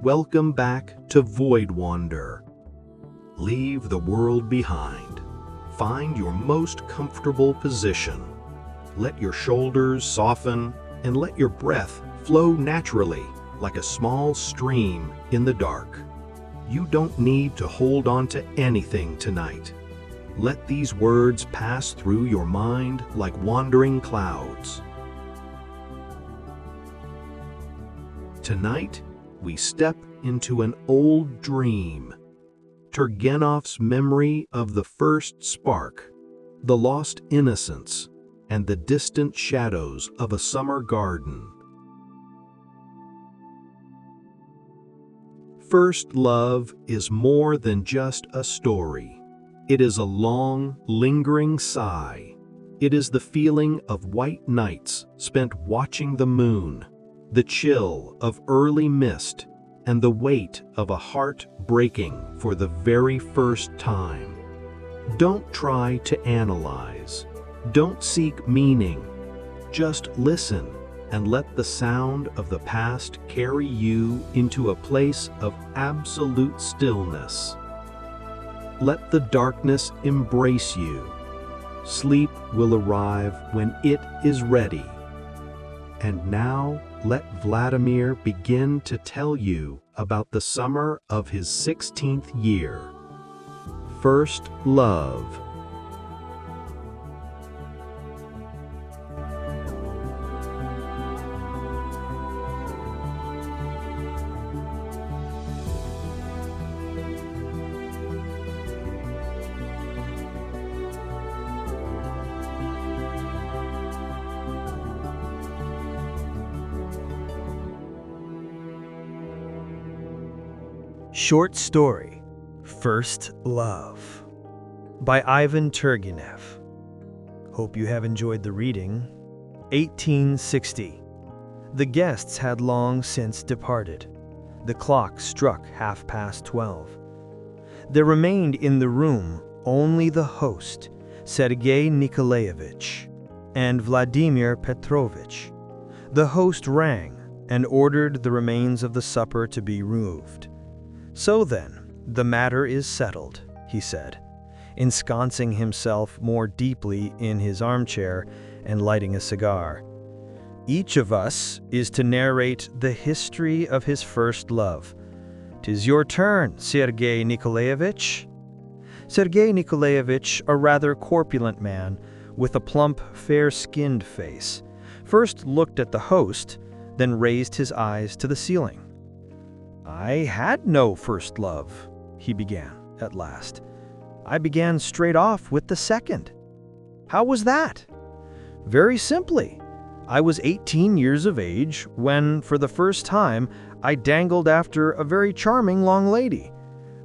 Welcome back to Void Wander. Leave the world behind. Find your most comfortable position. Let your shoulders soften and let your breath flow naturally like a small stream in the dark. You don't need to hold on to anything tonight. Let these words pass through your mind like wandering clouds. Tonight, we step into an old dream. Turgenev's memory of the first spark, the lost innocence, and the distant shadows of a summer garden. First love is more than just a story. It is a long, lingering sigh. It is the feeling of white nights spent watching the moon, the chill of early mist, and the weight of a heart breaking for the very first time. Don't try to analyze. Don't seek meaning. Just listen and let the sound of the past carry you into a place of absolute stillness. Let the darkness embrace you. Sleep will arrive when it is ready. And now, let Vladimir begin to tell you about the summer of his 16th year. First love. Short story, First Love, by Ivan Turgenev. Hope you have enjoyed the reading. 1860. The guests had long since departed. The clock struck 12:30. There remained in the room only the host, Sergei Nikolaevich, and Vladimir Petrovich. The host rang and ordered the remains of the supper to be removed. "So then, the matter is settled," he said, ensconcing himself more deeply in his armchair and lighting a cigar. "Each of us is to narrate the history of his first love. 'Tis your turn, Sergei Nikolaevich." Sergei Nikolaevich, a rather corpulent man with a plump, fair-skinned face, first looked at the host, then raised his eyes to the ceiling. "I had no first love," he began at last. "I began straight off with the second." "How was that?" "Very simply. I was 18 years of age when, for the first time, I dangled after a very charming long lady.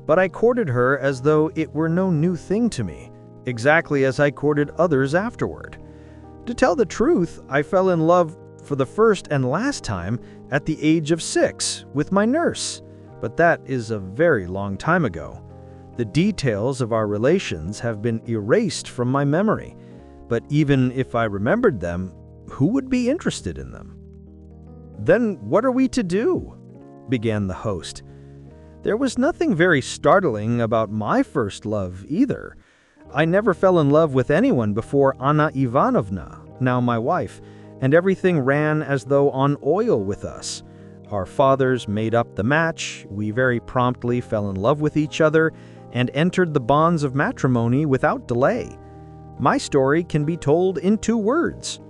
But I courted her as though it were no new thing to me, exactly as I courted others afterward. To tell the truth, I fell in love for the first and last time at the age of 6 with my nurse, but that is a very long time ago. The details of our relations have been erased from my memory, but even if I remembered them, who would be interested in them?" "Then what are we to do?" began the host. "There was nothing very startling about my first love either. I never fell in love with anyone before Anna Ivanovna, now my wife, and everything ran as though on oil with us. Our fathers made up the match, we very promptly fell in love with each other, and entered the bonds of matrimony without delay. My story can be told in 2 words.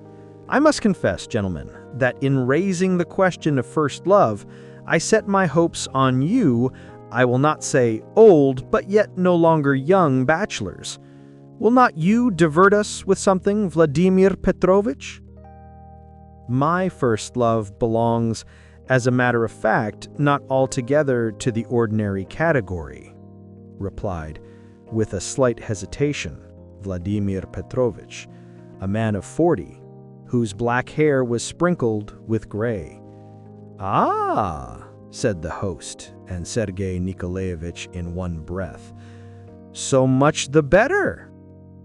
I must confess, gentlemen, that in raising the question of first love, I set my hopes on you, I will not say old, but yet no longer young bachelors. Will not you divert us with something, Vladimir Petrovich?" "My first love belongs, as a matter of fact, not altogether to the ordinary category," replied, with a slight hesitation, Vladimir Petrovich, a man of 40, whose black hair was sprinkled with gray. "Ah," said the host and Sergei Nikolaevich in one breath. "So much the better.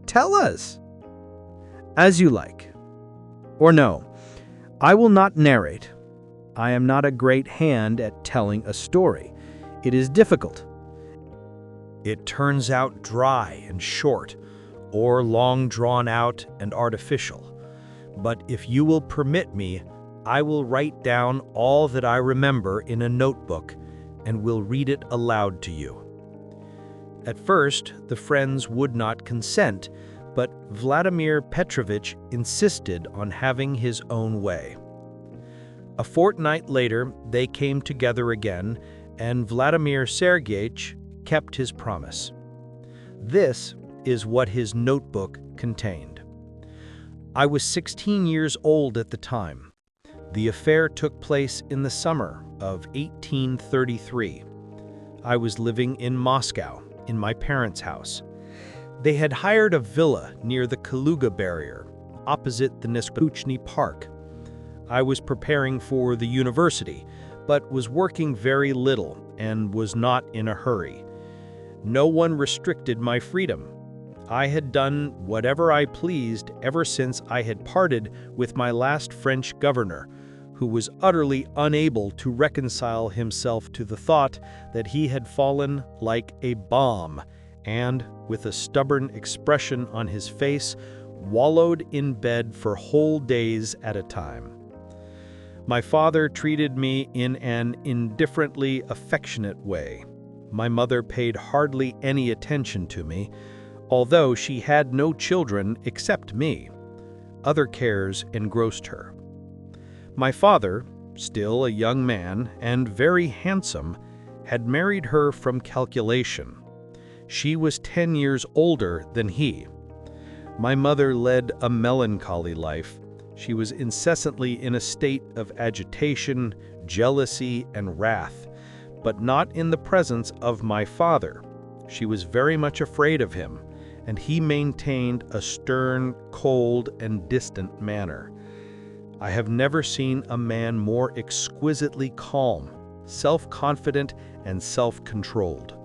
Tell us." "As you like. Or no, I will not narrate. I am not a great hand at telling a story. It is difficult. It turns out dry and short, or long drawn out and artificial. But if you will permit me, I will write down all that I remember in a notebook and will read it aloud to you. At first, the friends would not consent, but Vladimir Petrovich insisted on having his own way. A fortnight later, they came together again, and Vladimir Sergeevich kept his promise. This is what his notebook contained. I was 16 years old at the time. The affair took place in the summer of 1833. I was living in Moscow, in my parents' house. They had hired a villa near the Kaluga barrier, opposite the Neskuchny Park. I was preparing for the university, but was working very little and was not in a hurry. No one restricted my freedom. I had done whatever I pleased ever since I had parted with my last French governor, who was utterly unable to reconcile himself to the thought that he had fallen like a bomb and, with a stubborn expression on his face, wallowed in bed for whole days at a time. My father treated me in an indifferently affectionate way. My mother paid hardly any attention to me, although she had no children except me. Other cares engrossed her. My father, still a young man and very handsome, had married her from calculation. She was 10 years older than he. My mother led a melancholy life. She was incessantly in a state of agitation, jealousy, and wrath, but not in the presence of my father. She was very much afraid of him, and he maintained a stern, cold, and distant manner. I have never seen a man more exquisitely calm, self-confident, and self-controlled.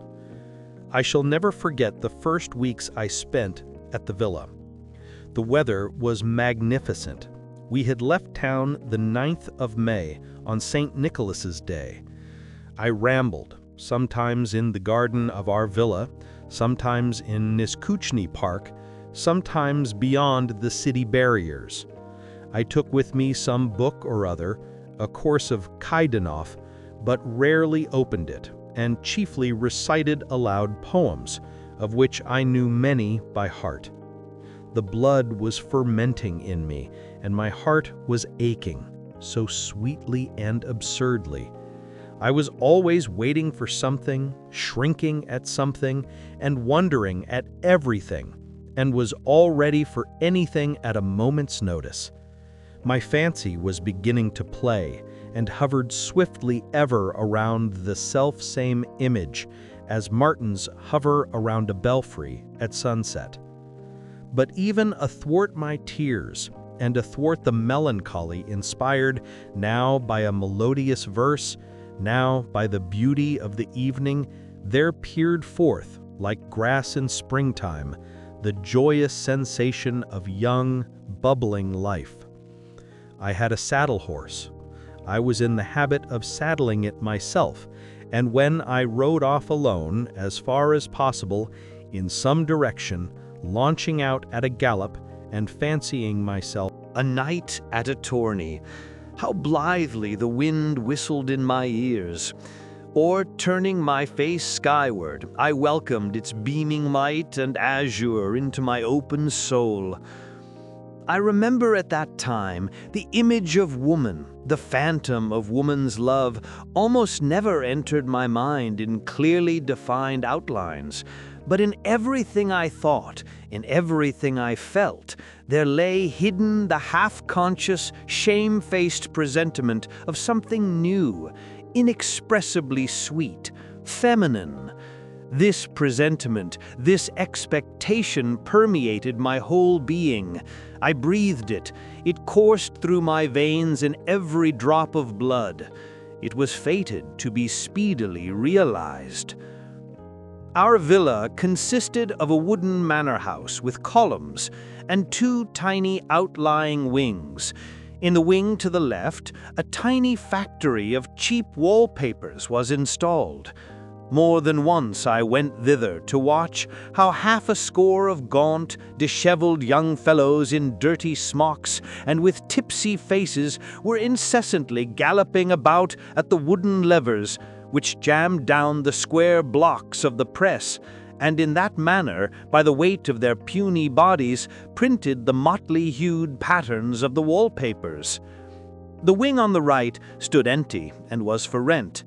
I shall never forget the first weeks I spent at the villa. The weather was magnificent. We had left town the 9th of May on St. Nicholas's Day. I rambled, sometimes in the garden of our villa, sometimes in Neskuchny Park, sometimes beyond the city barriers. I took with me some book or other, a course of Kaidanov, but rarely opened it, and chiefly recited aloud poems, of which I knew many by heart. The blood was fermenting in me, and my heart was aching, so sweetly and absurdly. I was always waiting for something, shrinking at something, and wondering at everything, and was all ready for anything at a moment's notice. My fancy was beginning to play, and hovered swiftly ever around the self-same image, as martins hover around a belfry at sunset. But even athwart my tears, and athwart the melancholy inspired now by a melodious verse, now by the beauty of the evening, there peered forth, like grass in springtime, the joyous sensation of young, bubbling life. I had a saddle horse. I was in the habit of saddling it myself, and when I rode off alone, as far as possible, in some direction, launching out at a gallop and fancying myself A night at a tourney, how blithely the wind whistled in my ears. Or, turning my face skyward, I welcomed its beaming might and azure into my open soul. I remember at that time the image of woman, the phantom of woman's love, almost never entered my mind in clearly defined outlines. But in everything I thought, in everything I felt, there lay hidden the half-conscious, shame-faced presentiment of something new, inexpressibly sweet, feminine. This presentiment, this expectation permeated my whole being. I breathed it. It coursed through my veins in every drop of blood. It was fated to be speedily realized. Our villa consisted of a wooden manor house with columns and two tiny outlying wings. In the wing to the left, a tiny factory of cheap wallpapers was installed. More than once I went thither to watch how half a score of gaunt, disheveled young fellows in dirty smocks and with tipsy faces were incessantly galloping about at the wooden levers which jammed down the square blocks of the press, and in that manner, by the weight of their puny bodies, printed the motley-hued patterns of the wallpapers. The wing on the right stood empty and was for rent.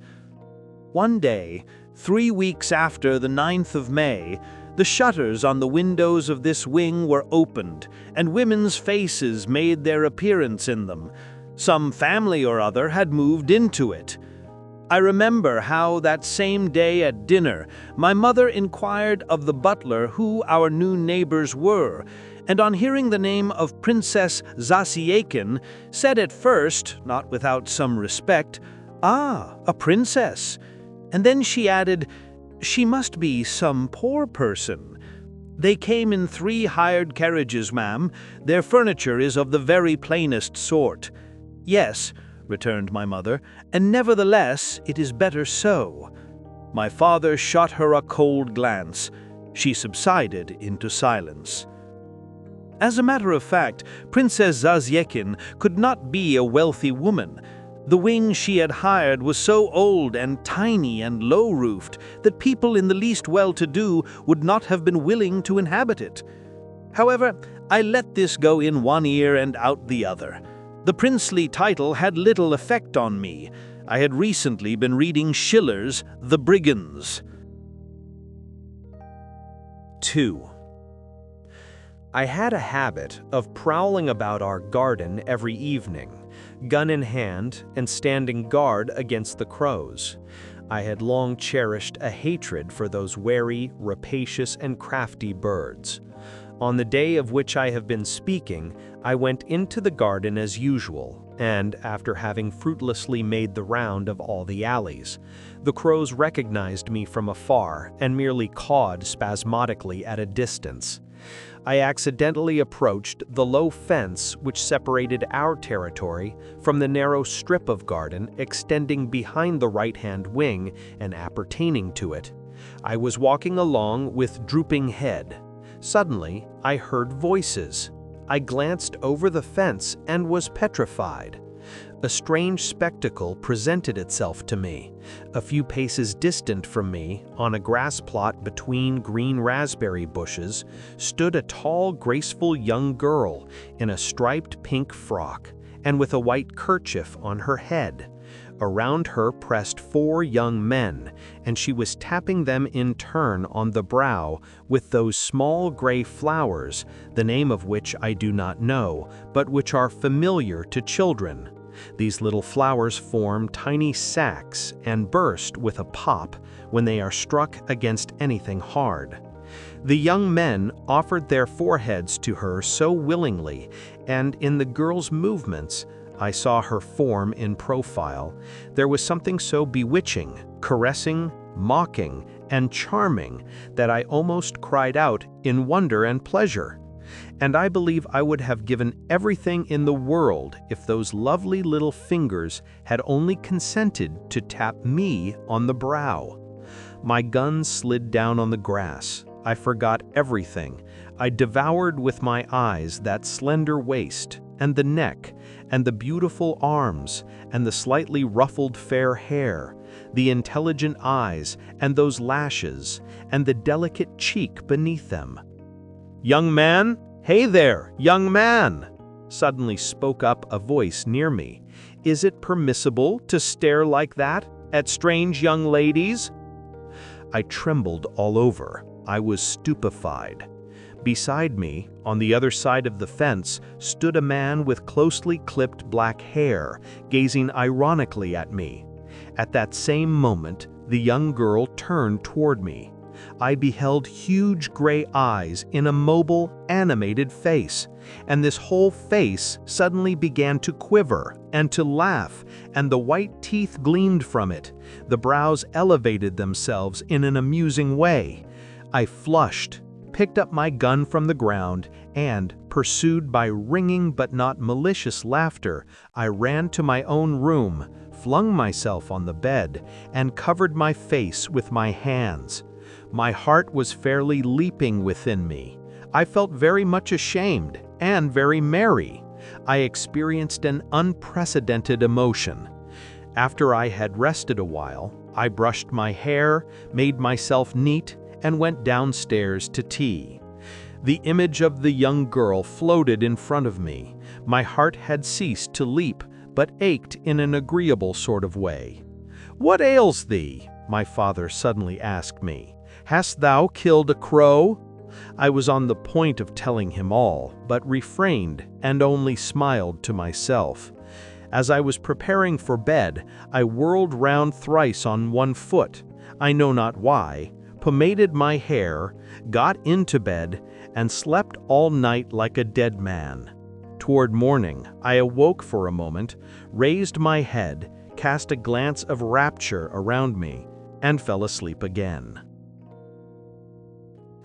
One day, 3 weeks after the 9th of May, the shutters on the windows of this wing were opened, and women's faces made their appearance in them. Some family or other had moved into it. I remember how that same day at dinner, my mother inquired of the butler who our new neighbors were, and on hearing the name of Princess Zasyekin, said at first, not without some respect, "Ah, a princess." And then she added, "She must be some poor person." "They came in 3 hired carriages, ma'am. Their furniture is of the very plainest sort." "Yes," returned my mother, "and nevertheless it is better so." My father shot her a cold glance. She subsided into silence. As a matter of fact, Princess Zasyekin could not be a wealthy woman. The wing she had hired was so old and tiny and low-roofed that people in the least well-to-do would not have been willing to inhabit it. However, I let this go in one ear and out the other. The princely title had little effect on me. I had recently been reading Schiller's The Brigands. 2. I had a habit of prowling about our garden every evening, gun in hand and standing guard against the crows. I had long cherished a hatred for those wary, rapacious, and crafty birds. On the day of which I have been speaking, I went into the garden as usual, and after having fruitlessly made the round of all the alleys, the crows recognized me from afar and merely cawed spasmodically at a distance. I accidentally approached the low fence which separated our territory from the narrow strip of garden extending behind the right-hand wing and appertaining to it. I was walking along with drooping head. Suddenly, I heard voices. I glanced over the fence and was petrified. A strange spectacle presented itself to me. A few paces distant from me, on a grass plot between green raspberry bushes, stood a tall, graceful young girl in a striped pink frock and with a white kerchief on her head. Around her pressed 4 young men, and she was tapping them in turn on the brow with those small gray flowers, the name of which I do not know, but which are familiar to children. These little flowers form tiny sacs and burst with a pop when they are struck against anything hard. The young men offered their foreheads to her so willingly, and in the girl's movements, I saw her form in profile. There was something so bewitching, caressing, mocking, and charming that I almost cried out in wonder and pleasure. And I believe I would have given everything in the world if those lovely little fingers had only consented to tap me on the brow. My gun slid down on the grass. I forgot everything. I devoured with my eyes that slender waist, and the neck, and the beautiful arms, and the slightly ruffled fair hair, the intelligent eyes, and those lashes, and the delicate cheek beneath them. "Young man! Hey there, young man!" suddenly spoke up a voice near me. "Is it permissible to stare like that at strange young ladies?" I trembled all over. I was stupefied. Beside me, on the other side of the fence, stood a man with closely clipped black hair, gazing ironically at me. At that same moment, the young girl turned toward me. I beheld huge gray eyes in a mobile, animated face, and this whole face suddenly began to quiver and to laugh, and the white teeth gleamed from it. The brows elevated themselves in an amusing way. I flushed, picked up my gun from the ground, and, pursued by ringing but not malicious laughter, I ran to my own room, flung myself on the bed, and covered my face with my hands. My heart was fairly leaping within me. I felt very much ashamed and very merry. I experienced an unprecedented emotion. After I had rested a while, I brushed my hair, made myself neat, and went downstairs to tea. The image of the young girl floated in front of me. My heart had ceased to leap, but ached in an agreeable sort of way. "What ails thee?" my father suddenly asked me. "Hast thou killed a crow?" I was on the point of telling him all, but refrained and only smiled to myself. As I was preparing for bed, I whirled round thrice on one foot, I know not why, pomaded my hair, got into bed, and slept all night like a dead man. Toward morning, I awoke for a moment, raised my head, cast a glance of rapture around me, and fell asleep again.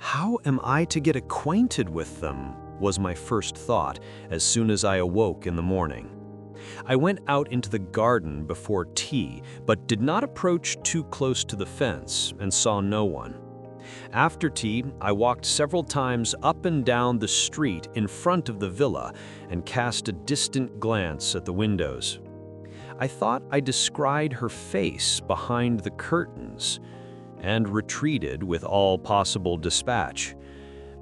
How am I to get acquainted with them? Was my first thought as soon as I awoke in the morning. I went out into the garden before tea, but did not approach too close to the fence and saw no one. After tea, I walked several times up and down the street in front of the villa and cast a distant glance at the windows. I thought I descried her face behind the curtains and retreated with all possible dispatch.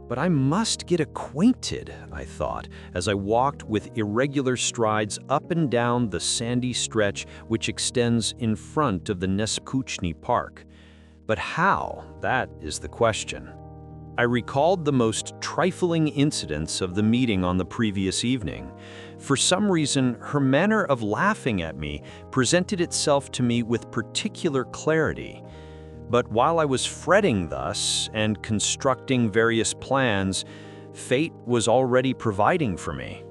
But I must get acquainted, I thought, as I walked with irregular strides up and down the sandy stretch which extends in front of the Neskuchny Park. But how? That is the question. I recalled the most trifling incidents of the meeting on the previous evening. For some reason, her manner of laughing at me presented itself to me with particular clarity. But while I was fretting thus and constructing various plans, fate was already providing for me.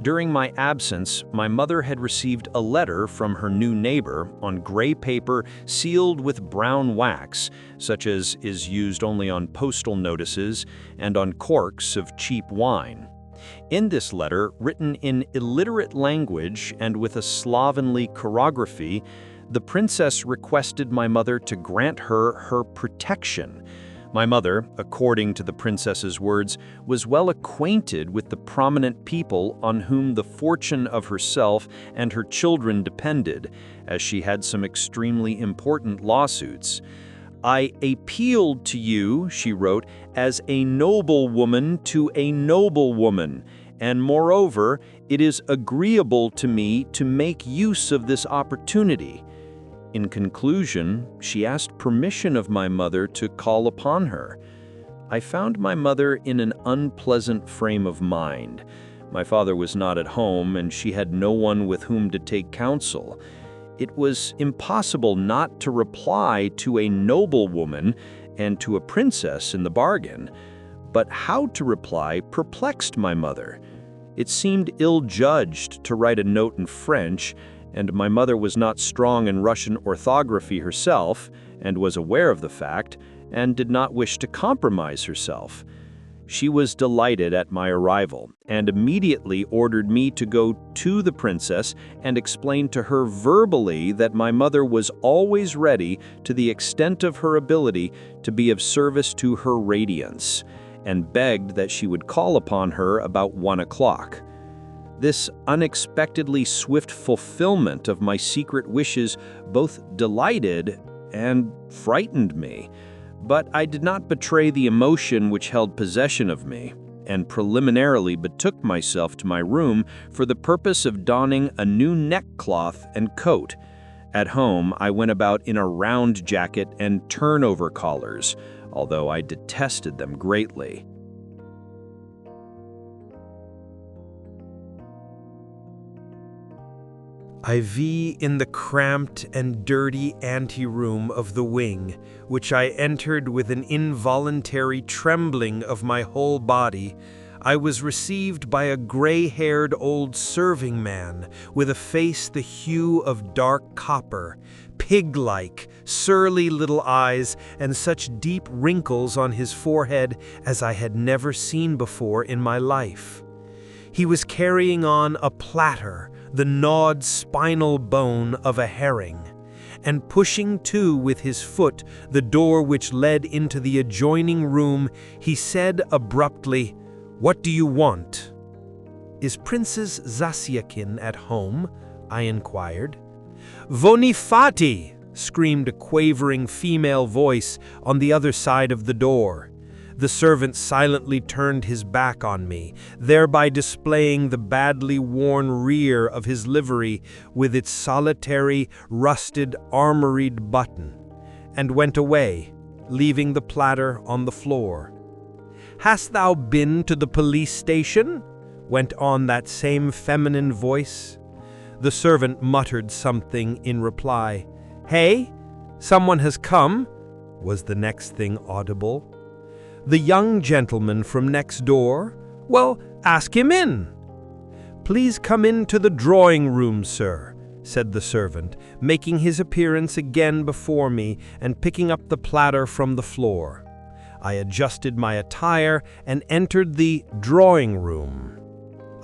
During my absence, my mother had received a letter from her new neighbor on gray paper sealed with brown wax, such as is used only on postal notices and on corks of cheap wine. In this letter, written in illiterate language and with a slovenly chirography, the princess requested my mother to grant her protection. My mother, according to the princess's words, was well acquainted with the prominent people on whom the fortune of herself and her children depended, as she had some extremely important lawsuits. "I appealed to you," she wrote, "as a noble woman to a noble woman, and moreover, it is agreeable to me to make use of this opportunity." In conclusion, she asked permission of my mother to call upon her. I found my mother in an unpleasant frame of mind. My father was not at home, and she had no one with whom to take counsel. It was impossible not to reply to a noblewoman and to a princess in the bargain. But how to reply perplexed my mother. It seemed ill-judged to write a note in French, and my mother was not strong in Russian orthography herself, and was aware of the fact, and did not wish to compromise herself. She was delighted at my arrival, and immediately ordered me to go to the princess and explain to her verbally that my mother was always ready, to the extent of her ability, to be of service to her radiance, and begged that she would call upon her about 1 o'clock. This unexpectedly swift fulfillment of my secret wishes both delighted and frightened me, but I did not betray the emotion which held possession of me, and preliminarily betook myself to my room for the purpose of donning a new neckcloth and coat. At home, I went about in a round jacket and turnover collars, although I detested them greatly. In the cramped and dirty anteroom of the wing, which I entered with an involuntary trembling of my whole body, I was received by a gray-haired old serving man with a face the hue of dark copper, pig-like, surly little eyes, and such deep wrinkles on his forehead as I had never seen before in my life. He was carrying on a platter, the gnawed spinal bone of a herring, and pushing to with his foot the door which led into the adjoining room, he said abruptly, "What do you want?" "Is Princess Zasyakin at home?" I inquired. "Vonifati!" screamed a quavering female voice on the other side of the door. The servant silently turned his back on me, thereby displaying the badly worn rear of his livery with its solitary, rusted, armoried button, and went away, leaving the platter on the floor. "Hast thou been to the police station?" went on that same feminine voice. The servant muttered something in reply. "Hey, someone has come," was the next thing audible. "The young gentleman from next door? Well, ask him in." "Please come into the drawing room, sir," said the servant, making his appearance again before me and picking up the platter from the floor. I adjusted my attire and entered the drawing room.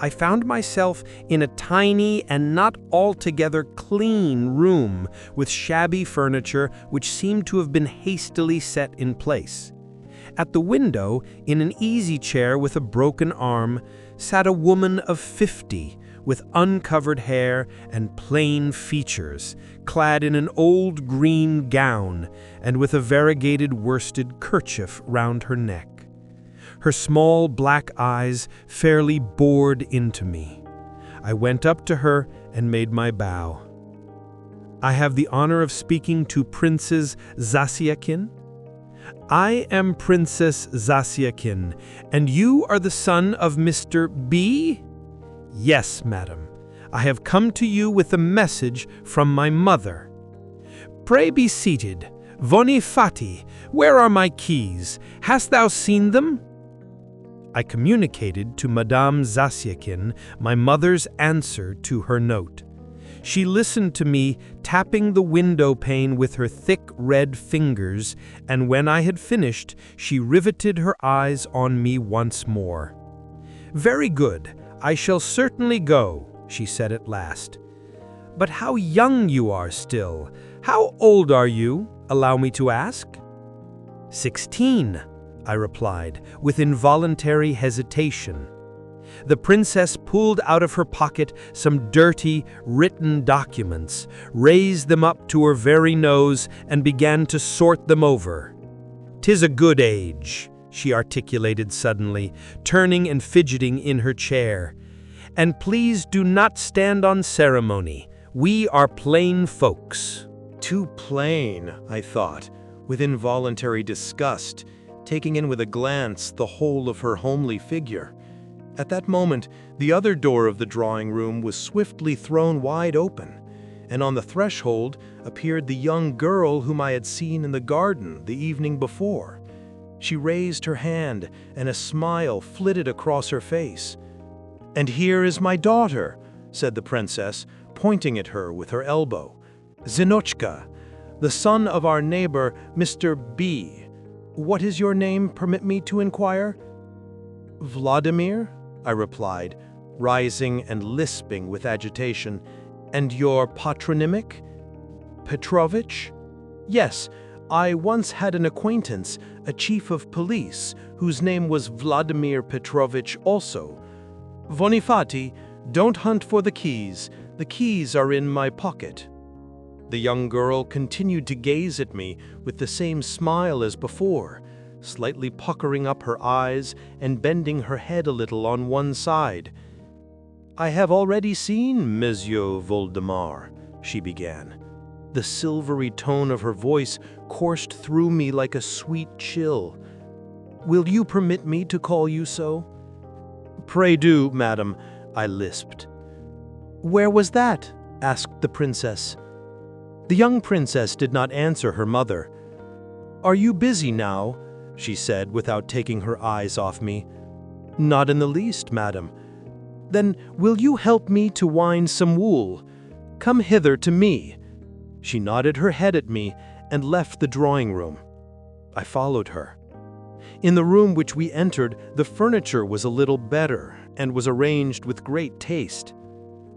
I found myself in a tiny and not altogether clean room with shabby furniture which seemed to have been hastily set in place. At the window, in an easy chair with a broken arm, sat a woman of 50, with uncovered hair and plain features, clad in an old green gown and with a variegated worsted kerchief round her neck. Her small black eyes fairly bored into me. I went up to her and made my bow. "I have the honor of speaking to Princess Zasyakin?" "I am Princess Zasyakin, and you are the son of Mr. B?" "Yes, madam. I have come to you with a message from my mother." "Pray be seated. Vonifati, where are my keys? Hast thou seen them?" I communicated to Madame Zasyakin my mother's answer to her note. She listened to me, tapping the window pane with her thick red fingers, and when I had finished, she riveted her eyes on me once more. "Very good, I shall certainly go," she said at last. "But how young you are still! How old are you, allow me to ask?" 16, I replied, with involuntary hesitation. The princess pulled out of her pocket some dirty, written documents, raised them up to her very nose, and began to sort them over. "'Tis a good age," she articulated suddenly, turning and fidgeting in her chair. "And please do not stand on ceremony. We are plain folks." Too plain, I thought, with involuntary disgust, taking in with a glance the whole of her homely figure. At that moment, the other door of the drawing room was swiftly thrown wide open, and on the threshold appeared the young girl whom I had seen in the garden the evening before. She raised her hand, and a smile flitted across her face. "And here is my daughter," said the princess, pointing at her with her elbow. "Zinochka, the son of our neighbor, Mr. B. What is your name, permit me to inquire?" "Vladimir," I replied, rising and lisping with agitation. "And your patronymic?" "Petrovich?" "Yes, I once had an acquaintance, a chief of police, whose name was Vladimir Petrovich also. Vonifati, don't hunt for the keys. The keys are in my pocket." The young girl continued to gaze at me with the same smile as before, slightly puckering up her eyes and bending her head a little on one side. "I have already seen Monsieur Voldemar," she began. The silvery tone of her voice coursed through me like a sweet chill. "Will you permit me to call you so?" "Pray do, madam," I lisped. "Where was that?" asked the princess. The young princess did not answer her mother. "Are you busy now?" she said without taking her eyes off me. "Not in the least, madam." "Then will you help me to wind some wool? Come hither to me." She nodded her head at me and left the drawing room. I followed her. In the room which we entered, the furniture was a little better and was arranged with great taste.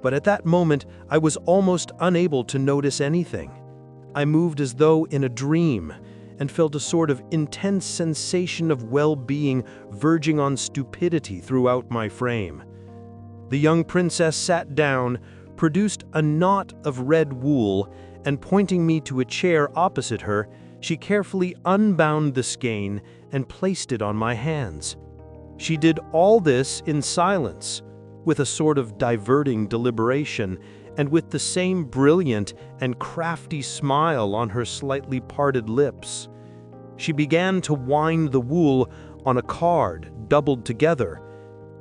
But at that moment, I was almost unable to notice anything. I moved as though in a dream and felt a sort of intense sensation of well-being verging on stupidity throughout my frame. The young princess sat down, produced a knot of red wool, and pointing me to a chair opposite her, she carefully unbound the skein and placed it on my hands. She did all this in silence, with a sort of diverting deliberation, and with the same brilliant and crafty smile on her slightly parted lips. She began to wind the wool on a card doubled together,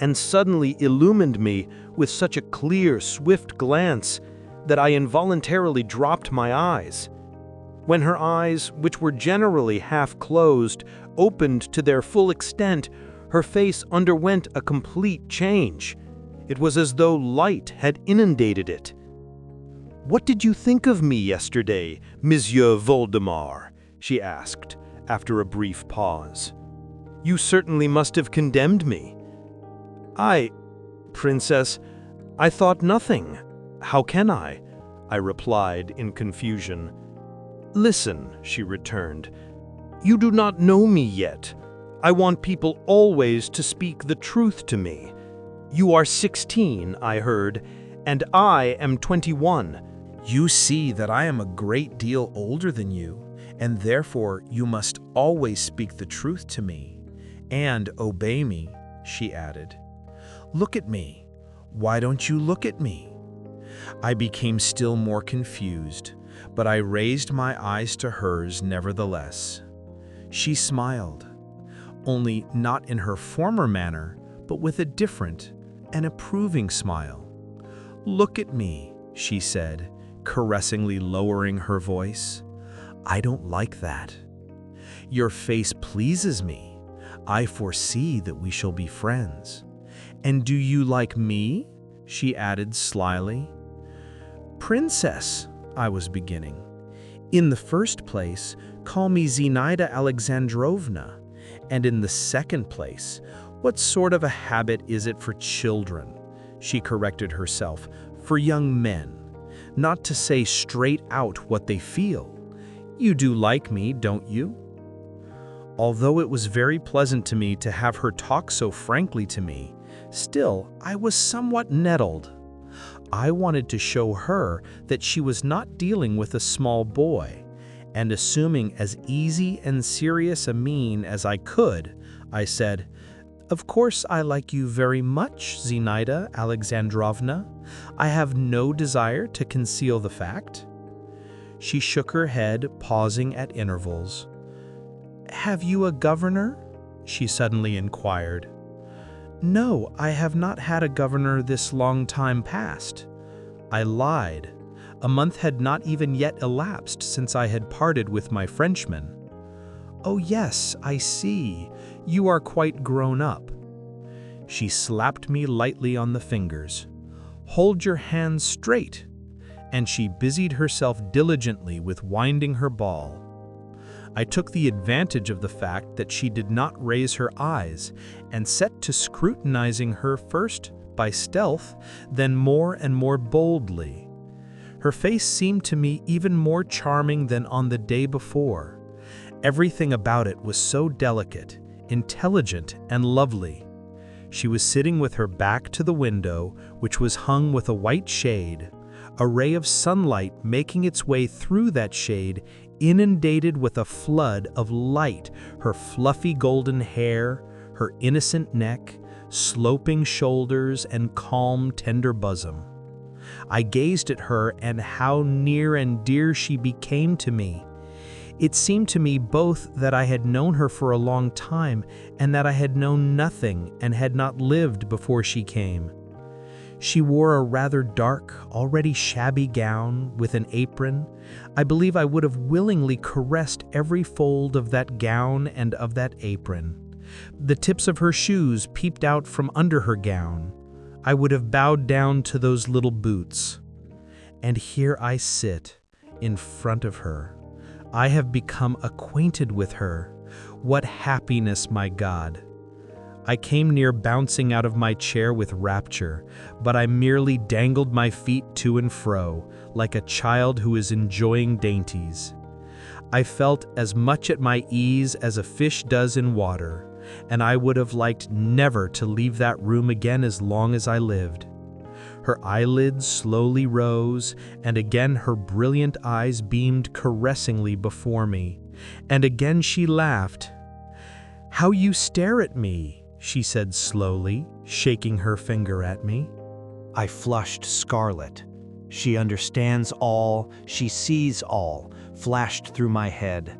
and suddenly illumined me with such a clear, swift glance that I involuntarily dropped my eyes. When her eyes, which were generally half closed, opened to their full extent, her face underwent a complete change. It was as though light had inundated it. "What did you think of me yesterday, Monsieur Voldemar?" she asked, after a brief pause. "You certainly must have condemned me." Princess, I thought nothing. How can I?" I replied in confusion. "Listen," she returned. "You do not know me yet. I want people always to speak the truth to me. You are 16, I heard, and I am 21. You see that I am a great deal older than you, and therefore you must always speak the truth to me, and obey me," she added. "Look at me. Why don't you look at me?" I became still more confused, but I raised my eyes to hers nevertheless. She smiled, only not in her former manner, but with a different, an approving smile. "Look at me," she said, caressingly lowering her voice. "I don't like that. Your face pleases me. I foresee that we shall be friends. And do you like me?" she added slyly. "Princess," I was beginning. "In the first place, call me Zinaida Alexandrovna, and in the second place, what sort of a habit is it for children?" She corrected herself, "for young men, not to say straight out what they feel. You do like me, don't you?" Although it was very pleasant to me to have her talk so frankly to me, still I was somewhat nettled. I wanted to show her that she was not dealing with a small boy, and assuming as easy and serious a mien as I could, I said, "Of course I like you very much, Zinaida Alexandrovna. I have no desire to conceal the fact." She shook her head, pausing at intervals. "Have you a governor?" she suddenly inquired. "No, I have not had a governor this long time past." I lied. A month had not even yet elapsed since I had parted with my Frenchman. "Oh yes, I see. You are quite grown up." She slapped me lightly on the fingers. "Hold your hands straight." And she busied herself diligently with winding her ball. I took the advantage of the fact that she did not raise her eyes and set to scrutinizing her first by stealth, then more and more boldly. Her face seemed to me even more charming than on the day before. Everything about it was so delicate, intelligent, and lovely. She was sitting with her back to the window, which was hung with a white shade. A ray of sunlight making its way through that shade inundated with a flood of light her fluffy golden hair, her innocent neck, sloping shoulders, and calm, tender bosom. I gazed at her, and how near and dear she became to me. It seemed to me both that I had known her for a long time and that I had known nothing and had not lived before she came. She wore a rather dark, already shabby gown with an apron. I believe I would have willingly caressed every fold of that gown and of that apron. The tips of her shoes peeped out from under her gown. I would have bowed down to those little boots. And here I sit, in front of her. I have become acquainted with her. What happiness, my God! I came near bouncing out of my chair with rapture, but I merely dangled my feet to and fro, like a child who is enjoying dainties. I felt as much at my ease as a fish does in water, and I would have liked never to leave that room again as long as I lived. Her eyelids slowly rose, and again her brilliant eyes beamed caressingly before me, and again she laughed. "How you stare at me," she said slowly, shaking her finger at me. I flushed scarlet. She understands all, she sees all, flashed through my head.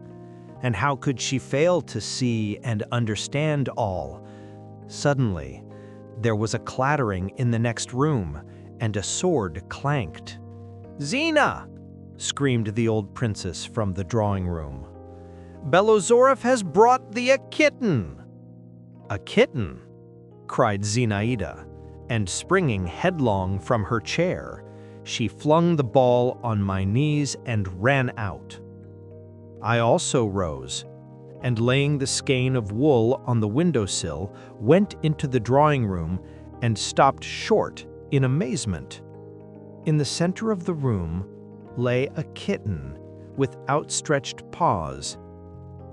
And how could she fail to see and understand all? Suddenly, there was a clattering in the next room, and a sword clanked. "Zina!" screamed the old princess from the drawing room. "Belozorov has brought thee a kitten!" "A kitten?" cried Zinaida, and springing headlong from her chair, she flung the ball on my knees and ran out. I also rose, and laying the skein of wool on the windowsill, went into the drawing room and stopped short in amazement. In the center of the room lay a kitten with outstretched paws.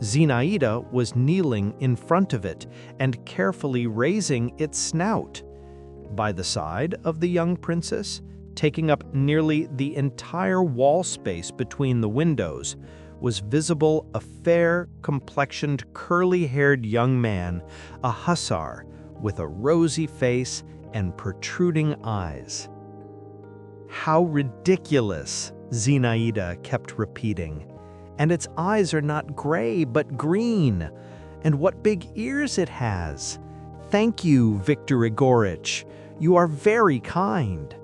Zinaida was kneeling in front of it and carefully raising its snout. By the side of the young princess, taking up nearly the entire wall space between the windows, was visible a fair-complexioned, curly-haired young man, a hussar, with a rosy face and protruding eyes. "How ridiculous!" Zinaida kept repeating. "And its eyes are not gray, but green. And what big ears it has! Thank you, Viktor Igorich. You are very kind."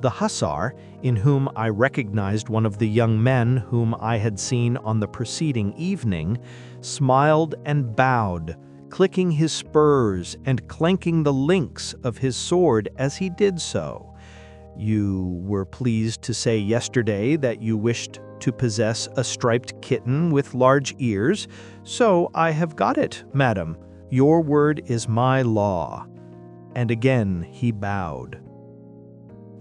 The hussar, in whom I recognized one of the young men whom I had seen on the preceding evening, smiled and bowed, clicking his spurs and clanking the links of his sword as he did so. "You were pleased to say yesterday that you wished to possess a striped kitten with large ears, so I have got it, madam. Your word is my law." And again he bowed.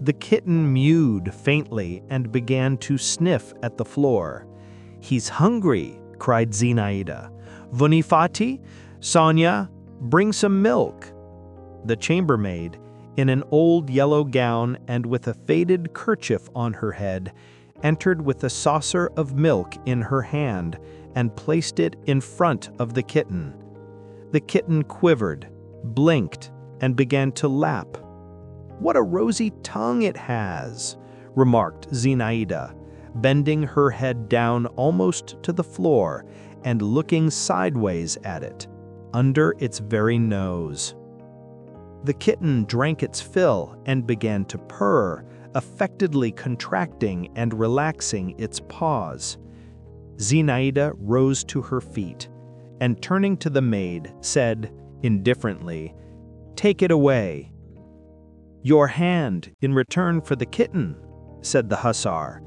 The kitten mewed faintly and began to sniff at the floor. "He's hungry," cried Zinaida. "Vonifati, Sonia, bring some milk." The chambermaid, in an old yellow gown and with a faded kerchief on her head, entered with a saucer of milk in her hand and placed it in front of the kitten. The kitten quivered, blinked, and began to lap. "What a rosy tongue it has," remarked Zinaida, bending her head down almost to the floor and looking sideways at it, under its very nose. The kitten drank its fill and began to purr, affectedly contracting and relaxing its paws. Zinaida rose to her feet, and turning to the maid, said, indifferently, "Take it away." "Your hand in return for the kitten," said the hussar,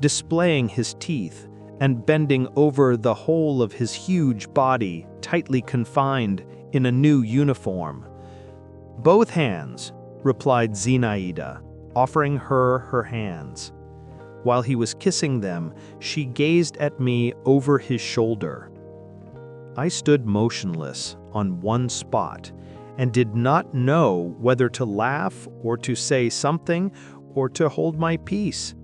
displaying his teeth and bending over the whole of his huge body, tightly confined in a new uniform. "Both hands," replied Zinaida, offering her her hands. While he was kissing them, she gazed at me over his shoulder. I stood motionless on one spot and did not know whether to laugh or to say something or to hold my peace.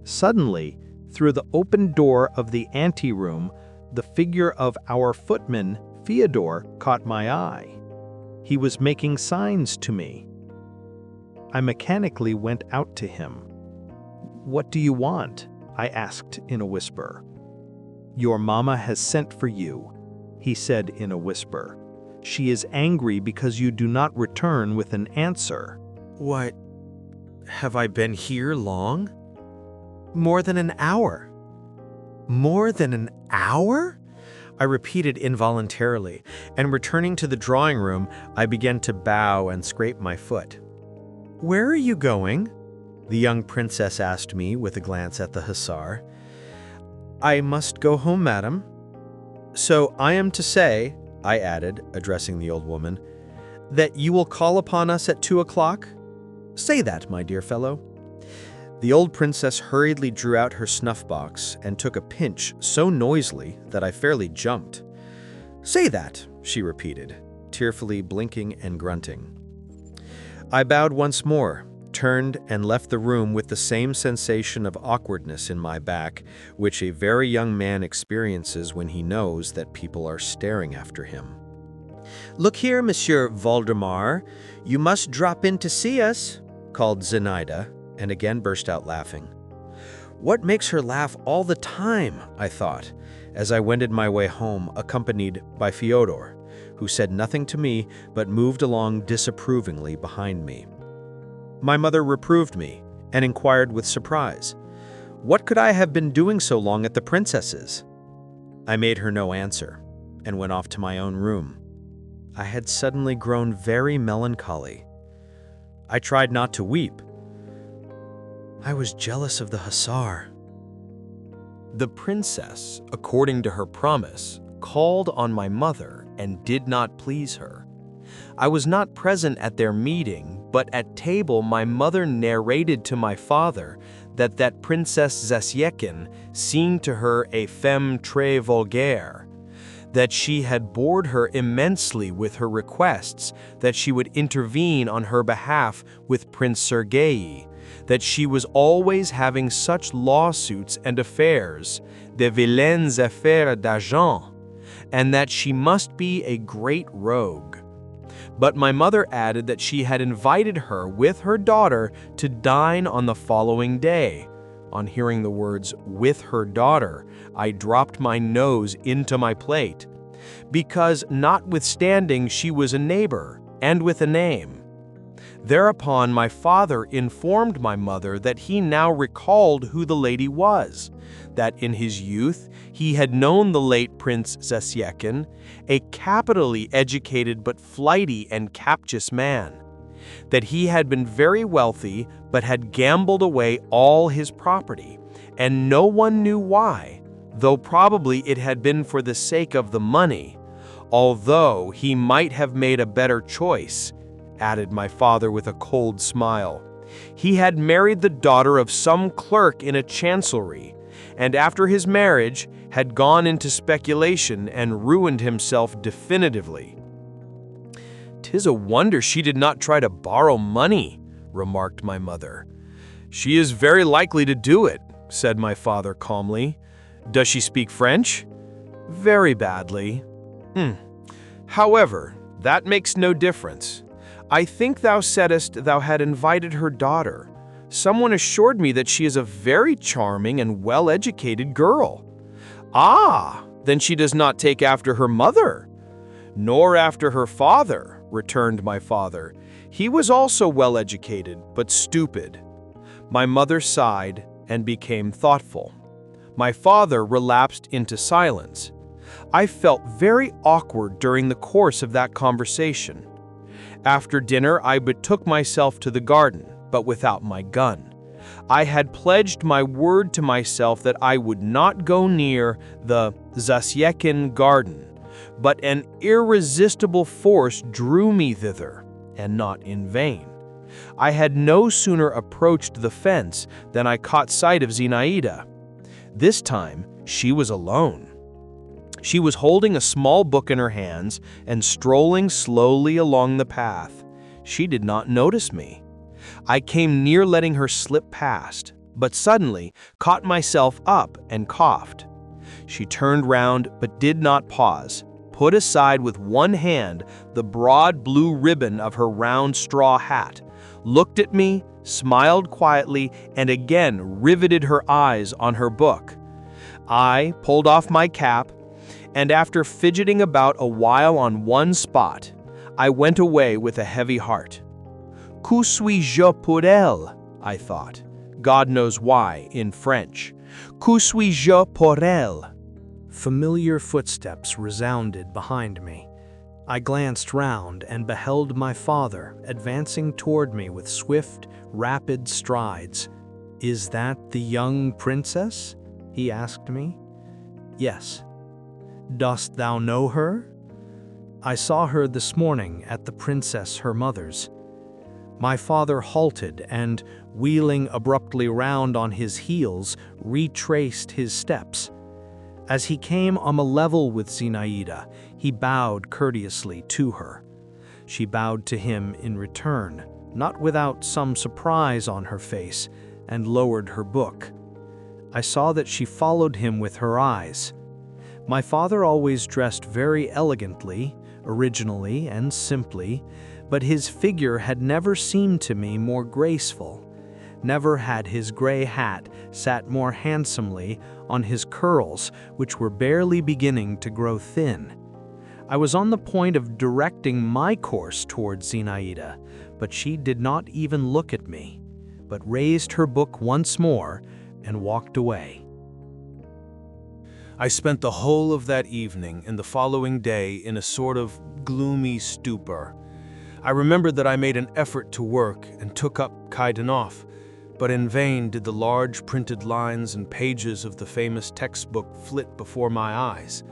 Suddenly, through the open door of the anteroom, the figure of our footman, Fyodor, caught my eye. He was making signs to me. I mechanically went out to him. "What do you want?" I asked in a whisper. "Your mamma has sent for you," he said in a whisper. "She is angry because you do not return with an answer." "What? Have I been here long?" "More than an hour." "More than an hour?" I repeated involuntarily, and returning to the drawing room, I began to bow and scrape my foot. "Where are you going?" the young princess asked me with a glance at the hussar. "I must go home, madam." "So I am to say," I added, addressing the old woman, "that you will call upon us at 2 o'clock? Say that, my dear fellow." The old princess hurriedly drew out her snuff-box and took a pinch so noisily that I fairly jumped. "Say that," she repeated, tearfully blinking and grunting. I bowed once more, turned and left the room with the same sensation of awkwardness in my back which a very young man experiences when he knows that people are staring after him. "Look here, Monsieur Valdemar, you must drop in to see us," called Zenaida, and again burst out laughing. What makes her laugh all the time, I thought, as I wended my way home accompanied by Fyodor, who said nothing to me but moved along disapprovingly behind me. My mother reproved me and inquired with surprise, what could I have been doing so long at the princess's? I made her no answer and went off to my own room. I had suddenly grown very melancholy. I tried not to weep. I was jealous of the hussar. The princess, according to her promise, called on my mother and did not please her. I was not present at their meeting, but at table my mother narrated to my father that Princess Zasyekin seemed to her a femme très vulgaire, that she had bored her immensely with her requests that she would intervene on her behalf with Prince Sergei, that she was always having such lawsuits and affairs, de vilaines affaires d'argent, and that she must be a great rogue. But my mother added that she had invited her with her daughter to dine on the following day. On hearing the words, "with her daughter," I dropped my nose into my plate, because notwithstanding she was a neighbor and with a name. Thereupon my father informed my mother that he now recalled who the lady was, that in his youth he had known the late Prince Zasyekin, a capitally educated but flighty and captious man, that he had been very wealthy but had gambled away all his property, and no one knew why, though probably it had been for the sake of the money, although he might have made a better choice, added my father with a cold smile. He had married the daughter of some clerk in a chancellery, and after his marriage had gone into speculation and ruined himself definitively. "'Tis a wonder she did not try to borrow money," remarked my mother. "She is very likely to do it," said my father calmly. "Does she speak French?" "Very badly." "However, that makes no difference. I think thou saidst thou had invited her daughter. Someone assured me that she is a very charming and well-educated girl." "Ah, then she does not take after her mother?" "Nor after her father," returned my father. "He was also well-educated, but stupid." My mother sighed and became thoughtful. My father relapsed into silence. I felt very awkward during the course of that conversation. After dinner, I betook myself to the garden, but without my gun. I had pledged my word to myself that I would not go near the Zasyekin garden, but an irresistible force drew me thither, and not in vain. I had no sooner approached the fence than I caught sight of Zinaida. This time, she was alone. She was holding a small book in her hands and strolling slowly along the path. She did not notice me. I came near letting her slip past, but suddenly caught myself up and coughed. She turned round but did not pause, put aside with one hand the broad blue ribbon of her round straw hat, looked at me, smiled quietly, and again riveted her eyes on her book. I pulled off my cap, and after fidgeting about a while on one spot, I went away with a heavy heart. Que suis-je pour elle? I thought. God knows why, in French. Que suis-je pour elle? Familiar footsteps resounded behind me. I glanced round and beheld my father advancing toward me with swift, rapid strides. "Is that the young princess?" he asked me. "Yes." "Dost thou know her?" "I saw her this morning at the princess her mother's." My father halted and, wheeling abruptly round on his heels, retraced his steps. As he came on a level with Zinaida, he bowed courteously to her. She bowed to him in return, not without some surprise on her face, and lowered her book. I saw that she followed him with her eyes. My father always dressed very elegantly, originally and simply, but his figure had never seemed to me more graceful. Never had his gray hat sat more handsomely on his curls, which were barely beginning to grow thin. I was on the point of directing my course towards Zinaida, but she did not even look at me, but raised her book once more and walked away. I spent the whole of that evening and the following day in a sort of gloomy stupor. I remembered that I made an effort to work and took up Kaidanov, but in vain did the large printed lines and pages of the famous textbook flit before my eyes.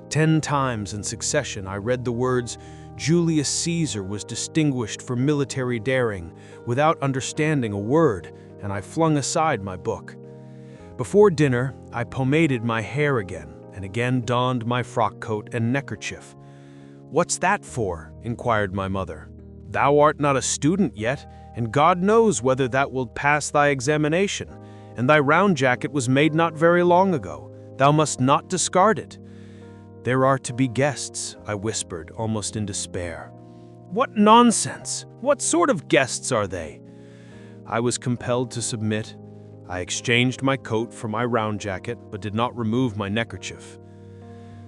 10 times in succession I read the words, "Julius Caesar was distinguished for military daring," without understanding a word, and I flung aside my book. Before dinner, I pomaded my hair again, and again donned my frock coat and neckerchief. "What's that for?" inquired my mother. "Thou art not a student yet, and God knows whether that will pass thy examination, and thy round jacket was made not very long ago. Thou must not discard it." "There are to be guests," I whispered, almost in despair. "What nonsense! What sort of guests are they?" I was compelled to submit. I exchanged my coat for my round jacket, but did not remove my neckerchief.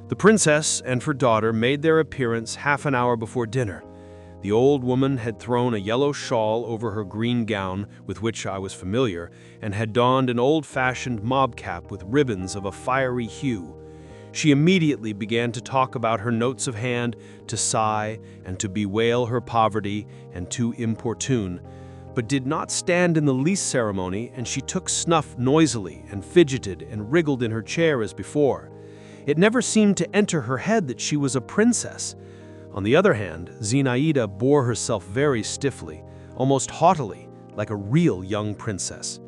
The princess and her daughter made their appearance half an hour before dinner. The old woman had thrown a yellow shawl over her green gown, with which I was familiar, and had donned an old-fashioned mob cap with ribbons of a fiery hue. She immediately began to talk about her notes of hand, to sigh, and to bewail her poverty, and to importune, but did not stand in the least ceremony, and she took snuff noisily, and fidgeted and wriggled in her chair as before. It never seemed to enter her head that she was a princess. On the other hand, Zinaida bore herself very stiffly, almost haughtily, like a real young princess.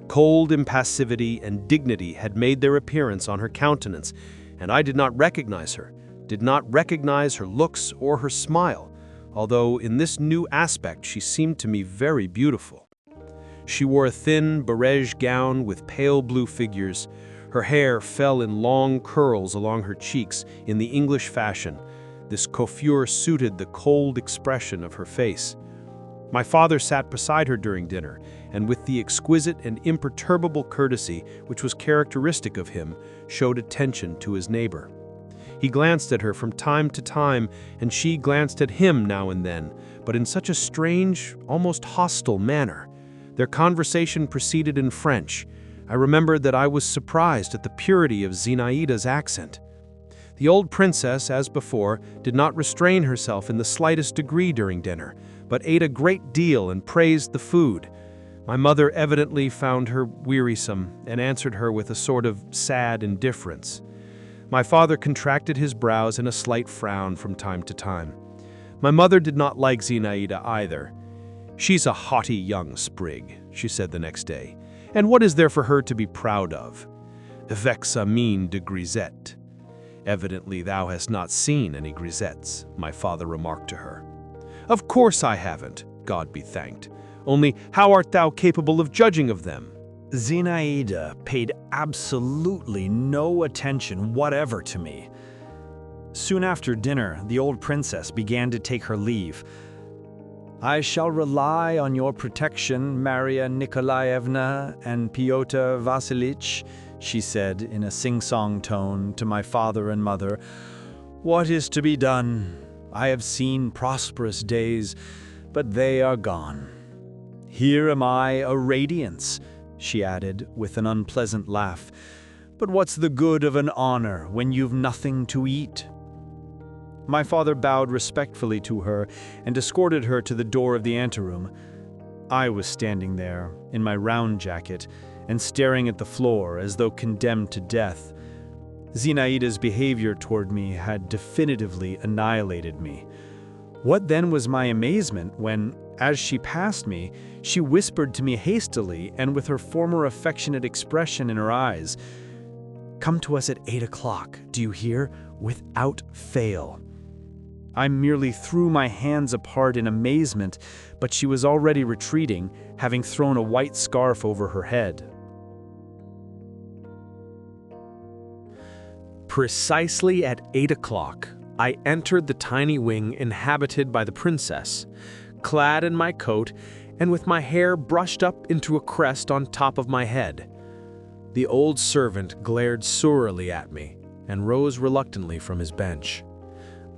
Cold impassivity and dignity had made their appearance on her countenance, and I did not recognize her looks or her smile, although in this new aspect she seemed to me very beautiful. She wore a thin barège gown with pale blue figures. Her hair fell in long curls along her cheeks in the English fashion. This coiffure suited the cold expression of her face. My father sat beside her during dinner, and with the exquisite and imperturbable courtesy which was characteristic of him, showed attention to his neighbor. He glanced at her from time to time, and she glanced at him now and then, but in such a strange, almost hostile manner. Their conversation proceeded in French. I remembered that I was surprised at the purity of Zinaida's accent. The old princess, as before, did not restrain herself in the slightest degree during dinner, but ate a great deal and praised the food. My mother evidently found her wearisome and answered her with a sort of sad indifference. My father contracted his brows in a slight frown from time to time. My mother did not like Zinaida either. "She's a haughty young sprig," she said the next day, "and what is there for her to be proud of? Avec sa mine de grisette." "Evidently thou hast not seen any grisettes," my father remarked to her. "Of course I haven't, God be thanked. Only how art thou capable of judging of them?" Zinaida paid absolutely no attention whatever to me. Soon after dinner, the old princess began to take her leave. "I shall rely on your protection, Maria Nikolaevna and Pyotr Vasilievich," she said in a sing-song tone to my father and mother. "What is to be done? I have seen prosperous days, but they are gone. Here am I a radiance," she added with an unpleasant laugh. "But what's the good of an honor when you've nothing to eat?" My father bowed respectfully to her and escorted her to the door of the anteroom. I was standing there, in my round jacket, and staring at the floor as though condemned to death. Zinaida's behavior toward me had definitively annihilated me. What then was my amazement when, as she passed me, she whispered to me hastily and with her former affectionate expression in her eyes, "Come to us at 8 o'clock, do you hear? Without fail." I merely threw my hands apart in amazement, but she was already retreating, having thrown a white scarf over her head. Precisely at 8 o'clock, I entered the tiny wing inhabited by the princess, clad in my coat and with my hair brushed up into a crest on top of my head. The old servant glared surlily at me and rose reluctantly from his bench.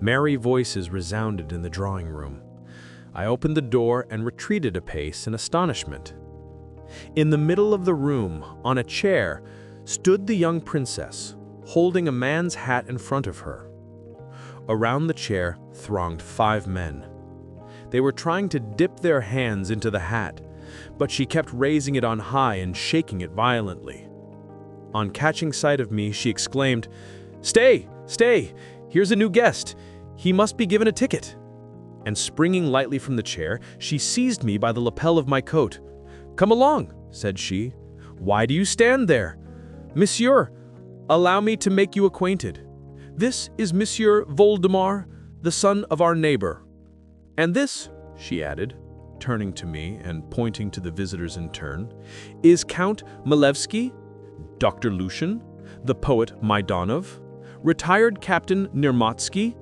Merry voices resounded in the drawing room. I opened the door and retreated a pace in astonishment. In the middle of the room, on a chair, stood the young princess, holding a man's hat in front of her. Around the chair thronged 5 men. They were trying to dip their hands into the hat, but she kept raising it on high and shaking it violently. On catching sight of me, she exclaimed, "Stay! Stay! Here's a new guest. He must be given a ticket." And springing lightly from the chair, she seized me by the lapel of my coat. "Come along," said she. "Why do you stand there? Monsieur, allow me to make you acquainted. This is Monsieur Voldemar, the son of our neighbor. And this," she added, turning to me and pointing to the visitors in turn, "is Count Milevsky, Dr. Lucian, the poet Maidanov, retired Captain Nirmatsky,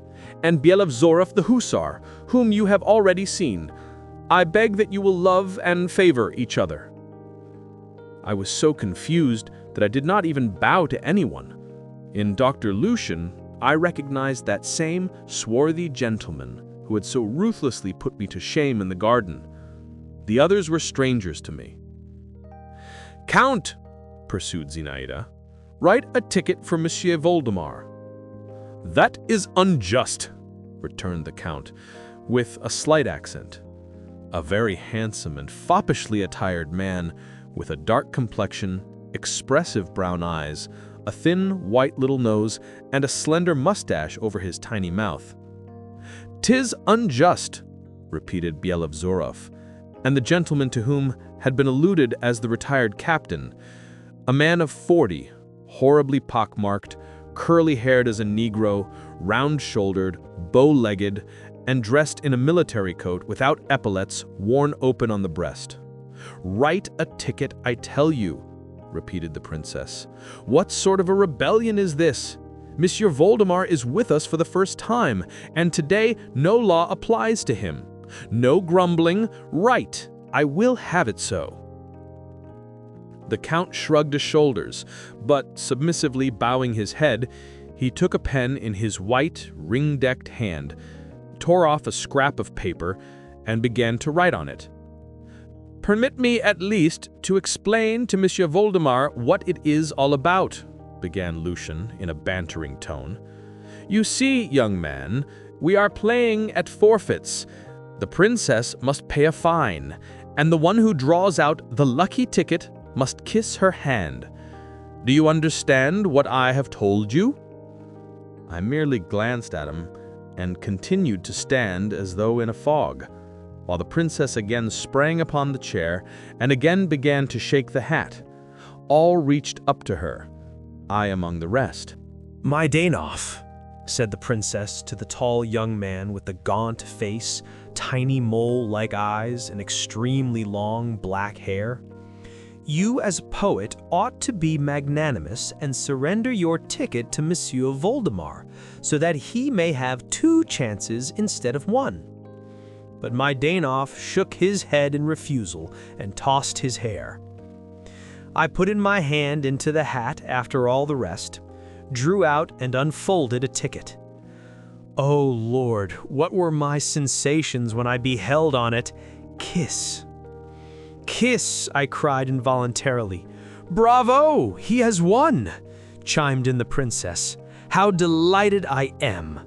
and Bielevzorov the hussar, whom you have already seen. I beg that you will love and favor each other." I was so confused that I did not even bow to anyone. In Dr. Lucian, I recognized that same swarthy gentleman who had so ruthlessly put me to shame in the garden. The others were strangers to me. "Count," pursued Zinaida, "write a ticket for Monsieur Voldemar." "That is unjust," returned the Count, with a slight accent. A very handsome and foppishly attired man, with a dark complexion, expressive brown eyes, a thin, white little nose, and a slender mustache over his tiny mouth. "'Tis unjust," repeated Bielevzorov, and the gentleman to whom had been alluded as the retired captain, a man of 40, horribly pockmarked, curly-haired as a Negro, round-shouldered, bow-legged, and dressed in a military coat without epaulets worn open on the breast. "Write a ticket, I tell you," repeated the princess. "What sort of a rebellion is this? Monsieur Voldemar is with us for the first time, and today no law applies to him. No grumbling. Write. I will have it so." The Count shrugged his shoulders, but submissively bowing his head, he took a pen in his white, ring-decked hand, tore off a scrap of paper, and began to write on it. "Permit me, at least, to explain to Monsieur Voldemar what it is all about," began Lucian in a bantering tone. "You see, young man, we are playing at forfeits. The princess must pay a fine, and the one who draws out the lucky ticket must kiss her hand. Do you understand what I have told you?" I merely glanced at him and continued to stand as though in a fog, while the princess again sprang upon the chair and again began to shake the hat. All reached up to her, I among the rest. "Maidanov," said the princess to the tall young man with the gaunt face, tiny mole-like eyes, and extremely long black hair. "You, as a poet, ought to be magnanimous and surrender your ticket to Monsieur Voldemar, so that he may have 2 chances instead of 1. But Maidanov shook his head in refusal and tossed his hair. I put in my hand into the hat after all the rest, drew out and unfolded a ticket. Oh Lord, what were my sensations when I beheld on it, "Kiss." "Kiss," I cried involuntarily. "Bravo! He has won!" chimed in the princess. "How delighted I am!"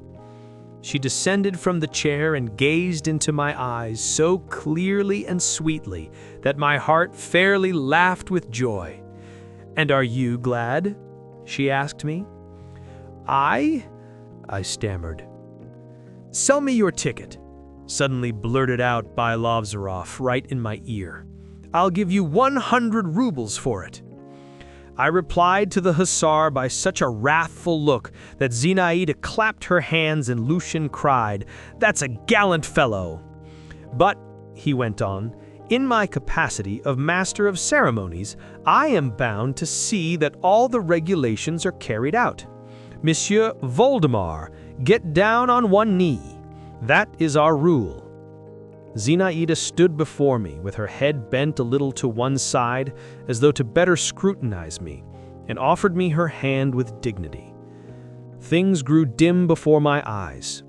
She descended from the chair and gazed into my eyes so clearly and sweetly that my heart fairly laughed with joy. "And are you glad?" she asked me. I stammered. "Sell me your ticket," suddenly blurted out Bylovzerov right in my ear. "I'll give you 100 rubles for it." I replied to the hussar by such a wrathful look that Zinaida clapped her hands and Lucian cried, "That's a gallant fellow!" "But," he went on, "in my capacity of master of ceremonies, I am bound to see that all the regulations are carried out. Monsieur Voldemar, get down on one knee. That is our rule." Zinaida stood before me with her head bent a little to one side as though to better scrutinize me, and offered me her hand with dignity. Things grew dim before my eyes.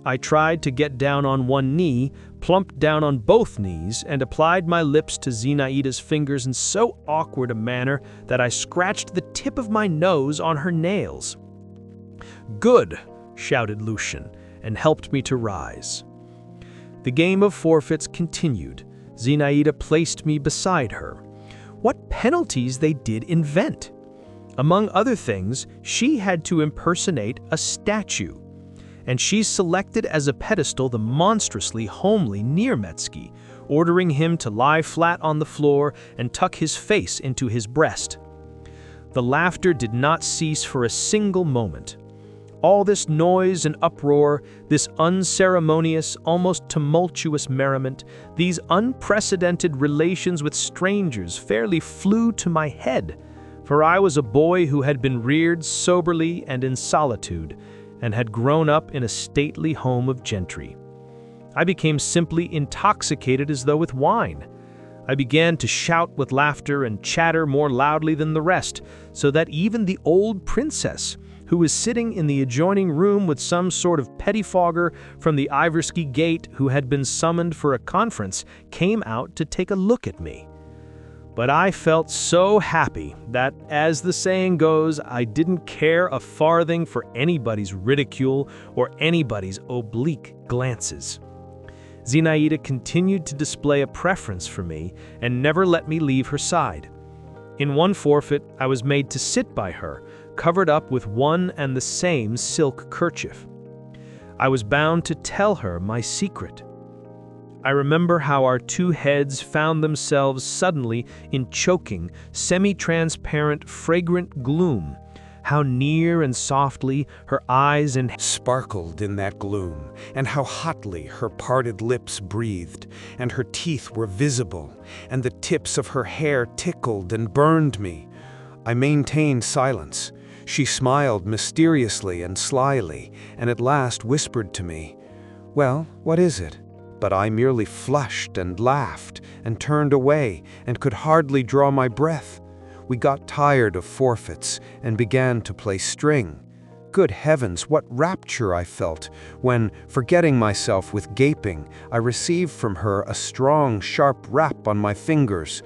I tried to get down on one knee, plumped down on both knees, and applied my lips to Zinaida's fingers in so awkward a manner that I scratched the tip of my nose on her nails. "Good!" shouted Lucian, and helped me to rise. The game of forfeits continued. Zinaida placed me beside her. What penalties they did invent! Among other things, she had to impersonate a statue, and she selected as a pedestal the monstrously homely Niermetsky, ordering him to lie flat on the floor and tuck his face into his breast. The laughter did not cease for a single moment. All this noise and uproar, this unceremonious, almost tumultuous merriment, these unprecedented relations with strangers fairly flew to my head, for I was a boy who had been reared soberly and in solitude, and had grown up in a stately home of gentry. I became simply intoxicated as though with wine. I began to shout with laughter and chatter more loudly than the rest, so that even the old princess, who was sitting in the adjoining room with some sort of pettifogger from the Iversky Gate who had been summoned for a conference, came out to take a look at me. But I felt so happy that, as the saying goes, I didn't care a farthing for anybody's ridicule or anybody's oblique glances. Zinaida continued to display a preference for me and never let me leave her side. In one forfeit, I was made to sit by her, covered up with one and the same silk kerchief. I was bound to tell her my secret. I remember how our two heads found themselves suddenly in choking, semi-transparent, fragrant gloom, how near and softly her eyes and sparkled in that gloom, and how hotly her parted lips breathed, and her teeth were visible, and the tips of her hair tickled and burned me. I maintained silence. She smiled mysteriously and slyly, and at last whispered to me, "Well, what is it?" But I merely flushed and laughed and turned away and could hardly draw my breath. We got tired of forfeits and began to play string. Good heavens, what rapture I felt when, forgetting myself with gaping, I received from her a strong, sharp rap on my fingers,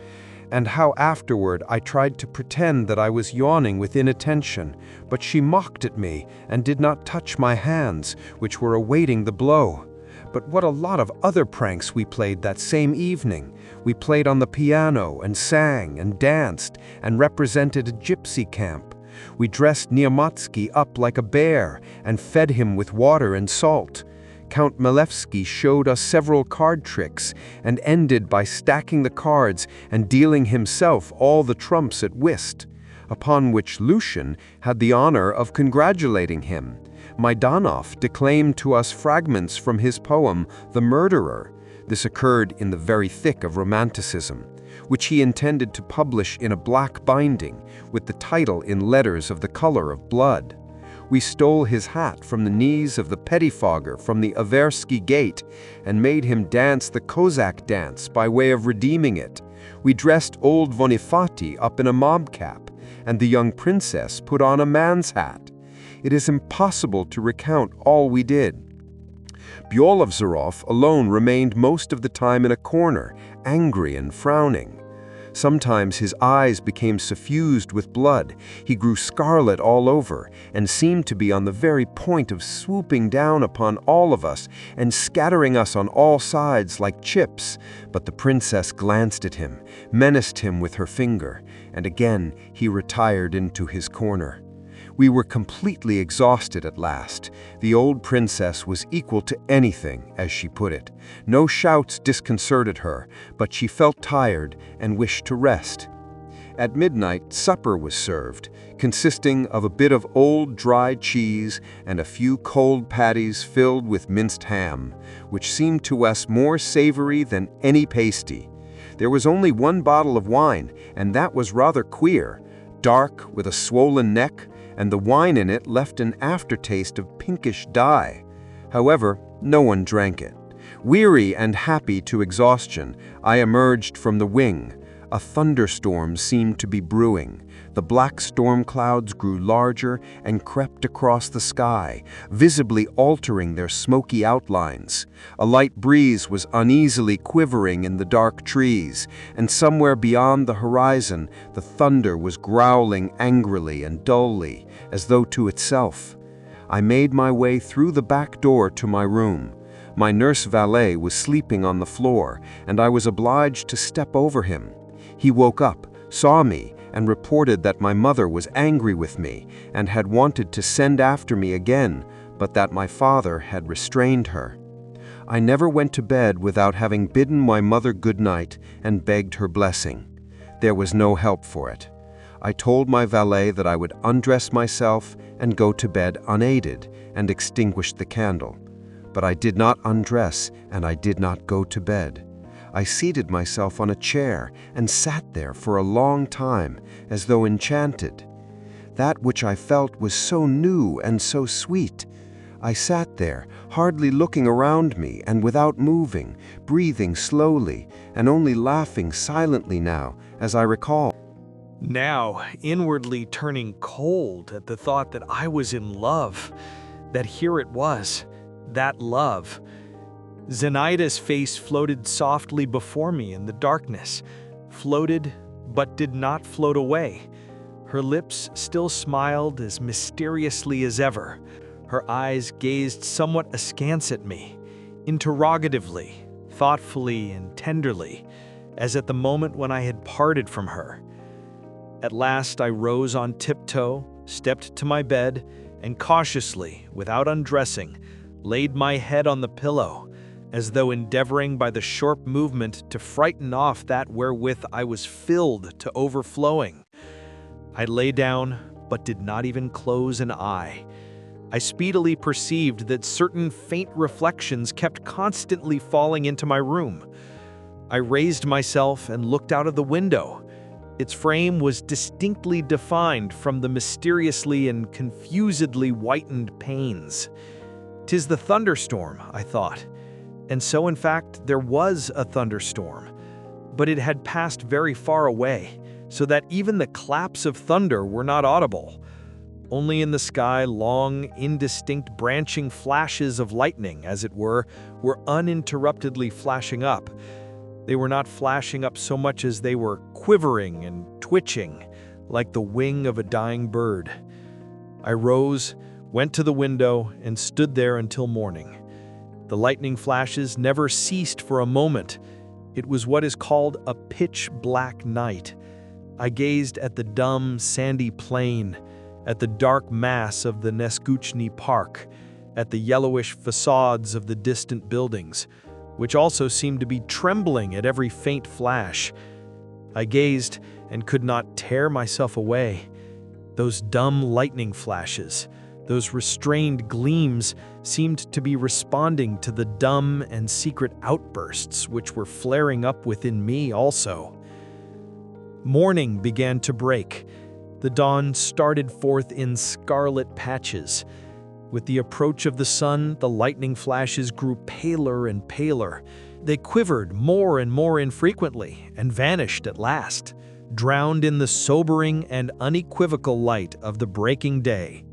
and how afterward I tried to pretend that I was yawning with inattention, but she mocked at me and did not touch my hands, which were awaiting the blow. But what a lot of other pranks we played that same evening. We played on the piano and sang and danced and represented a gypsy camp. We dressed Niermatsky up like a bear and fed him with water and salt. Count Malevsky showed us several card tricks and ended by stacking the cards and dealing himself all the trumps at whist, upon which Lucian had the honor of congratulating him. Maidanov declaimed to us fragments from his poem, The Murderer. This occurred in the very thick of Romanticism, which he intended to publish in a black binding, with the title in letters of the color of blood. We stole his hat from the knees of the pettifogger from the Aversky Gate and made him dance the Cossack dance by way of redeeming it. We dressed old Vonifati up in a mob cap, and the young princess put on a man's hat. It is impossible to recount all we did. Bylovzerov alone remained most of the time in a corner, angry and frowning. Sometimes his eyes became suffused with blood. He grew scarlet all over and seemed to be on the very point of swooping down upon all of us and scattering us on all sides like chips. But the princess glanced at him, menaced him with her finger, and again he retired into his corner. We were completely exhausted at last. The old princess was equal to anything, as she put it. No shouts disconcerted her, but she felt tired and wished to rest. At midnight, supper was served, consisting of a bit of old dry cheese and a few cold patties filled with minced ham, which seemed to us more savory than any pasty. There was only one bottle of wine, and that was rather queer, dark with a swollen neck, and the wine in it left an aftertaste of pinkish dye. However, no one drank it. Weary and happy to exhaustion, I emerged from the wing. A thunderstorm seemed to be brewing. The black storm clouds grew larger and crept across the sky, visibly altering their smoky outlines. A light breeze was uneasily quivering in the dark trees, and somewhere beyond the horizon, the thunder was growling angrily and dully, as though to itself. I made my way through the back door to my room. My nurse valet was sleeping on the floor, and I was obliged to step over him. He woke up, saw me, and reported that my mother was angry with me and had wanted to send after me again, but that my father had restrained her. I never went to bed without having bidden my mother good night and begged her blessing. There was no help for it. I told my valet that I would undress myself and go to bed unaided and extinguish the candle. But I did not undress and I did not go to bed. I seated myself on a chair and sat there for a long time, as though enchanted. That which I felt was so new and so sweet. I sat there, hardly looking around me and without moving, breathing slowly, and only laughing silently now, as I recall. Now, inwardly turning cold at the thought that I was in love, that here it was, that love. Zenaida's face floated softly before me in the darkness, floated but did not float away. Her lips still smiled as mysteriously as ever. Her eyes gazed somewhat askance at me, interrogatively, thoughtfully and tenderly, as at the moment when I had parted from her. At last I rose on tiptoe, stepped to my bed, and cautiously, without undressing, laid my head on the pillow, as though endeavoring by the short movement to frighten off that wherewith I was filled to overflowing. I lay down, but did not even close an eye. I speedily perceived that certain faint reflections kept constantly falling into my room. I raised myself and looked out of the window. Its frame was distinctly defined from the mysteriously and confusedly whitened panes. "'Tis the thunderstorm," I thought. And so, in fact, there was a thunderstorm, but it had passed very far away, so that even the claps of thunder were not audible. Only in the sky long, indistinct branching flashes of lightning, as it were uninterruptedly flashing up. They were not flashing up so much as they were quivering and twitching, like the wing of a dying bird. I rose, went to the window, and stood there until morning. The lightning flashes never ceased for a moment. It was what is called a pitch-black night. I gazed at the dumb, sandy plain, at the dark mass of the Neskuchny Park, at the yellowish facades of the distant buildings, which also seemed to be trembling at every faint flash. I gazed and could not tear myself away. Those dumb lightning flashes, those restrained gleams, seemed to be responding to the dumb and secret outbursts which were flaring up within me also. Morning began to break. The dawn started forth in scarlet patches. With the approach of the sun, the lightning flashes grew paler and paler. They quivered more and more infrequently and vanished at last, drowned in the sobering and unequivocal light of the breaking day.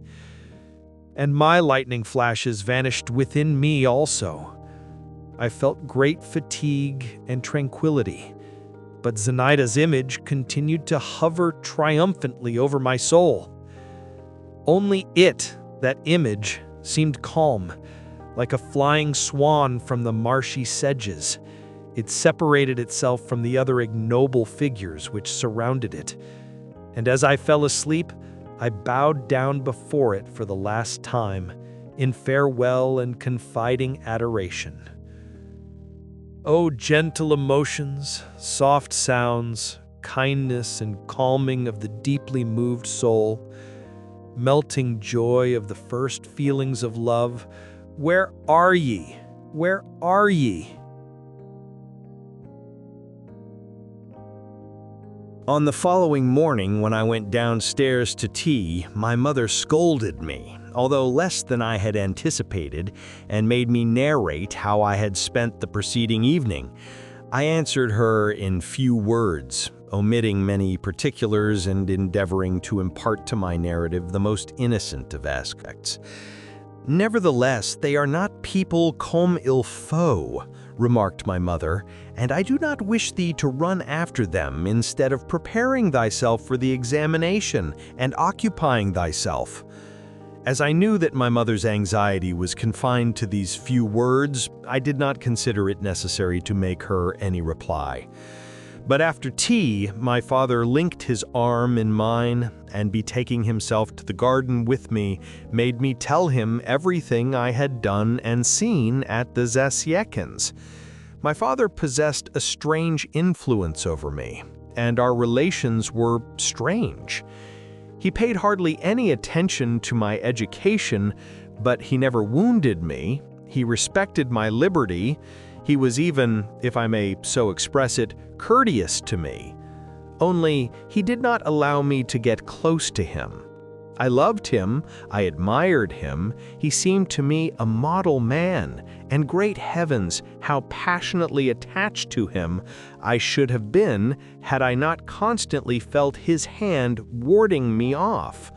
And my lightning flashes vanished within me also. I felt great fatigue and tranquility. but Zenaida's image continued to hover triumphantly over my soul. Only it, that image, seemed calm, like a flying swan from the marshy sedges. It separated itself from the other ignoble figures which surrounded it. And as I fell asleep, I bowed down before it for the last time, in farewell and confiding adoration. O gentle emotions, soft sounds, kindness and calming of the deeply moved soul, melting joy of the first feelings of love, where are ye? Where are ye? On the following morning, when I went downstairs to tea, my mother scolded me, although less than I had anticipated, and made me narrate how I had spent the preceding evening. I answered her in few words, omitting many particulars and endeavoring to impart to my narrative the most innocent of aspects. "Nevertheless, they are not people comme il faut," remarked my mother, "and I do not wish thee to run after them instead of preparing thyself for the examination and occupying thyself." As I knew that my mother's anxiety was confined to these few words, I did not consider it necessary to make her any reply. But after tea, my father linked his arm in mine, and betaking himself to the garden with me, made me tell him everything I had done and seen at the Zasyekins. My father possessed a strange influence over me, and our relations were strange. He paid hardly any attention to my education, but he never wounded me. He respected my liberty. He was even, if I may so express it, courteous to me. Only he did not allow me to get close to him. I loved him, I admired him, he seemed to me a model man, and great heavens, how passionately attached to him I should have been had I not constantly felt his hand warding me off.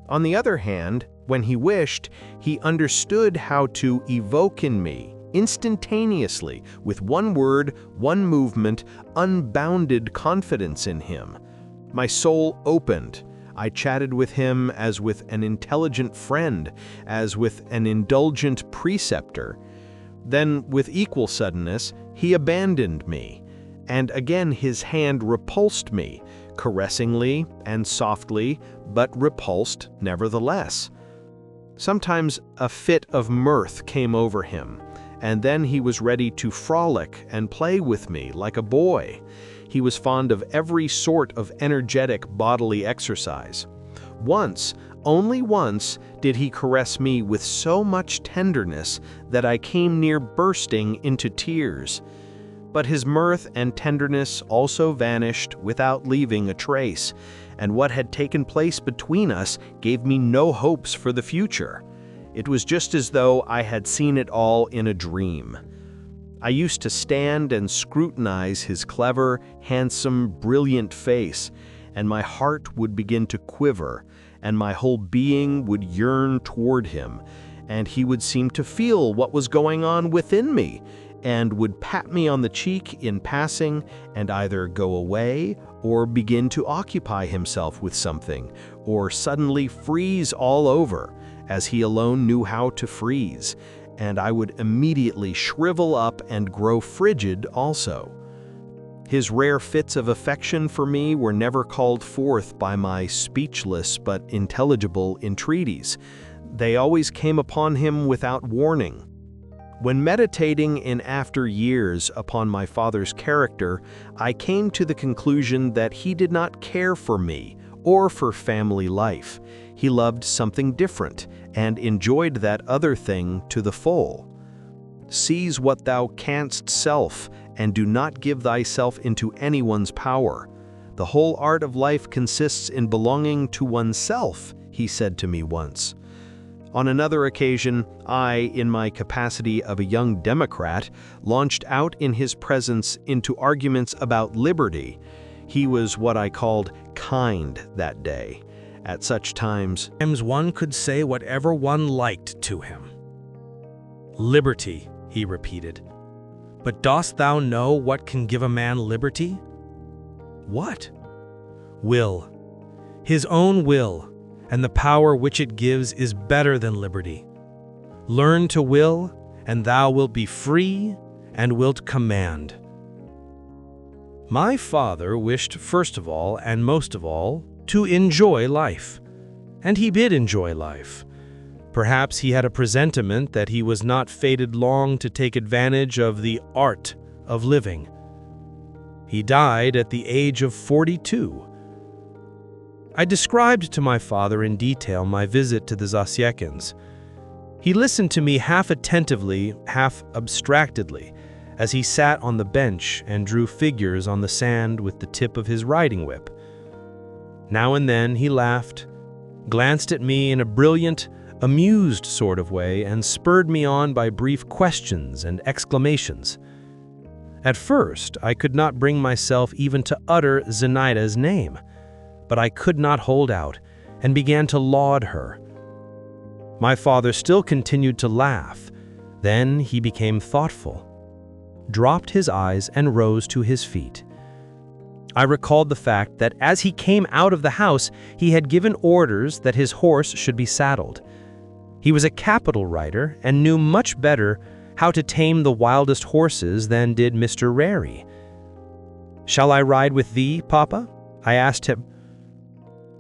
On the other hand, when he wished, he understood how to evoke in me, instantaneously, with one word, one movement, unbounded confidence in him. My soul opened. I chatted with him as with an intelligent friend, as with an indulgent preceptor. Then, with equal suddenness, he abandoned me, and again his hand repulsed me, caressingly and softly, but repulsed nevertheless. Sometimes a fit of mirth came over him, and then he was ready to frolic and play with me like a boy. He was fond of every sort of energetic bodily exercise. Once, only once, did he caress me with so much tenderness that I came near bursting into tears. But his mirth and tenderness also vanished without leaving a trace, and what had taken place between us gave me no hopes for the future. It was just as though I had seen it all in a dream. I used to stand and scrutinize his clever, handsome, brilliant face, and my heart would begin to quiver, and my whole being would yearn toward him, and he would seem to feel what was going on within me, and would pat me on the cheek in passing, and either go away or begin to occupy himself with something, or suddenly freeze all over, as he alone knew how to freeze, and I would immediately shrivel up and grow frigid also. His rare fits of affection for me were never called forth by my speechless but intelligible entreaties. They always came upon him without warning. When meditating in after years upon my father's character, I came to the conclusion that he did not care for me or for family life. He loved something different and enjoyed that other thing to the full. Seize what thou canst self, and do not give thyself into anyone's power. The whole art of life consists in belonging to oneself, he said to me once. On another occasion, I, in my capacity of a young Democrat, launched out in his presence into arguments about liberty. He was what I called kind that day. At such times, One could say whatever one liked to him. "Liberty," he repeated. "But dost thou know what can give a man liberty? What? Will. His own will, and the power which it gives is better than liberty. Learn to will, and thou wilt be free and wilt command. My father wished first of all and most of all to enjoy life, and he did enjoy life. Perhaps he had a presentiment that he was not fated long to take advantage of the art of living. He died at the age of 42. I described to my father in detail my visit to the Zasyekins. He listened to me half attentively, half abstractedly, as he sat on the bench and drew figures on the sand with the tip of his riding whip. Now and then he laughed, glanced at me in a brilliant, amused sort of way, and spurred me on by brief questions and exclamations. At first, I could not bring myself even to utter Zenaida's name, but I could not hold out and began to laud her. My father still continued to laugh. Then he became thoughtful, dropped his eyes, and rose to his feet. I recalled the fact that as he came out of the house, he had given orders that his horse should be saddled. He was a capital rider and knew much better how to tame the wildest horses than did Mr. Rarey. "Shall I ride with thee, Papa?" I asked him.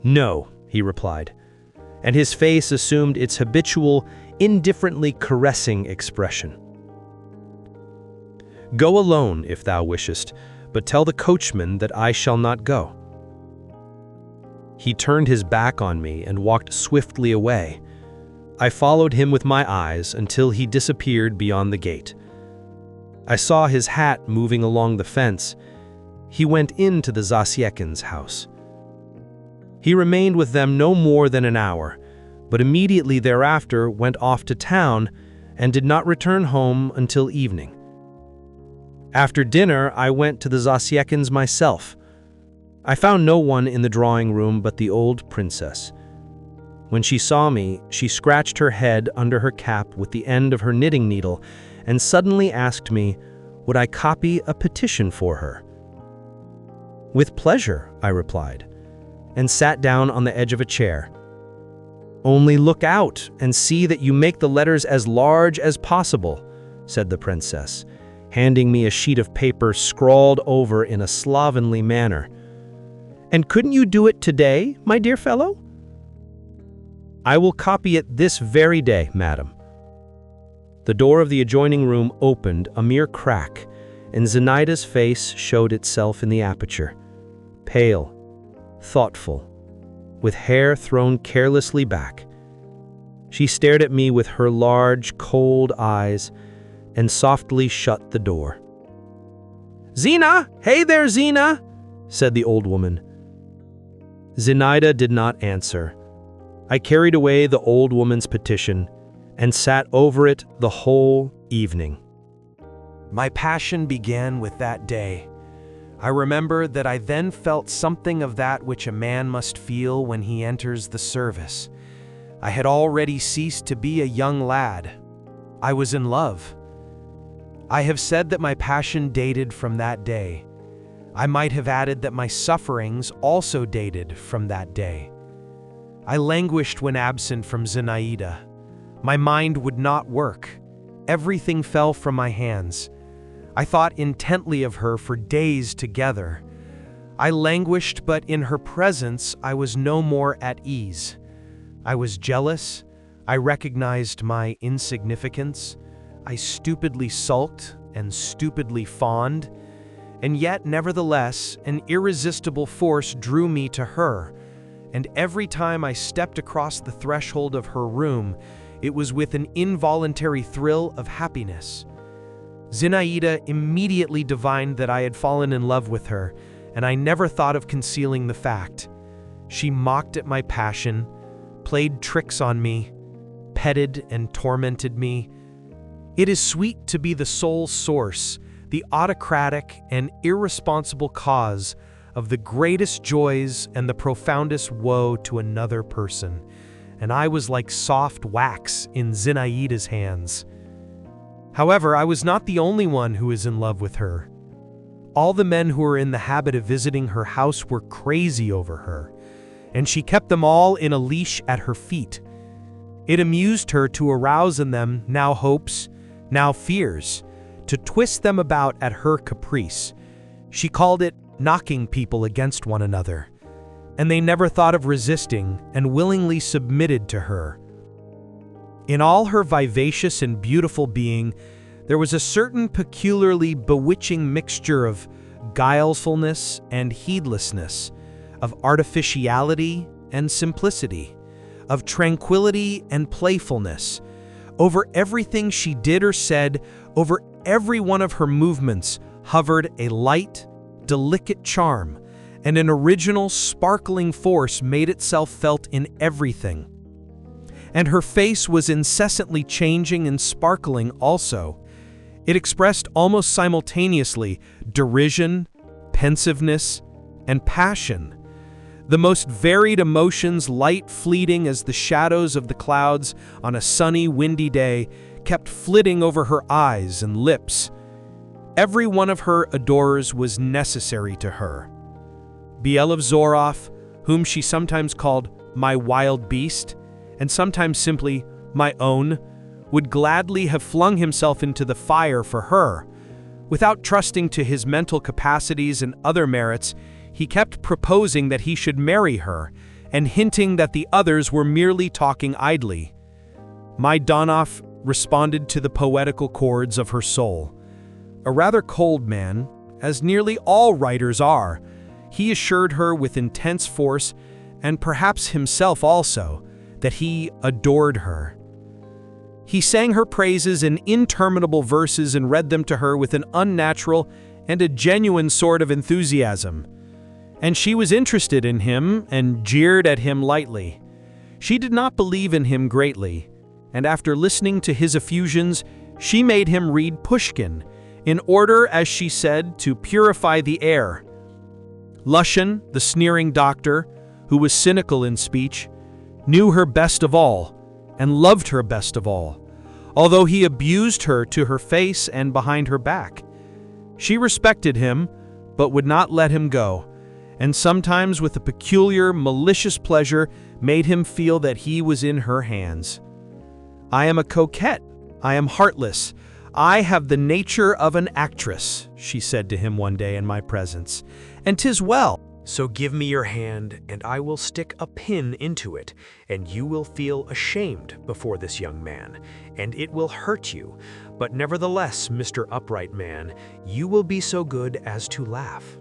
"No," he replied, and his face assumed its habitual, indifferently caressing expression. "Go alone, if thou wishest, but tell the coachman that I shall not go." He turned his back on me and walked swiftly away. I followed him with my eyes until he disappeared beyond the gate. I saw his hat moving along the fence. He went into the Zasyekins' house. He remained with them no more than an hour, but immediately thereafter went off to town and did not return home until evening. After dinner, I went to the Zasyekins myself. I found no one in the drawing room but the old princess. When she saw me, she scratched her head under her cap with the end of her knitting needle and suddenly asked me, would I copy a petition for her? "With pleasure," I replied, and sat down on the edge of a chair. "Only look out and see that you make the letters as large as possible," said the princess, handing me a sheet of paper scrawled over in a slovenly manner. "And couldn't you do it today, my dear fellow?" "I will copy it this very day, madam." The door of the adjoining room opened a mere crack, and Zenaida's face showed itself in the aperture, pale, thoughtful, with hair thrown carelessly back. She stared at me with her large, cold eyes and softly shut the door. "Zena! Hey there, Zena!" said the old woman. Zenaida did not answer. I carried away the old woman's petition and sat over it the whole evening. My passion began with that day. I remember that I then felt something of that which a man must feel when he enters the service. I had already ceased to be a young lad. I was in love. I have said that my passion dated from that day. I might have added that my sufferings also dated from that day. I languished when absent from Zenaida. My mind would not work. Everything fell from my hands. I thought intently of her for days together. I languished, but in her presence I was no more at ease. I was jealous. I recognized my insignificance. I stupidly sulked and stupidly fawned. And yet, nevertheless, an irresistible force drew me to her, and every time I stepped across the threshold of her room, it was with an involuntary thrill of happiness. Zenaida immediately divined that I had fallen in love with her, and I never thought of concealing the fact. She mocked at my passion, played tricks on me, petted and tormented me. It is sweet to be the sole source, the autocratic and irresponsible cause of the greatest joys and the profoundest woe to another person, and I was like soft wax in Zenaida's hands. However, I was not the only one who was in love with her. All the men who were in the habit of visiting her house were crazy over her, and she kept them all in a leash at her feet. It amused her to arouse in them now hopes, now fears, to twist them about at her caprice. She called it knocking people against one another, and they never thought of resisting and willingly submitted to her. In all her vivacious and beautiful being, there was a certain peculiarly bewitching mixture of guilefulness and heedlessness, of artificiality and simplicity, of tranquility and playfulness. Over everything she did or said, over every one of her movements, hovered a light, delicate charm, and an original, sparkling force made itself felt in everything. And her face was incessantly changing and sparkling also. It expressed almost simultaneously derision, pensiveness, and passion. The most varied emotions, light fleeting as the shadows of the clouds on a sunny, windy day, kept flitting over her eyes and lips. Every one of her adorers was necessary to her. Biel of Zoroff, whom she sometimes called my wild beast, and sometimes simply my own, would gladly have flung himself into the fire for her. Without trusting to his mental capacities and other merits, he kept proposing that he should marry her, and hinting that the others were merely talking idly. My Donoff responded to the poetical chords of her soul. A rather cold man, as nearly all writers are, he assured her with intense force, and perhaps himself also, that he adored her. He sang her praises in interminable verses and read them to her with an unnatural and a genuine sort of enthusiasm. And she was interested in him and jeered at him lightly. She did not believe in him greatly, and after listening to his effusions, she made him read Pushkin, in order, as she said, to purify the air. Lushin, the sneering doctor, who was cynical in speech, knew her best of all, and loved her best of all, although he abused her to her face and behind her back. She respected him, but would not let him go, and sometimes with a peculiar, malicious pleasure made him feel that he was in her hands. I am a coquette. I am heartless. I have the nature of an actress, she said to him one day in my presence, and 'tis well. So give me your hand, and I will stick a pin into it, and you will feel ashamed before this young man, and it will hurt you. But nevertheless, Mr. Upright Man, you will be so good as to laugh.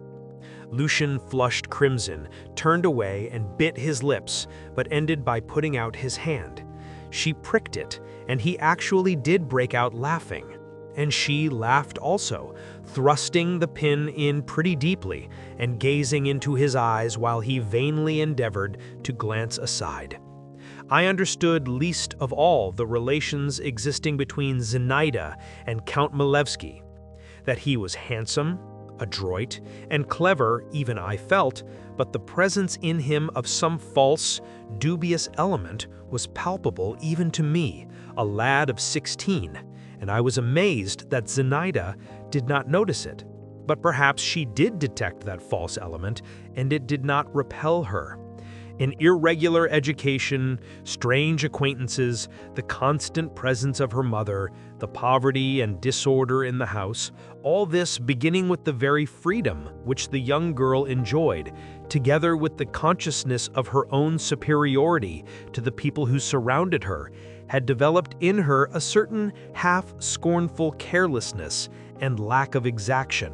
Lushin flushed crimson, turned away and bit his lips, but ended by putting out his hand. She pricked it, and he actually did break out laughing. And she laughed also, thrusting the pin in pretty deeply and gazing into his eyes while he vainly endeavored to glance aside. I understood least of all the relations existing between Zinaida and Count Milevsky. That he was handsome, adroit, and clever even I felt, but the presence in him of some false, dubious element was palpable even to me, a lad of 16, and I was amazed that Zinaida did not notice it. But perhaps she did detect that false element, and it did not repel her. An irregular education, strange acquaintances, the constant presence of her mother, the poverty and disorder in the house, all this beginning with the very freedom which the young girl enjoyed, together with the consciousness of her own superiority to the people who surrounded her, had developed in her a certain half-scornful carelessness and lack of exaction.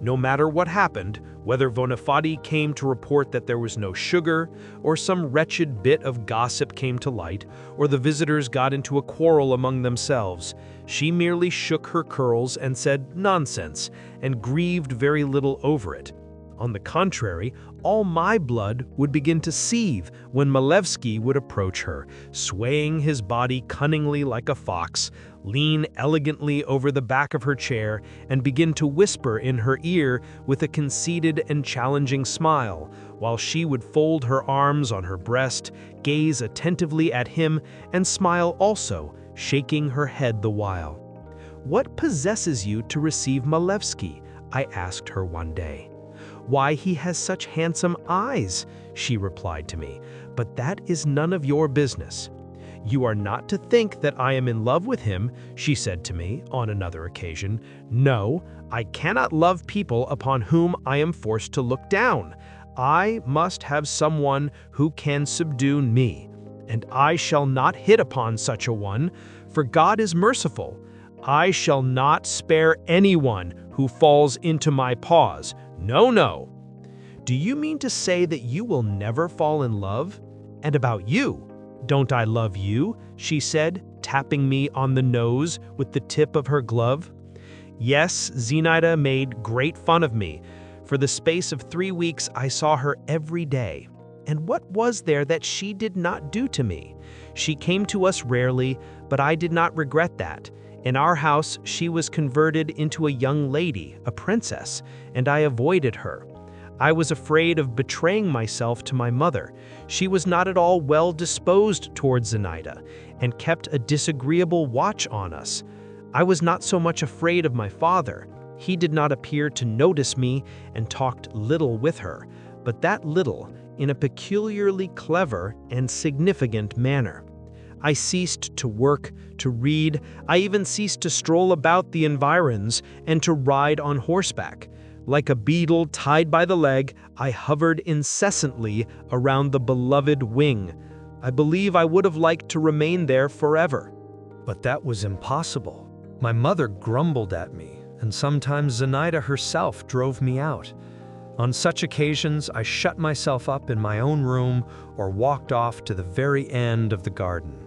No matter what happened, whether Vonifati came to report that there was no sugar, or some wretched bit of gossip came to light, or the visitors got into a quarrel among themselves, she merely shook her curls and said nonsense, and grieved very little over it. On the contrary, all my blood would begin to seethe when Milevsky would approach her, swaying his body cunningly like a fox, lean elegantly over the back of her chair, and begin to whisper in her ear with a conceited and challenging smile, while she would fold her arms on her breast, gaze attentively at him, and smile also, shaking her head the while. "What possesses you to receive Milevsky?" I asked her one day. "Why, he has such handsome eyes," she replied to me, "but that is none of your business." "You are not to think that I am in love with him," she said to me on another occasion. "No, I cannot love people upon whom I am forced to look down. I must have someone who can subdue me, and I shall not hit upon such a one, for God is merciful. I shall not spare anyone who falls into my paws. No, no." "Do you mean to say that you will never fall in love? And about you? Don't I love you?" she said, tapping me on the nose with the tip of her glove. Yes, Zenaida made great fun of me. For the space of 3 weeks I saw her every day. And what was there that she did not do to me? She came to us rarely, but I did not regret that. In our house, she was converted into a young lady, a princess, and I avoided her. I was afraid of betraying myself to my mother. She was not at all well disposed towards Zenaida, and kept a disagreeable watch on us. I was not so much afraid of my father. He did not appear to notice me and talked little with her, but that little in a peculiarly clever and significant manner. I ceased to work, to read. I even ceased to stroll about the environs and to ride on horseback. Like a beetle tied by the leg, I hovered incessantly around the beloved wing. I believe I would have liked to remain there forever. But that was impossible. My mother grumbled at me, and sometimes Zenaida herself drove me out. On such occasions, I shut myself up in my own room or walked off to the very end of the garden,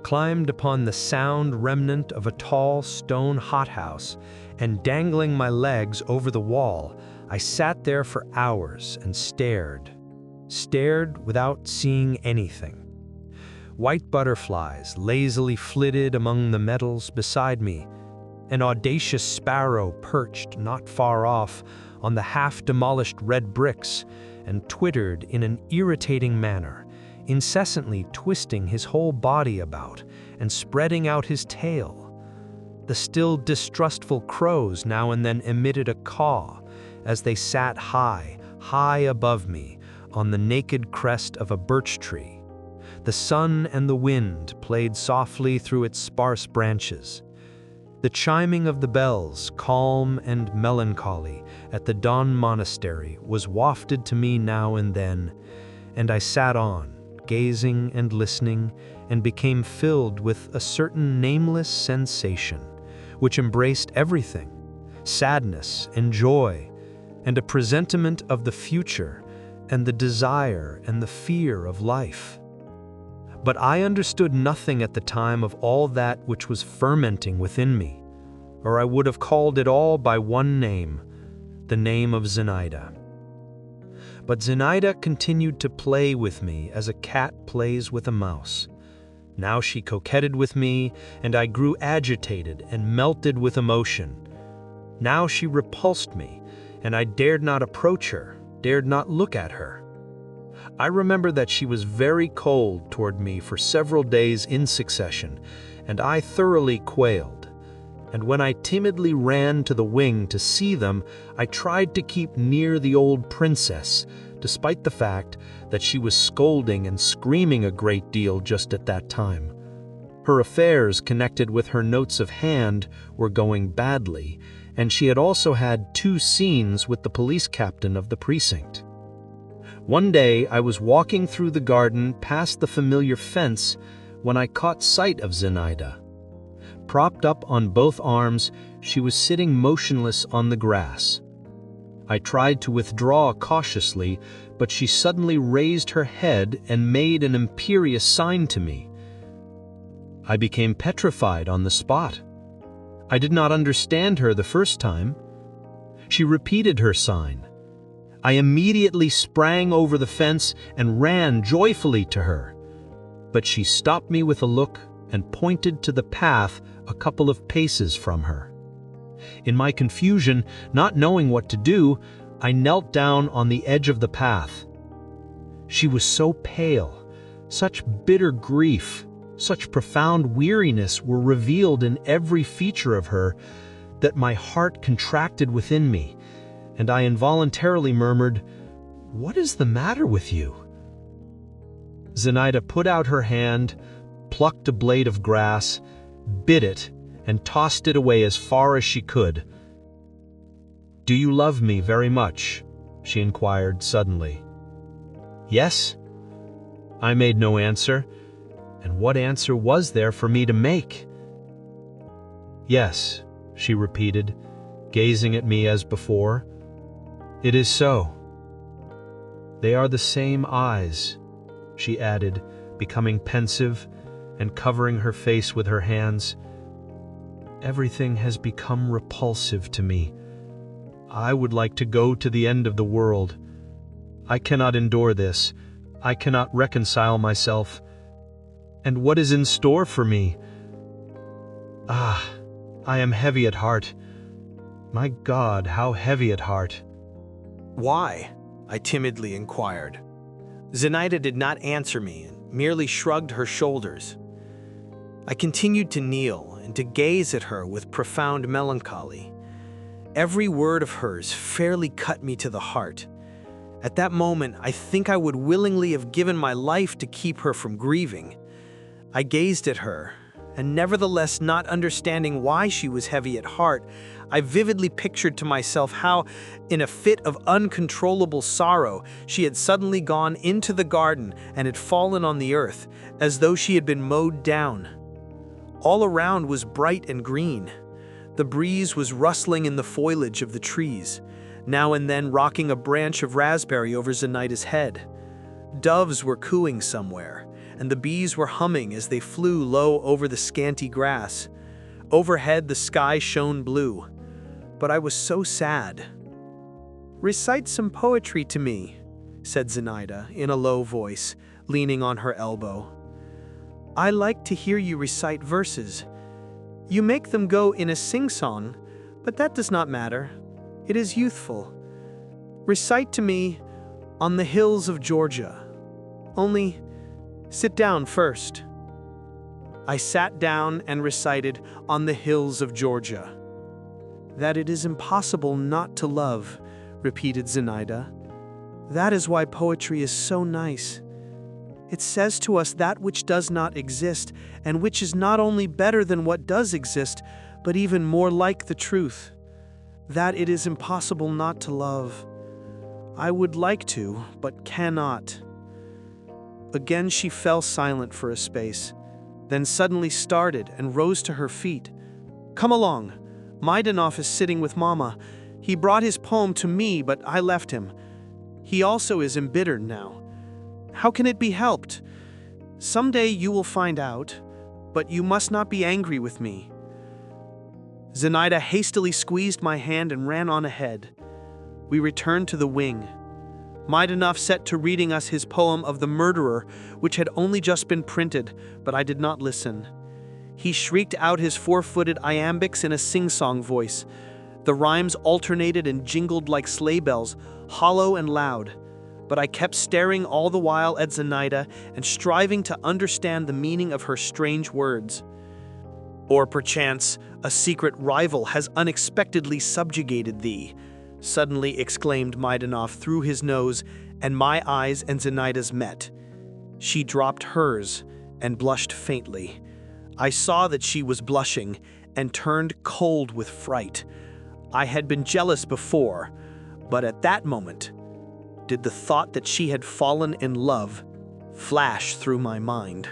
climbed upon the sound remnant of a tall stone hothouse, and dangling my legs over the wall, I sat there for hours and stared without seeing anything. White butterflies lazily flitted among the metals beside me. An audacious sparrow perched not far off on the half-demolished red bricks and twittered in an irritating manner, incessantly twisting his whole body about and spreading out his tail. The still distrustful crows now and then emitted a caw as they sat high above me on the naked crest of a birch tree. The sun and the wind played softly through its sparse branches. The chiming of the bells, calm and melancholy, at the dawn monastery was wafted to me now and then, and I sat on, gazing and listening, and became filled with a certain nameless sensation, which embraced everything, sadness and joy, and a presentiment of the future, and the desire and the fear of life. But I understood nothing at the time of all that which was fermenting within me, or I would have called it all by one name, the name of Zenaida. But Zenaida continued to play with me as a cat plays with a mouse. Now she coquetted with me, and I grew agitated and melted with emotion. Now she repulsed me, and I dared not approach her, dared not look at her. I remember that she was very cold toward me for several days in succession, and I thoroughly quailed. And when I timidly ran to the wing to see them, I tried to keep near the old princess, despite the fact that she was scolding and screaming a great deal just at that time. Her affairs connected with her notes of hand were going badly, and she had also had 2 scenes with the police captain of the precinct. One day I was walking through the garden past the familiar fence when I caught sight of Zenaida. Propped up on both arms, she was sitting motionless on the grass. I tried to withdraw cautiously, but she suddenly raised her head and made an imperious sign to me. I became petrified on the spot. I did not understand her the first time. She repeated her sign. I immediately sprang over the fence and ran joyfully to her. But she stopped me with a look and pointed to the path a couple of paces from her. In my confusion, not knowing what to do, I knelt down on the edge of the path. She was so pale, such bitter grief, such profound weariness were revealed in every feature of her, that my heart contracted within me, and I involuntarily murmured, "What is the matter with you?" Zenaida put out her hand, plucked a blade of grass, bit it, and tossed it away as far as she could. "Do you love me very much?" she inquired suddenly. "Yes." I made no answer, and what answer was there for me to make? "Yes," she repeated, gazing at me as before. "It is so." "They are the same eyes," she added, becoming pensive and covering her face with her hands. "Everything has become repulsive to me. I would like to go to the end of the world. I cannot endure this. I cannot reconcile myself. And what is in store for me? Ah, I am heavy at heart. My God, how heavy at heart." "Why?" I timidly inquired. Zenaida did not answer me and merely shrugged her shoulders. I continued to kneel and to gaze at her with profound melancholy. Every word of hers fairly cut me to the heart. At that moment, I think I would willingly have given my life to keep her from grieving. I gazed at her, and nevertheless not understanding why she was heavy at heart, I vividly pictured to myself how, in a fit of uncontrollable sorrow, she had suddenly gone into the garden and had fallen on the earth, as though she had been mowed down. All around was bright and green. The breeze was rustling in the foliage of the trees, now and then rocking a branch of raspberry over Zenaida's head. Doves were cooing somewhere, and the bees were humming as they flew low over the scanty grass. Overhead, the sky shone blue. But I was so sad. "Recite some poetry to me," said Zenaida in a low voice, leaning on her elbow. "I like to hear you recite verses. You make them go in a sing-song, but that does not matter. It is youthful. Recite to me, 'On the Hills of Georgia.' Only, sit down first." I sat down and recited "On the Hills of Georgia." "That it is impossible not to love," repeated Zenaida. "That is why poetry is so nice. It says to us that which does not exist, and which is not only better than what does exist, but even more like the truth. That it is impossible not to love. I would like to, but cannot." Again she fell silent for a space, then suddenly started and rose to her feet. "Come along. Maidanov is sitting with Mama. He brought his poem to me, but I left him. He also is embittered now. How can it be helped? Someday you will find out, but you must not be angry with me." Zenaida hastily squeezed my hand and ran on ahead. We returned to the wing. Maidanov set to reading us his poem of the murderer, which had only just been printed, but I did not listen. He shrieked out his four-footed iambics in a sing-song voice. The rhymes alternated and jingled like sleigh bells, hollow and loud. But I kept staring all the while at Zenaida and striving to understand the meaning of her strange words. "Or perchance a secret rival has unexpectedly subjugated thee," suddenly exclaimed Maidanov through his nose, and my eyes and Zenaida's met. She dropped hers and blushed faintly. I saw that she was blushing and turned cold with fright. I had been jealous before, but at that moment did the thought that she had fallen in love flash through my mind.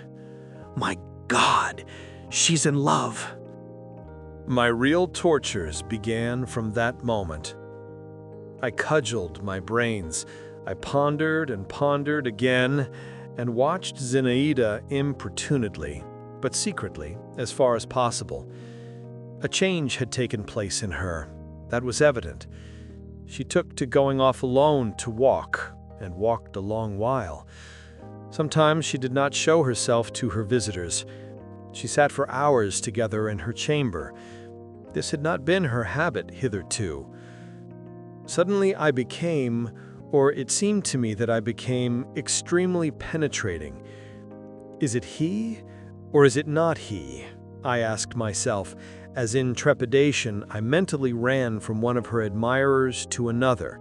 My God, she's in love. My real tortures began from that moment. I cudgeled my brains. I pondered and pondered again and watched Zenaida importunately, but secretly, as far as possible. A change had taken place in her. That was evident. She took to going off alone to walk, and walked a long while. Sometimes she did not show herself to her visitors. She sat for hours together in her chamber. This had not been her habit hitherto. Suddenly I became, or it seemed to me that I became, extremely penetrating. Is it he, or is it not he? I asked myself, As in trepidation, I mentally ran from one of her admirers to another.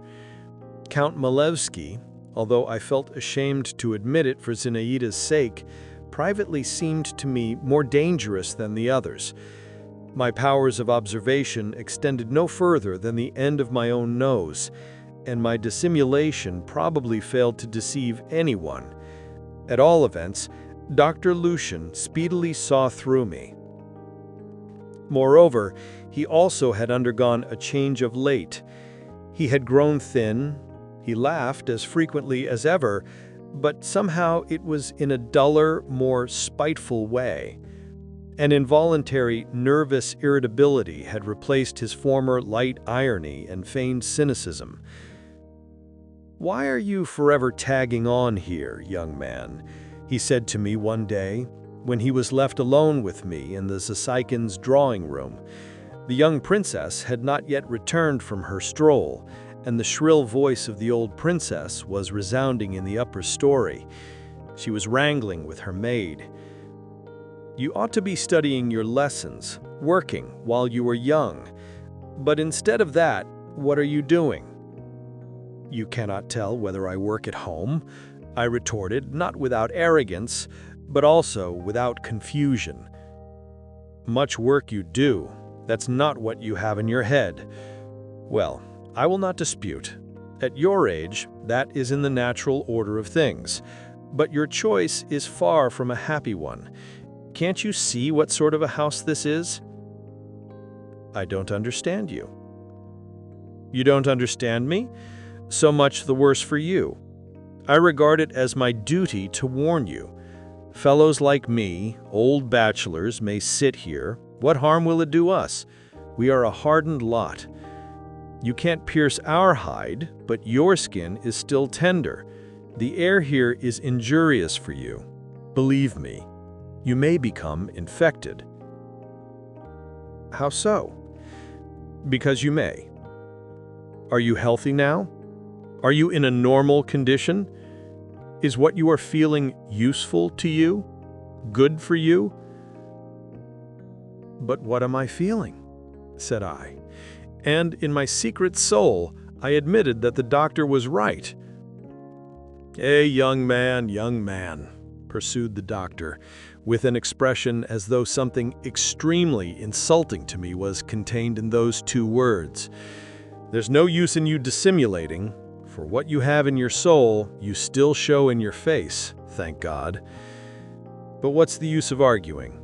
Count Malevsky, although I felt ashamed to admit it for Zinaida's sake, privately seemed to me more dangerous than the others. My powers of observation extended no further than the end of my own nose, and my dissimulation probably failed to deceive anyone. At all events, Dr. Lucian speedily saw through me. Moreover, he also had undergone a change of late. He had grown thin, he laughed as frequently as ever, but somehow it was in a duller, more spiteful way. An involuntary, nervous irritability had replaced his former light irony and feigned cynicism. "Why are you forever tagging on here, young man?" he said to me one day, when he was left alone with me in the Zasykin's drawing room. The young princess had not yet returned from her stroll, and the shrill voice of the old princess was resounding in the upper story. She was wrangling with her maid. "You ought to be studying your lessons, working while you are young. But instead of that, what are you doing?" "You cannot tell whether I work at home," I retorted, not without arrogance, but also without confusion. "Much work you do. That's not what you have in your head. Well, I will not dispute. At your age, that is in the natural order of things. But your choice is far from a happy one. Can't you see what sort of a house this is?" "I don't understand you." "You don't understand me? So much the worse for you. I regard it as my duty to warn you. Fellows like me, old bachelors, may sit here. What harm will it do us? We are a hardened lot. You can't pierce our hide, but your skin is still tender. The air here is injurious for you. Believe me, you may become infected." "How so?" "Because you may." "Are you healthy now? Are you in a normal condition? Is what you are feeling useful to you? Good for you?" "But what am I feeling?" said I. And in my secret soul, I admitted that the doctor was right. Young man," pursued the doctor, with an expression as though something extremely insulting to me was contained in those two words. "There's no use in you dissimulating, for what you have in your soul you still show in your face, thank God. But what's the use of arguing?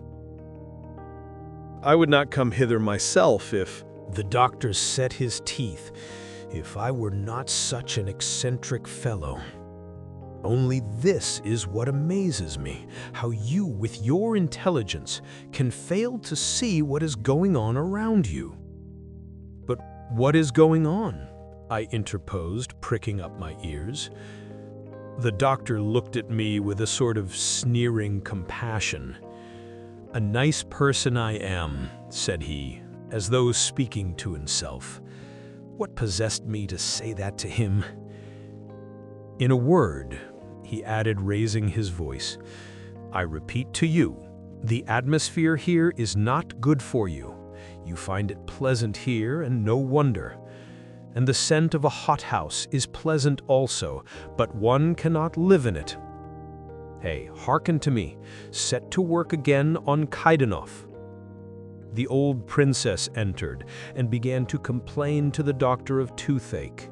I would not come hither myself if—" The doctor set his teeth. "If I were not such an eccentric fellow. Only this is what amazes me, how you, with your intelligence, can fail to see what is going on around you." "But what is going on?" I interposed, pricking up my ears. The doctor looked at me with a sort of sneering compassion. "A nice person I am," said he, as though speaking to himself. What possessed me to say that to him? "In a word," he added, raising his voice, "I repeat to you, the atmosphere here is not good for you. You find it pleasant here, and no wonder. And the scent of a hothouse is pleasant also, but one cannot live in it. Hey, hearken to me. Set to work again on Kaidanov." The old princess entered and began to complain to the doctor of toothache.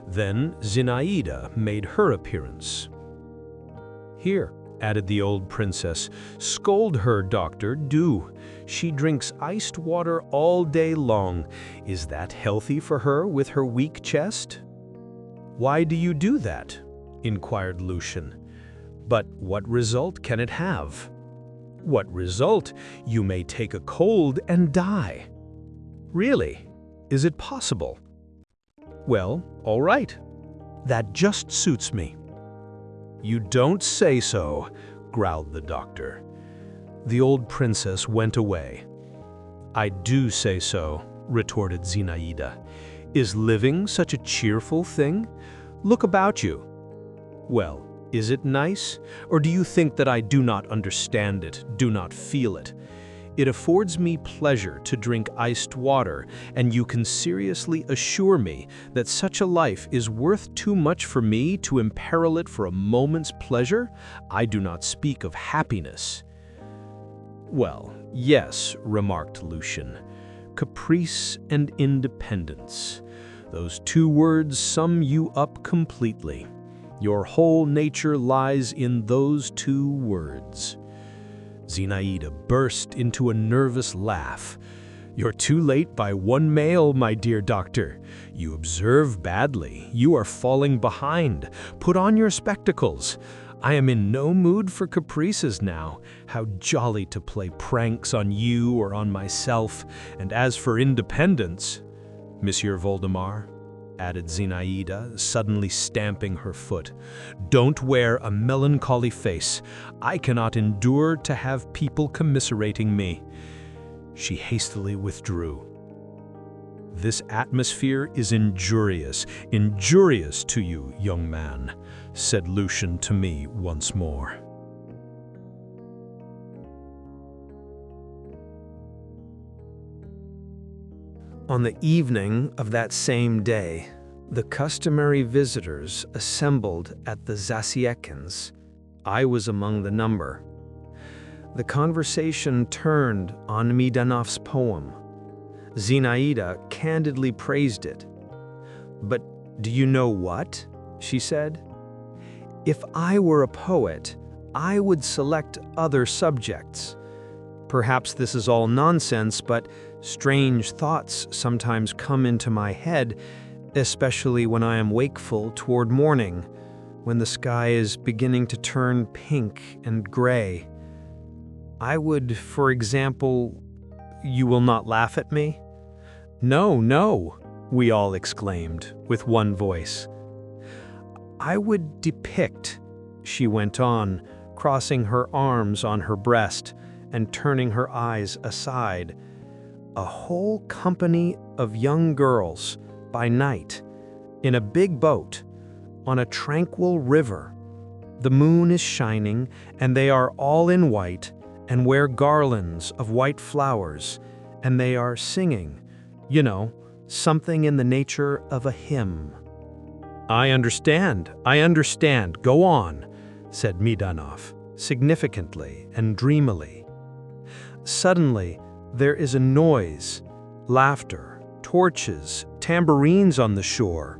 Then Zinaida made her appearance. "Here," added the old princess, "scold her, doctor, do. She drinks iced water all day long. Is that healthy for her with her weak chest?" "Why do you do that?" inquired Lucian. "But what result can it have?" "What result? You may take a cold and die." "Really? Is it possible?" "Well, all right. That just suits me." "You don't say so," growled the doctor. The old princess went away. "I do say so," retorted Zinaida. "Is living such a cheerful thing? Look about you. Well, is it nice? Or do you think that I do not understand it, do not feel it? It affords me pleasure to drink iced water, and you can seriously assure me that such a life is worth too much for me to imperil it for a moment's pleasure? I do not speak of happiness." "Well, yes," remarked Lucian. "Caprice and independence. Those two words sum you up completely. Your whole nature lies in those two words." Zinaida burst into a nervous laugh. "You're too late by one mail, my dear doctor. You observe badly. You are falling behind. Put on your spectacles. I am in no mood for caprices now. How jolly to play pranks on you or on myself. And as for independence, Monsieur Voldemar," added Zinaida, suddenly stamping her foot, "don't wear a melancholy face. I cannot endure to have people commiserating me." She hastily withdrew. "This atmosphere is injurious to you, young man," said Lucian to me once more. On the evening of that same day, the customary visitors assembled at the Zasiekins. I was among the number. The conversation turned on Midanov's poem. Zinaida candidly praised it. "But do you know what?" she said. "If I were a poet, I would select other subjects. Perhaps this is all nonsense, but strange thoughts sometimes come into my head, especially when I am wakeful toward morning, when the sky is beginning to turn pink and gray. I would, for example— You will not laugh at me?" "No, no," we all exclaimed with one voice. "I would depict," she went on, crossing her arms on her breast and turning her eyes aside, "a whole company of young girls, by night, in a big boat, on a tranquil river. The moon is shining, and they are all in white, and wear garlands of white flowers, and they are singing, you know, something in the nature of a hymn." I understand. Go on," said Midanov, significantly and dreamily. "Suddenly, there is a noise, laughter, torches, tambourines on the shore.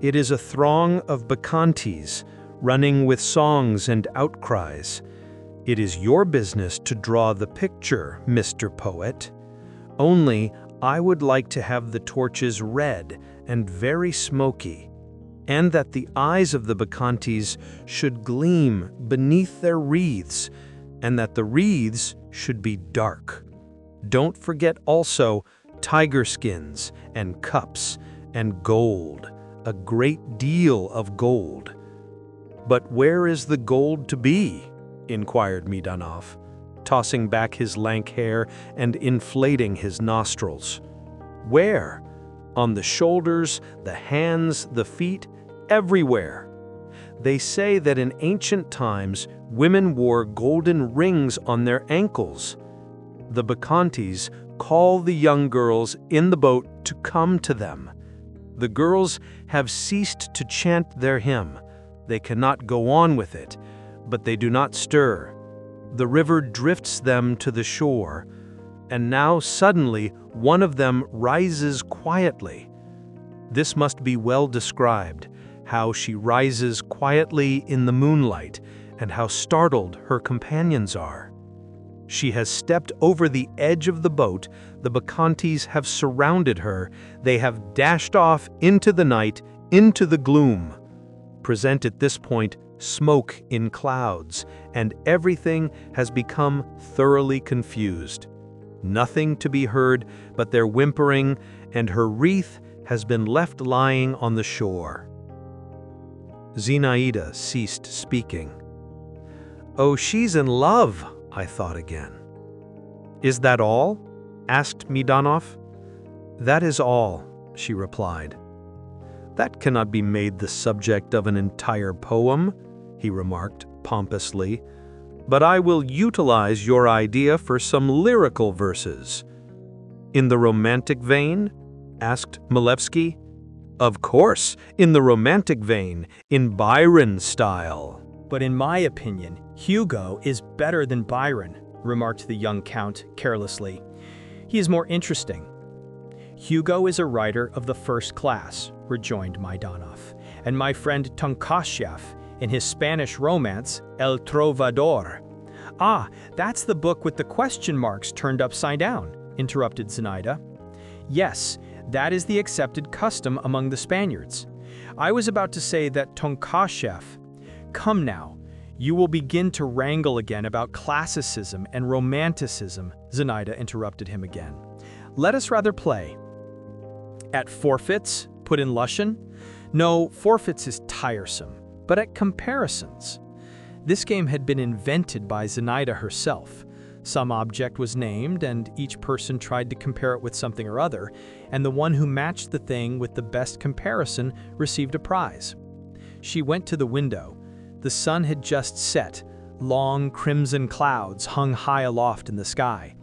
It is a throng of bacchantes, running with songs and outcries. It is your business to draw the picture, Mr. Poet. Only, I would like to have the torches red and very smoky, and that the eyes of the bacchantes should gleam beneath their wreaths, and that the wreaths should be dark. Don't forget also tiger skins and cups and gold, a great deal of gold." "But where is the gold to be?" inquired Midanov, tossing back his lank hair and inflating his nostrils. "Where? On the shoulders, the hands, the feet, everywhere. They say that in ancient times women wore golden rings on their ankles. The bacchantes call the young girls in the boat to come to them. The girls have ceased to chant their hymn. They cannot go on with it, but they do not stir. The river drifts them to the shore, and now suddenly one of them rises quietly. This must be well described, how she rises quietly in the moonlight, and how startled her companions are. She has stepped over the edge of the boat, the bacchantes have surrounded her, they have dashed off into the night, into the gloom. Present at this point smoke in clouds, and everything has become thoroughly confused. Nothing to be heard but their whimpering, and her wreath has been left lying on the shore." Zinaida ceased speaking. "Oh, she's in love," I thought again. "Is that all?" asked Midanov. "That is all," she replied. "That cannot be made the subject of an entire poem," he remarked pompously. but I will utilize your idea for some lyrical verses." "In the romantic vein?" asked Malevsky. "Of course, in the romantic vein, in Byron style." "But in my opinion, Hugo is better than Byron," remarked the young count carelessly. "He is more interesting." "Hugo is a writer of the first class," rejoined Maidanov, "and my friend Tonkashev, in his Spanish romance, El Trovador—" "Ah, that's the book with the question marks turned upside down," interrupted Zenaida. "Yes, that is the accepted custom among the Spaniards. I was about to say that Tonkashev—" "Come now, you will begin to wrangle again about classicism and romanticism," Zenaida interrupted him again. "Let us rather play." "At forfeits?" put in Lushin. "No, forfeits is tiresome, but at comparisons." This game had been invented by Zenaida herself. Some object was named, and each person tried to compare it with something or other, and the one who matched the thing with the best comparison received a prize. She went to the window. The sun had just set. Long crimson clouds hung high aloft in the sky.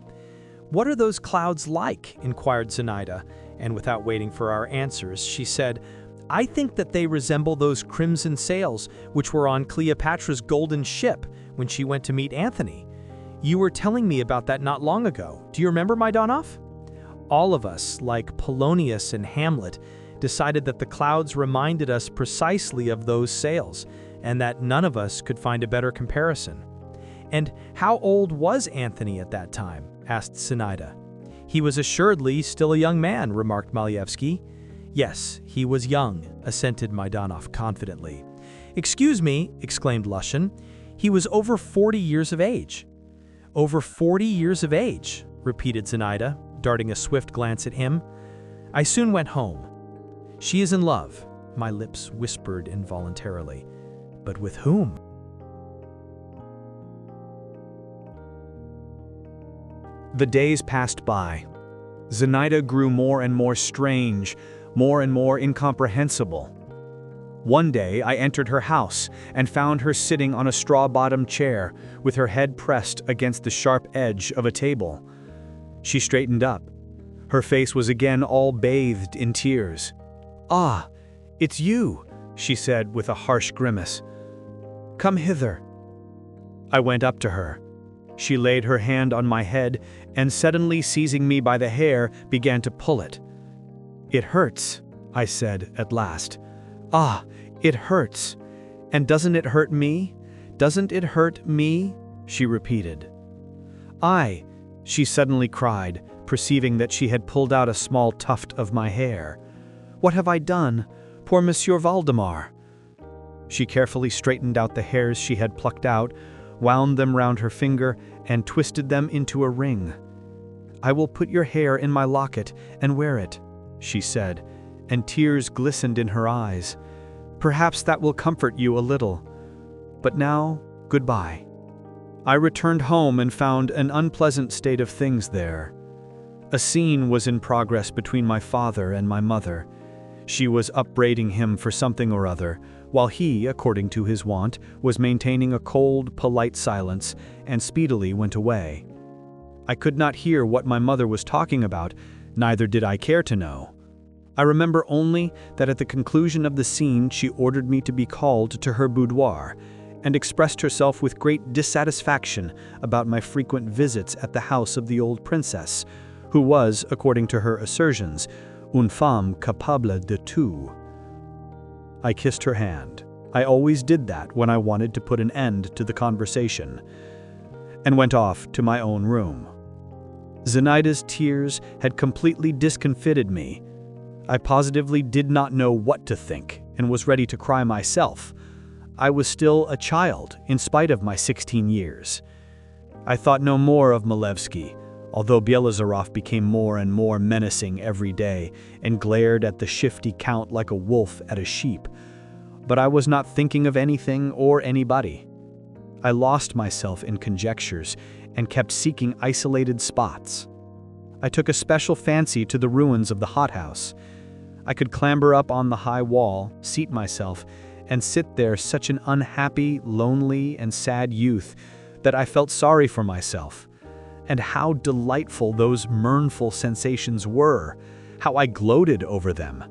"What are those clouds like?" inquired Zenaida, and without waiting for our answers, she said, "I think that they resemble those crimson sails which were on Cleopatra's golden ship when she went to meet Antony. You were telling me about that not long ago. Do you remember, Maidanov?" All of us, like Polonius and Hamlet, decided that the clouds reminded us precisely of those sails, and that none of us could find a better comparison. "And how old was Antony at that time?" asked Zenaida. "He was assuredly still a young man," remarked Malevsky. "Yes, he was young," assented Maidanov confidently. "Excuse me," exclaimed Lushin, "he was over 40 years of age." "Over 40 years of age," repeated Zenaida, darting a swift glance at him. I soon went home. "She is in love," my lips whispered involuntarily. But with whom? The days passed by. Zenaida grew more and more strange, more and more incomprehensible. One day I entered her house and found her sitting on a straw-bottomed chair with her head pressed against the sharp edge of a table. She straightened up. Her face was again all bathed in tears. "Ah, it's you," she said with a harsh grimace. "Come hither." I went up to her. She laid her hand on my head and, suddenly seizing me by the hair, began to pull it. "It hurts," I said at last. "Ah, it hurts. And doesn't it hurt me? Doesn't it hurt me?" she repeated. "Aye," she suddenly cried, perceiving that she had pulled out a small tuft of my hair. "What have I done? Poor Monsieur Valdemar." She carefully straightened out the hairs she had plucked out, wound them round her finger, and twisted them into a ring. "I will put your hair in my locket and wear it," she said, and tears glistened in her eyes. "Perhaps that will comfort you a little. But now, goodbye." I returned home and found an unpleasant state of things there. A scene was in progress between my father and my mother. She was upbraiding him for something or other, while he, according to his wont, was maintaining a cold, polite silence, and speedily went away. I could not hear what my mother was talking about, neither did I care to know. I remember only that at the conclusion of the scene she ordered me to be called to her boudoir, and expressed herself with great dissatisfaction about my frequent visits at the house of the old princess, who was, according to her assertions, une femme capable de tout. I kissed her hand. I always did that when I wanted to put an end to the conversation, and went off to my own room. Zenaida's tears had completely discomfited me. I positively did not know what to think and was ready to cry myself. I was still a child in spite of my 16 years. I thought no more of Malevsky, although Bielizarov became more and more menacing every day and glared at the shifty count like a wolf at a sheep. But I was not thinking of anything or anybody. I lost myself in conjectures and kept seeking isolated spots. I took a special fancy to the ruins of the hothouse. I could clamber up on the high wall, seat myself, and sit there such an unhappy, lonely, and sad youth that I felt sorry for myself. And how delightful those mournful sensations were, how I gloated over them.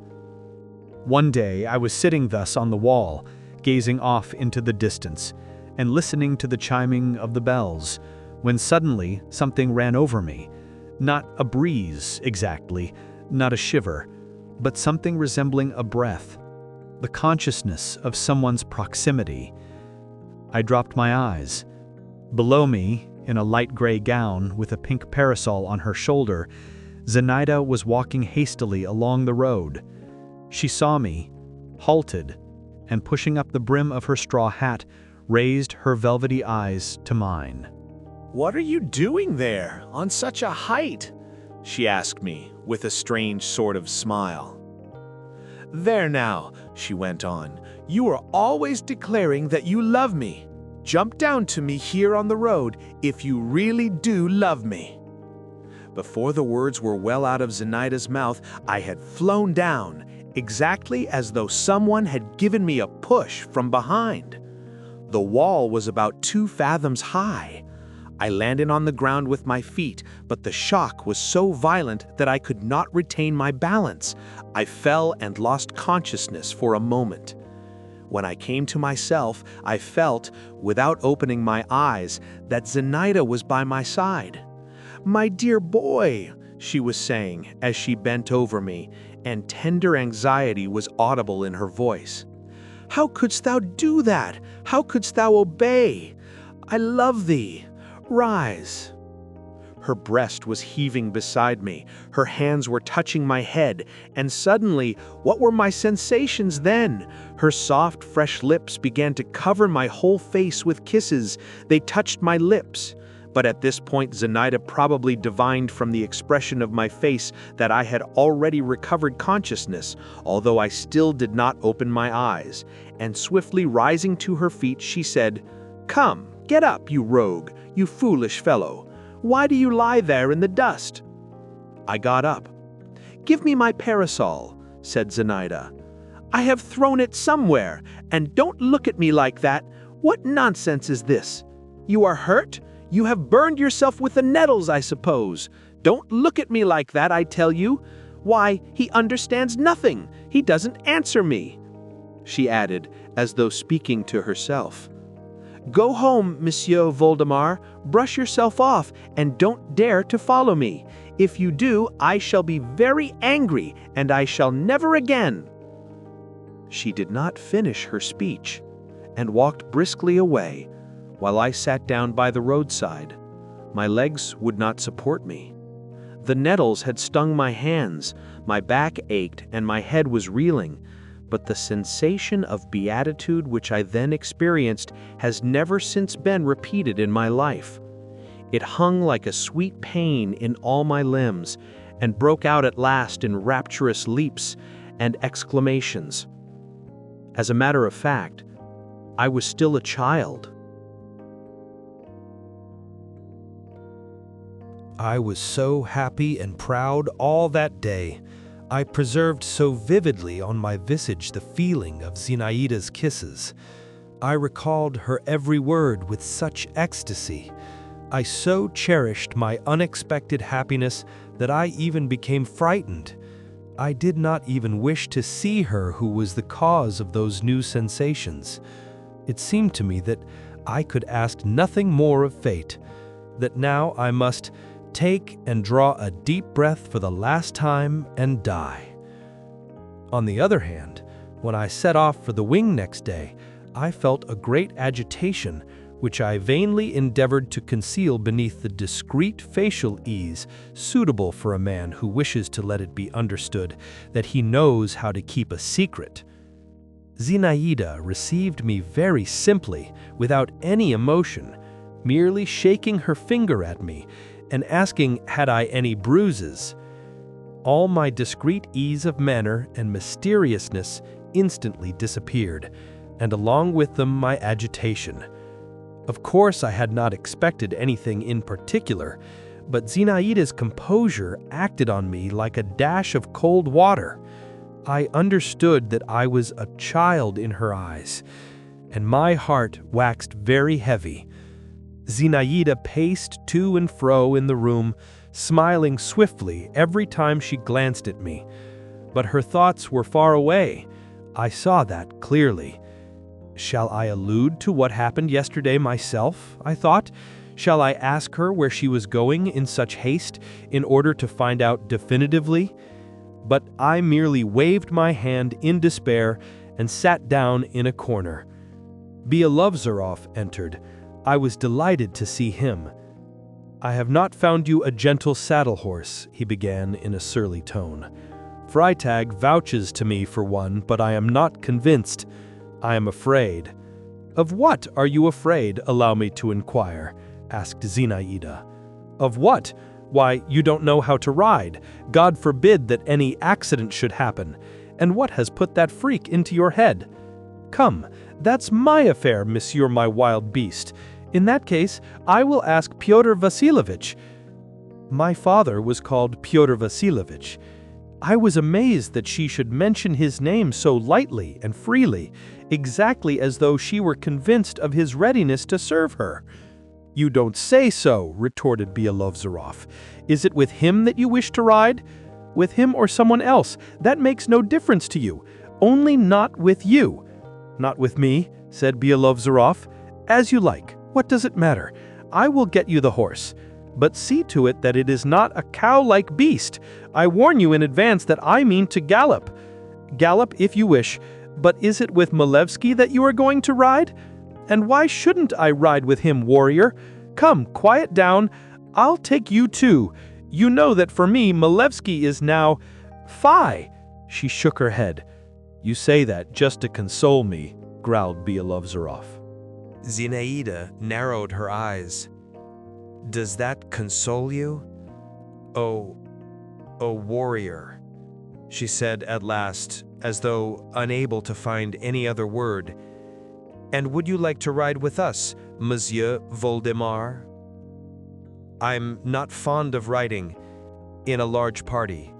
One day I was sitting thus on the wall, gazing off into the distance, and listening to the chiming of the bells, when suddenly something ran over me. Not a breeze, exactly, not a shiver, but something resembling a breath, the consciousness of someone's proximity. I dropped my eyes. Below me, in a light gray gown with a pink parasol on her shoulder, Zenaida was walking hastily along the road. She saw me, halted, and pushing up the brim of her straw hat, raised her velvety eyes to mine. "What are you doing there, on such a height?" she asked me, with a strange sort of smile. "There now," she went on, "you are always declaring that you love me. Jump down to me here on the road if you really do love me." Before the words were well out of Zenaida's mouth, I had flown down, exactly as though someone had given me a push from behind. The wall was about 2 fathoms high. I landed on the ground with my feet, but the shock was so violent that I could not retain my balance. I fell and lost consciousness for a moment. When I came to myself, I felt, without opening my eyes, that Zenaida was by my side. "My dear boy," she was saying as she bent over me, and tender anxiety was audible in her voice. "How couldst thou do that? How couldst thou obey? I love thee. Rise." Her breast was heaving beside me, her hands were touching my head, and suddenly, what were my sensations then? Her soft, fresh lips began to cover my whole face with kisses. They touched my lips. But at this point, Zenaida probably divined from the expression of my face that I had already recovered consciousness, although I still did not open my eyes. And swiftly rising to her feet, she said, "Come, get up, you rogue, you foolish fellow. Why do you lie there in the dust?" I got up. "Give me my parasol," said Zenaida. "I have thrown it somewhere, and don't look at me like that. What nonsense is this? You are hurt? You have burned yourself with the nettles, I suppose. Don't look at me like that, I tell you. Why, he understands nothing. He doesn't answer me," she added, as though speaking to herself. "Go home, Monsieur Voldemar, brush yourself off, and don't dare to follow me. If you do, I shall be very angry, and I shall never again." She did not finish her speech, and walked briskly away, while I sat down by the roadside. My legs would not support me. The nettles had stung my hands, my back ached, and my head was reeling, but the sensation of beatitude which I then experienced has never since been repeated in my life. It hung like a sweet pain in all my limbs, and broke out at last in rapturous leaps and exclamations. As a matter of fact, I was still a child. I was so happy and proud all that day. I preserved so vividly on my visage the feeling of Zenaida's kisses. I recalled her every word with such ecstasy. I so cherished my unexpected happiness that I even became frightened. I did not even wish to see her who was the cause of those new sensations. It seemed to me that I could ask nothing more of fate, that now I must take and draw a deep breath for the last time and die. On the other hand, when I set off for the wing next day, I felt a great agitation, which I vainly endeavored to conceal beneath the discreet facial ease suitable for a man who wishes to let it be understood that he knows how to keep a secret. Zenaida received me very simply, without any emotion, merely shaking her finger at me and asking had I any bruises. All my discreet ease of manner and mysteriousness instantly disappeared, and along with them my agitation. Of course, I had not expected anything in particular, but Zenaida's composure acted on me like a dash of cold water. I understood that I was a child in her eyes, and my heart waxed very heavy. Zinaida paced to and fro in the room, smiling swiftly every time she glanced at me. But her thoughts were far away. I saw that clearly. Shall I allude to what happened yesterday myself, I thought? Shall I ask her where she was going in such haste in order to find out definitively? But I merely waved my hand in despair and sat down in a corner. Byelovzorov entered. I was delighted to see him. "I have not found you a gentle saddle horse," he began in a surly tone. "Freitag vouches to me for one, but I am not convinced. I am afraid." "Of what are you afraid, allow me to inquire?" asked Zinaida. "Of what? Why, you don't know how to ride. God forbid that any accident should happen. And what has put that freak into your head?" "Come, that's my affair, monsieur my wild beast. In that case, I will ask Pyotr Vasilovich." My father was called Pyotr Vasilovich. I was amazed that she should mention his name so lightly and freely, exactly as though she were convinced of his readiness to serve her. "You don't say so," retorted Byelovzorov. "Is it with him that you wish to ride? With him or someone else, that makes no difference to you. Only not with you." "Not with me," said Byelovzorov. "As you like. What does it matter? I will get you the horse. But see to it that it is not a cow-like beast. I warn you in advance that I mean to gallop." "Gallop if you wish, but is it with Malevsky that you are going to ride? And why shouldn't I ride with him, warrior? Come, quiet down. I'll take you too. You know that for me, Malevsky is now... Fie!" She shook her head. "You say that just to console me," growled Byelovzorov. Zinaida narrowed her eyes. "Does that console you? Oh, warrior," she said at last, as though unable to find any other word. "And would you like to ride with us, Monsieur Voldemar?" "I'm not fond of riding in a large party,"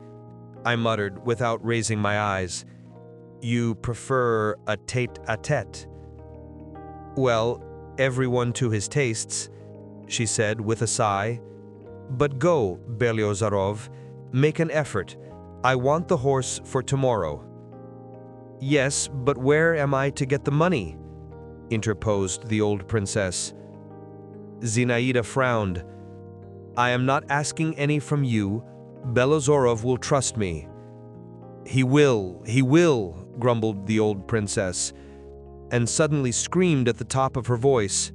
I muttered without raising my eyes. "You prefer a tête-à-tête?" "Well, everyone to his tastes," she said with a sigh. "But go, Belyozorov, make an effort. I want the horse for tomorrow." "Yes, but where am I to get the money?" interposed the old princess. Zinaida frowned. "I am not asking any from you. Belyozorov will trust me." He will, grumbled the old princess, and suddenly screamed at the top of her voice,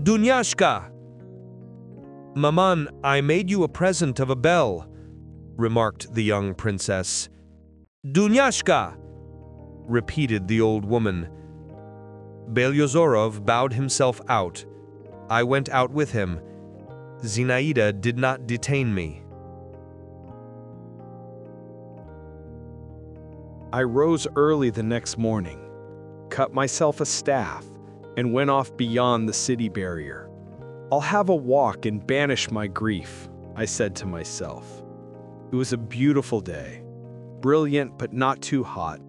"Dunyashka!" "Maman, I made you a present of a bell," remarked the young princess. "Dunyashka!" repeated the old woman. Belyozorov bowed himself out. I went out with him. Zinaida did not detain me. I rose early the next morning, cut myself a staff, and went off beyond the city barrier. "I'll have a walk and banish my grief," I said to myself. It was a beautiful day, brilliant but not too hot.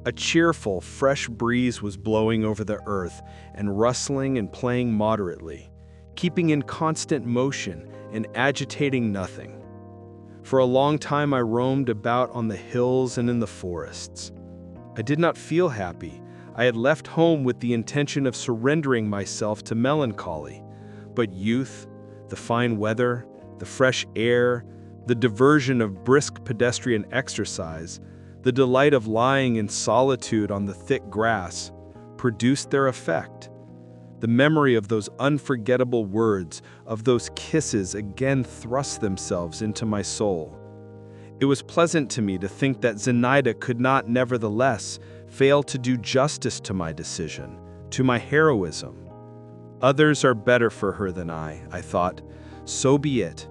A cheerful, fresh breeze was blowing over the earth and rustling and playing moderately, keeping in constant motion and agitating nothing. For a long time I roamed about on the hills and in the forests. I did not feel happy. I had left home with the intention of surrendering myself to melancholy. But youth, the fine weather, the fresh air, the diversion of brisk pedestrian exercise, the delight of lying in solitude on the thick grass, produced their effect. The memory of those unforgettable words, of those kisses, again thrust themselves into my soul. It was pleasant to me to think that Zinaida could not, nevertheless, fail to do justice to my decision, to my heroism. Others are better for her than I thought. So be it.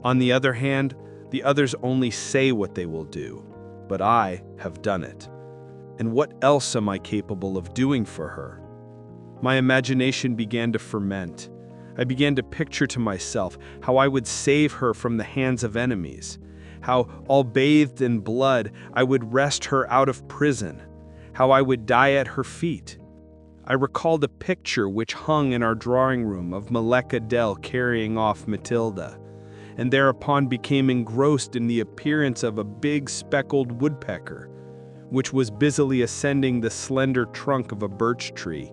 On the other hand, the others only say what they will do, but I have done it. And what else am I capable of doing for her? My imagination began to ferment. I began to picture to myself how I would save her from the hands of enemies, how, all bathed in blood, I would wrest her out of prison, how I would die at her feet. I recalled a picture which hung in our drawing room of Malek Adele carrying off Matilda, and thereupon became engrossed in the appearance of a big speckled woodpecker, which was busily ascending the slender trunk of a birch tree,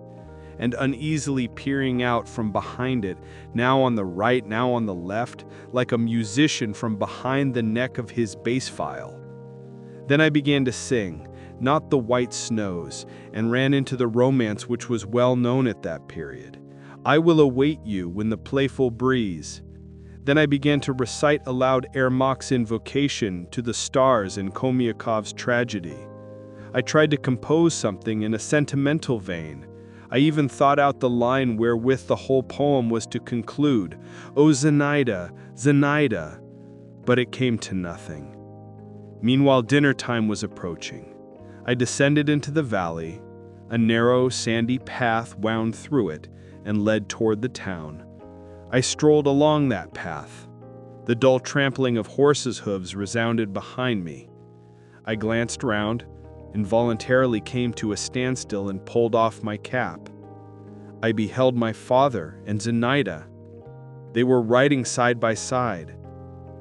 and uneasily peering out from behind it, now on the right, now on the left, like a musician from behind the neck of his bass viol. Then I began to sing, Not the White Snows, and ran into the romance which was well known at that period. I will await you when the playful breeze. Then I began to recite aloud Ermak's invocation to the stars in Khomyakov's tragedy. I tried to compose something in a sentimental vein. I even thought out the line wherewith the whole poem was to conclude, O Zenaida, Zenaida, but it came to nothing. Meanwhile, dinner time was approaching. I descended into the valley. A narrow, sandy path wound through it and led toward the town. I strolled along that path. The dull trampling of horses' hooves resounded behind me. I glanced round, involuntarily came to a standstill and pulled off my cap. I beheld my father and Zenaida. They were riding side by side.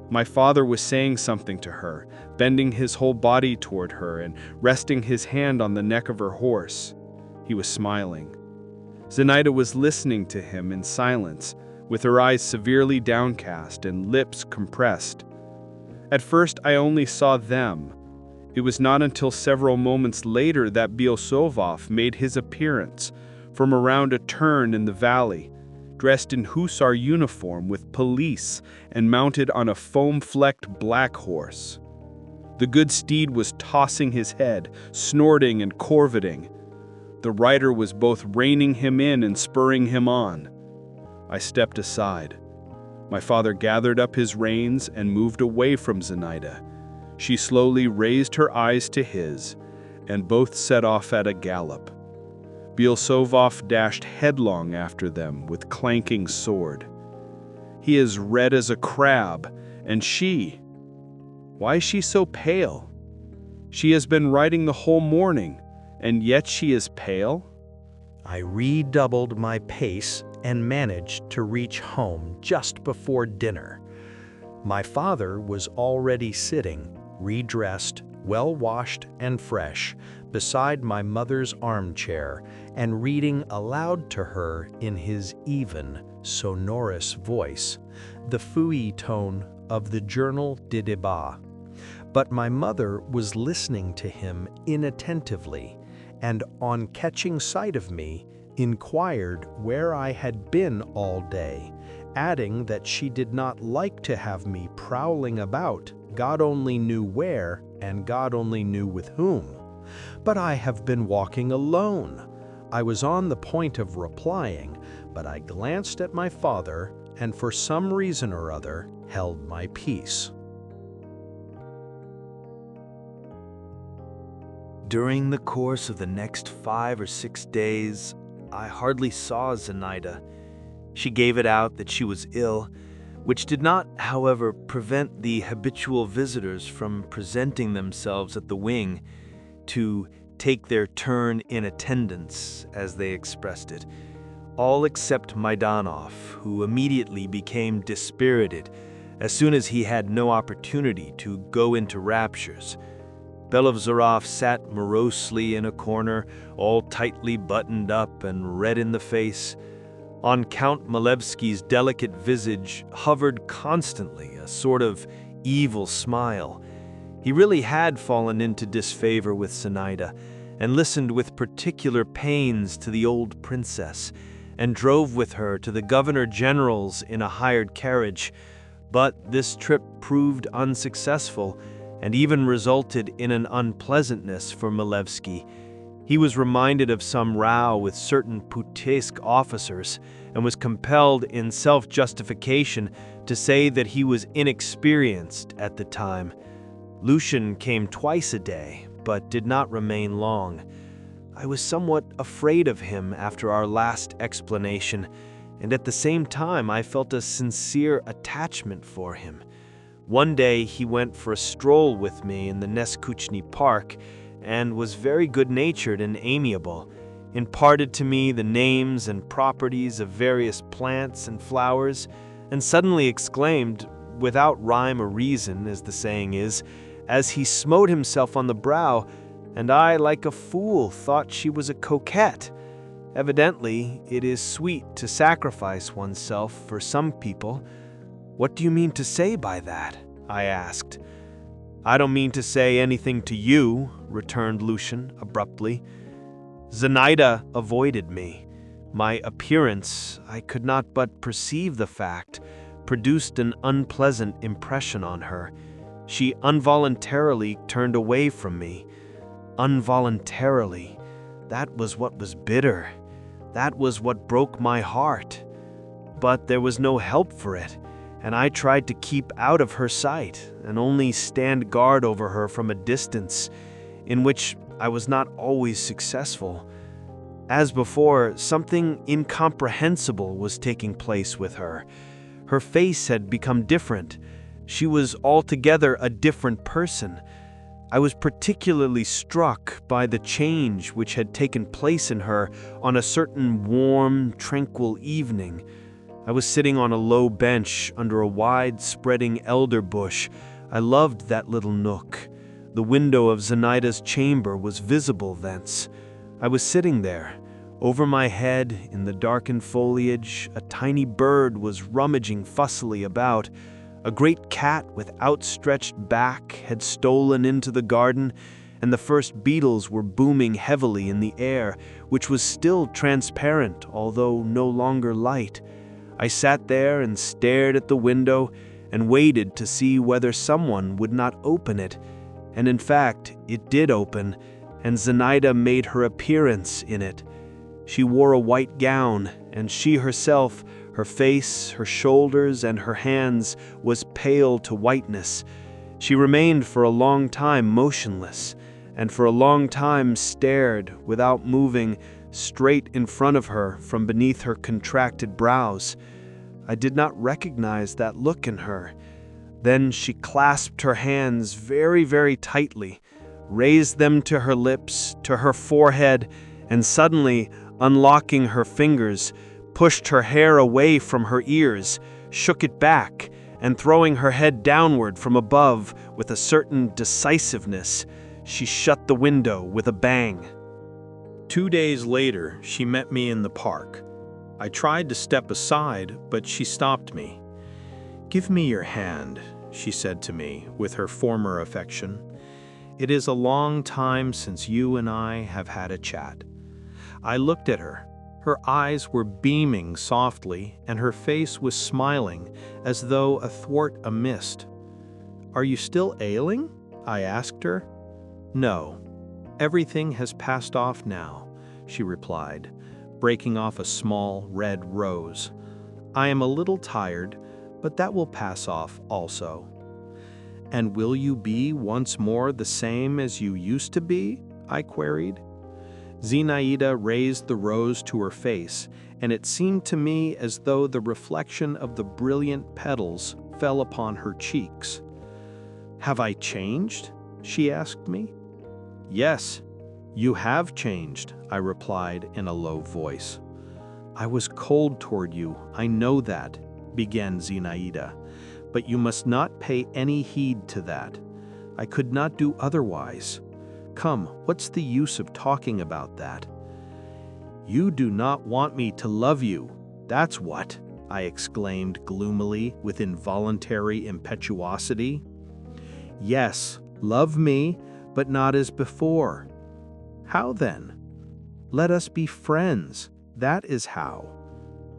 My father was saying something to her, bending his whole body toward her and resting his hand on the neck of her horse. He was smiling. Zenaida was listening to him in silence, with her eyes severely downcast and lips compressed. At first I only saw them. It was not until several moments later that Bielsovov made his appearance from around a turn in the valley, dressed in hussar uniform with police and mounted on a foam-flecked black horse. The good steed was tossing his head, snorting and corveting. The rider was both reining him in and spurring him on. I stepped aside. My father gathered up his reins and moved away from Zenaida. She slowly raised her eyes to his, and both set off at a gallop. Bielsovov dashed headlong after them with clanking sword. He is red as a crab, and she... Why is she so pale? She has been riding the whole morning, and yet she is pale? I redoubled my pace and managed to reach home just before dinner. My father was already sitting, redressed, well-washed and fresh, beside my mother's armchair and reading aloud to her in his even, sonorous voice, the feuilleton of the Journal de Débat. But my mother was listening to him inattentively, and on catching sight of me, inquired where I had been all day, adding that she did not like to have me prowling about, God only knew where and God only knew with whom. But I have been walking alone. I was on the point of replying, but I glanced at my father and for some reason or other held my peace. During the course of the next 5 or 6 days, I hardly saw Zenaida. She gave it out that she was ill, which did not, however, prevent the habitual visitors from presenting themselves at the wing to take their turn in attendance, as they expressed it, all except Maidanov, who immediately became dispirited as soon as he had no opportunity to go into raptures. Belovzorov sat morosely in a corner, all tightly buttoned up and red in the face. On Count Malevsky's delicate visage hovered constantly a sort of evil smile. He really had fallen into disfavor with Zenaida, and listened with particular pains to the old princess, and drove with her to the governor-general's in a hired carriage. But this trip proved unsuccessful, and even resulted in an unpleasantness for Malevsky. He was reminded of some row with certain Putesk officers, and was compelled in self-justification to say that he was inexperienced at the time. Lushin came twice a day, but did not remain long. I was somewhat afraid of him after our last explanation, and at the same time I felt a sincere attachment for him. One day he went for a stroll with me in the Neskuchny Park, and was very good-natured and amiable. imparted to me the names and properties of various plants and flowers, and suddenly exclaimed, without rhyme or reason, as the saying is, as he smote himself on the brow, and I, like a fool, thought she was a coquette. Evidently, it is sweet to sacrifice oneself for some people. What do you mean to say by that? I asked. I don't mean to say anything to you, returned Lucian abruptly. Zenaida avoided me. My appearance, I could not but perceive the fact, produced an unpleasant impression on her. She involuntarily turned away from me. Involuntarily. That was what was bitter. That was what broke my heart. But there was no help for it, and I tried to keep out of her sight and only stand guard over her from a distance, in which I was not always successful. As before, something incomprehensible was taking place with her. Her face had become different. She was altogether a different person. I was particularly struck by the change which had taken place in her on a certain warm, tranquil evening. I was sitting on a low bench under a wide-spreading elder bush. I loved that little nook. The window of Zenaida's chamber was visible thence. I was sitting there. Over my head, in the darkened foliage, a tiny bird was rummaging fussily about. A great cat with outstretched back had stolen into the garden, and the first beetles were booming heavily in the air, which was still transparent, although no longer light. I sat there and stared at the window and waited to see whether someone would not open it, and in fact, it did open, and Zenaida made her appearance in it. She wore a white gown, and she herself, her face, her shoulders, and her hands, was pale to whiteness. She remained for a long time motionless, and for a long time stared, without moving, straight in front of her from beneath her contracted brows. I did not recognize that look in her. Then she clasped her hands very, very tightly, raised them to her lips, to her forehead, and suddenly, unlocking her fingers, pushed her hair away from her ears, shook it back, and throwing her head downward from above with a certain decisiveness, she shut the window with a bang. 2 days later, she met me in the park. I tried to step aside, but she stopped me. "Give me your hand," she said to me with her former affection. "It is a long time since you and I have had a chat." I looked at her. Her eyes were beaming softly, and her face was smiling, as though athwart a mist. "Are you still ailing?" I asked her. "No. Everything has passed off now," she replied, breaking off a small red rose. "I am a little tired, but that will pass off also." "And will you be once more the same as you used to be?" I queried. Zenaida raised the rose to her face, and it seemed to me as though the reflection of the brilliant petals fell upon her cheeks. "Have I changed?" she asked me. "Yes, you have changed," I replied in a low voice. "I was cold toward you, I know that," began Zenaida, "but you must not pay any heed to that. I could not do otherwise. Come, what's the use of talking about that?" "You do not want me to love you, that's what," I exclaimed gloomily with involuntary impetuosity. "Yes, love me, but not as before." "How then?" "Let us be friends, that is how."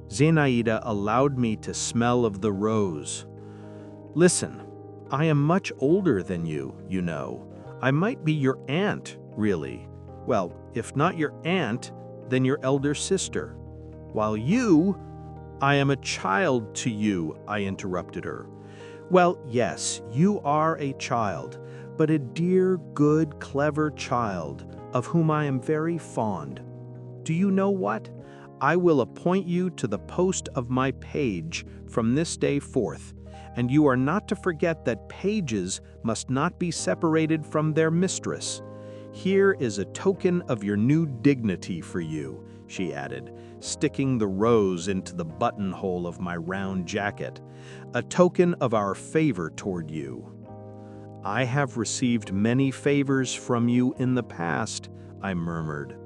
Zenaida allowed me to smell of the rose. "Listen, I am much older than you, you know. I might be your aunt, really. Well, if not your aunt, then your elder sister. While you—" "I am a child to you," I interrupted her. "Well, yes, you are a child, but a dear, good, clever child, of whom I am very fond. Do you know what? I will appoint you to the post of my page from this day forth, and you are not to forget that pages must not be separated from their mistress. Here is a token of your new dignity for you," she added, sticking the rose into the buttonhole of my round jacket. "A token of our favor toward you." "I have received many favors from you in the past," I murmured.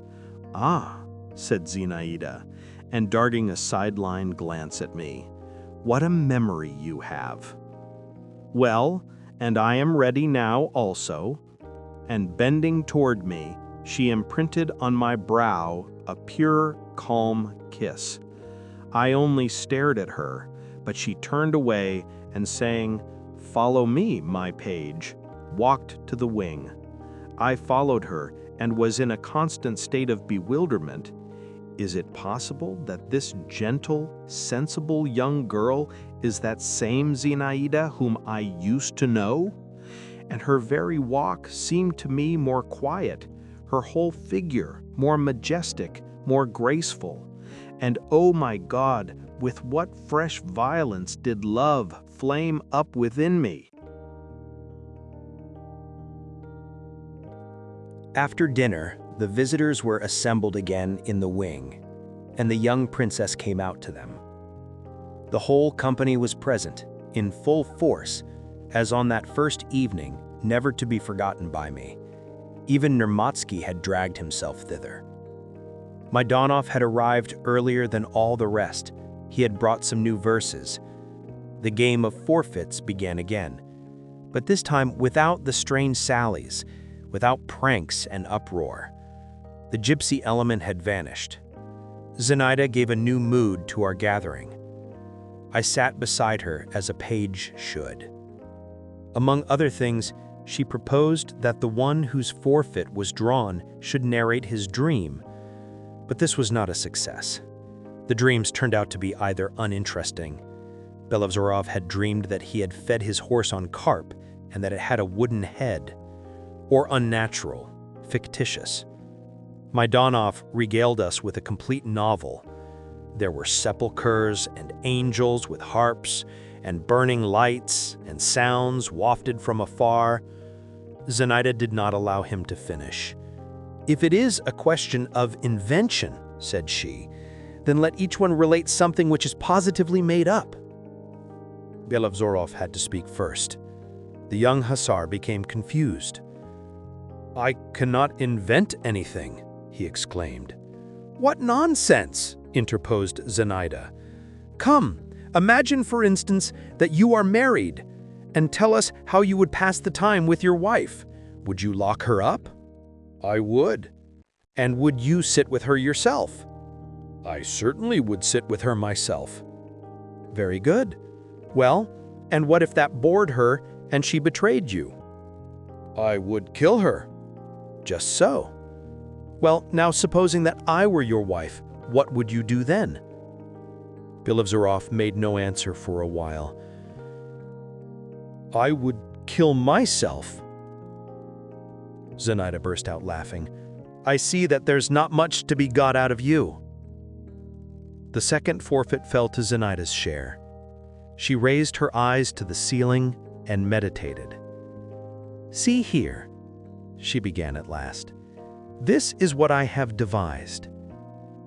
"Ah," said Zinaida, and darting a sideline glance at me. "What a memory you have." "Well, and I am ready now also." And bending toward me, she imprinted on my brow a pure, calm kiss. I only stared at her, but she turned away and saying, "Follow me, my page," walked to the wing. I followed her and was in a constant state of bewilderment. Is it possible that this gentle, sensible young girl is that same Zinaida whom I used to know? And her very walk seemed to me more quiet, her whole figure more majestic, more graceful. And oh my God, with what fresh violence did love flame up within me! After dinner, the visitors were assembled again in the wing, and the young princess came out to them. The whole company was present, in full force, as on that first evening, never to be forgotten by me. Even Nermatsky had dragged himself thither. Maidanov had arrived earlier than all the rest. He had brought some new verses. The game of forfeits began again, but this time without the strange sallies, without pranks and uproar. The gypsy element had vanished. Zinaida gave a new mood to our gathering. I sat beside her as a page should. Among other things, she proposed that the one whose forfeit was drawn should narrate his dream, but this was not a success. The dreams turned out to be either uninteresting. Belovzorov had dreamed that he had fed his horse on carp and that it had a wooden head, or unnatural, fictitious. Maidanov regaled us with a complete novel. There were sepulchres and angels with harps and burning lights and sounds wafted from afar. Zinaida did not allow him to finish. "If it is a question of invention," said she, "then let each one relate something which is positively made up." Belovzorov had to speak first. The young hussar became confused. "I cannot invent anything," he exclaimed. "What nonsense!" interposed Zinaida. "Come, imagine, for instance, that you are married, and tell us how you would pass the time with your wife. Would you lock her up?" "I would." "And would you sit with her yourself?" "I certainly would sit with her myself." "Very good. Well, and what if that bored her and she betrayed you?" "I would kill her." "Just so. Well, now supposing that I were your wife, what would you do then?" Belovzorov made no answer for a while. "I would kill myself." Zinaida burst out laughing. "I see that there's not much to be got out of you." The second forfeit fell to Zinaida's share. She raised her eyes to the ceiling and meditated. "See here," she began at last. "This is what I have devised.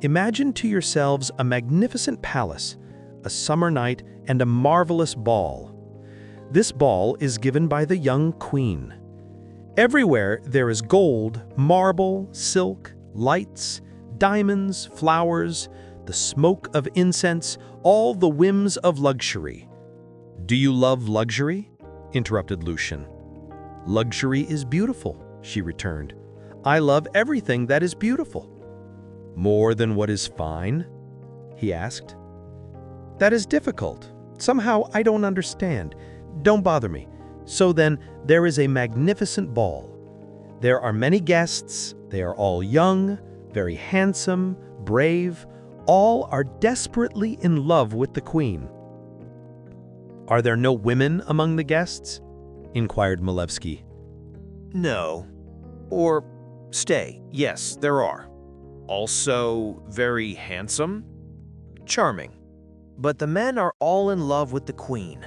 Imagine to yourselves a magnificent palace, a summer night, and a marvelous ball. This ball is given by the young queen. Everywhere there is gold, marble, silk, lights, diamonds, flowers, the smoke of incense, all the whims of luxury." "Do you love luxury?" interrupted Lucian. "Luxury is beautiful," she returned. "I love everything that is beautiful." "More than what is fine?" he asked. "That is difficult. Somehow I don't understand. Don't bother me. So then, there is a magnificent ball. There are many guests. They are all young, very handsome, brave. All are desperately in love with the queen." "Are there no women among the guests?" inquired Malevsky. No. Or, stay, yes, there are. Also very handsome? Charming. But the men are all in love with the queen.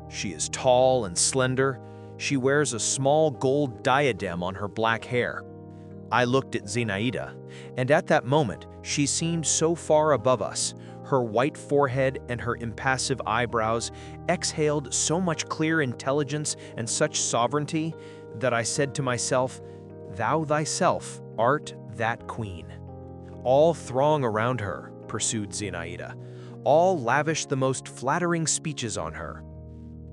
She is tall and slender. She wears a small gold diadem on her black hair. I looked at Zinaida, and at that moment she seemed so far above us. Her white forehead and her impassive eyebrows exhaled so much clear intelligence and such sovereignty that I said to myself, "Thou thyself art that queen." All throng around her, pursued Zinaida. All lavish the most flattering speeches on her.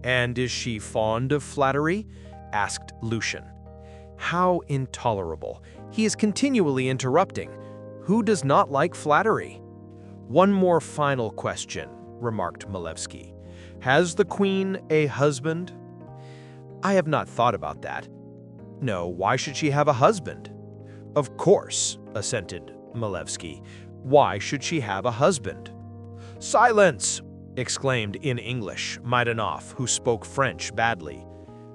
And is she fond of flattery? Asked Lucian. How intolerable. He is continually interrupting. Who does not like flattery? One more final question, remarked Malevsky. Has the queen a husband? I have not thought about that. No, why should she have a husband? Of course, assented Malevsky. Why should she have a husband? Silence! Exclaimed in English Maidanov, who spoke French badly.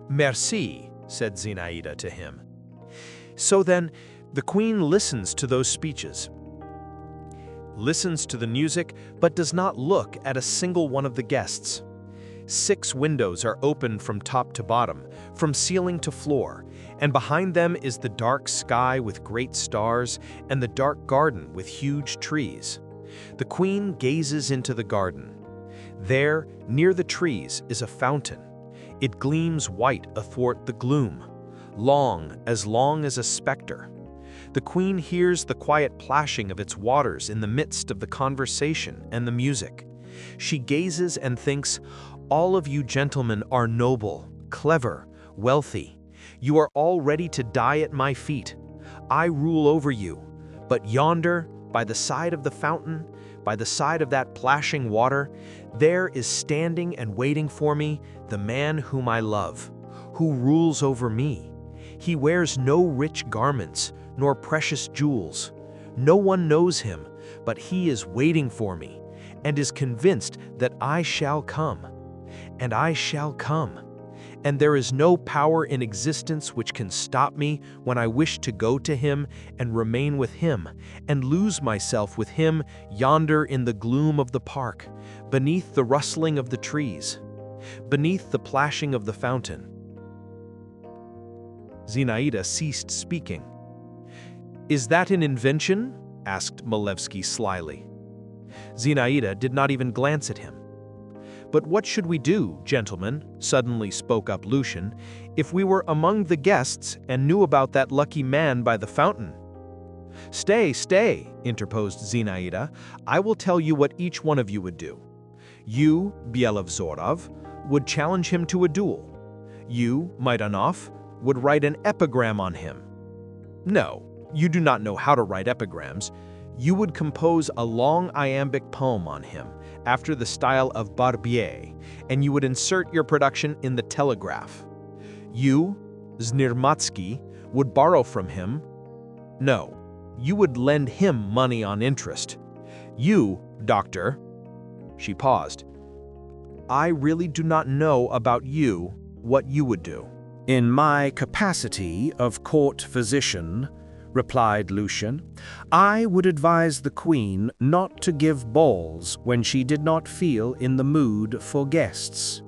Merci, said Zinaida to him. So then, the queen listens to those speeches, listens to the music, but does not look at a single one of the guests. 6 windows are open from top to bottom, from ceiling to floor, and behind them is the dark sky with great stars and the dark garden with huge trees. The queen gazes into the garden. There, near the trees, is a fountain. It gleams white athwart the gloom, long as a specter. The queen hears the quiet plashing of its waters in the midst of the conversation and the music. She gazes and thinks, all of you gentlemen are noble, clever, wealthy. You are all ready to die at my feet. I rule over you. But yonder, by the side of the fountain, by the side of that plashing water, there is standing and waiting for me the man whom I love, who rules over me. He wears no rich garments, nor precious jewels. No one knows him, but he is waiting for me, and is convinced that I shall come. And I shall come. And there is no power in existence which can stop me when I wish to go to him and remain with him, and lose myself with him yonder in the gloom of the park, beneath the rustling of the trees, beneath the plashing of the fountain. Zinaida ceased speaking. Is that an invention? Asked Malevsky slyly. Zinaida did not even glance at him. But what should we do, gentlemen, suddenly spoke up Lucian, if we were among the guests and knew about that lucky man by the fountain? Stay, stay, interposed Zinaida. I will tell you what each one of you would do. You, Byelovzorov, would challenge him to a duel. You, Maidanov, would write an epigram on him. No, you do not know how to write epigrams. You would compose a long iambic poem on him, after the style of Barbier, and you would insert your production in the Telegraph. You, Znirmatsky, would borrow from him. No, you would lend him money on interest. You, doctor. She paused. I really do not know about you what you would do. In my capacity of court physician, replied Lucian, I would advise the queen not to give balls when she did not feel in the mood for guests.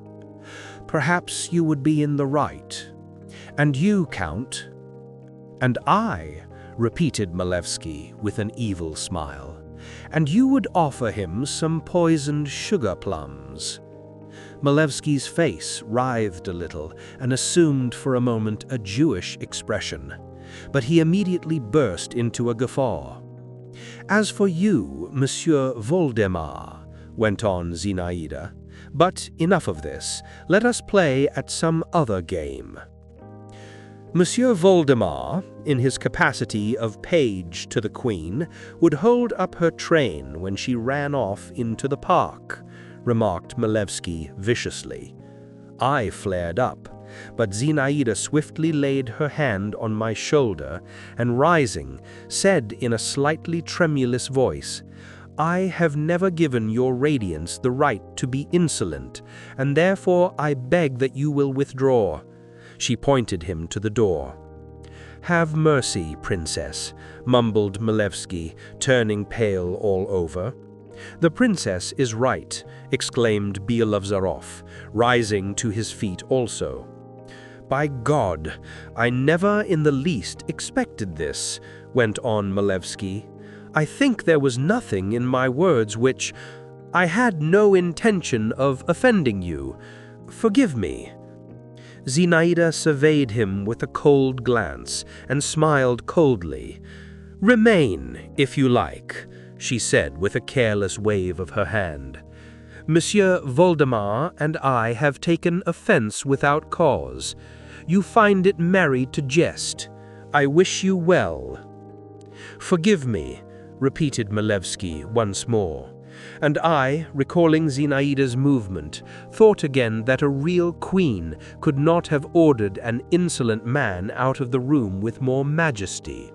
Perhaps you would be in the right. And you, Count? And I, repeated Malevsky with an evil smile, and you would offer him some poisoned sugar plums. Malevsky's face writhed a little and assumed for a moment a Jewish expression, but he immediately burst into a guffaw. As for you, Monsieur Voldemar, went on Zinaida, but enough of this, let us play at some other game. Monsieur Voldemar, in his capacity of page to the Queen, would hold up her train when she ran off into the park, remarked Malevsky viciously. I flared up, but Zinaida swiftly laid her hand on my shoulder and, rising, said in a slightly tremulous voice, I have never given your radiance the right to be insolent, and therefore I beg that you will withdraw. She pointed him to the door. Have mercy, princess, mumbled Malevsky, turning pale all over. The princess is right, exclaimed Byelovzorov, rising to his feet also. "By God, I never in the least expected this," went on Malevsky. "I think there was nothing in my words which... I had no intention of offending you. Forgive me." Zinaida surveyed him with a cold glance and smiled coldly. "Remain, if you like," she said with a careless wave of her hand. "Monsieur Voldemar and I have taken offense without cause. You find it merry to jest. I wish you well." "Forgive me," repeated Malevsky once more. And I, recalling Zinaida's movement, thought again that a real queen could not have ordered an insolent man out of the room with more majesty.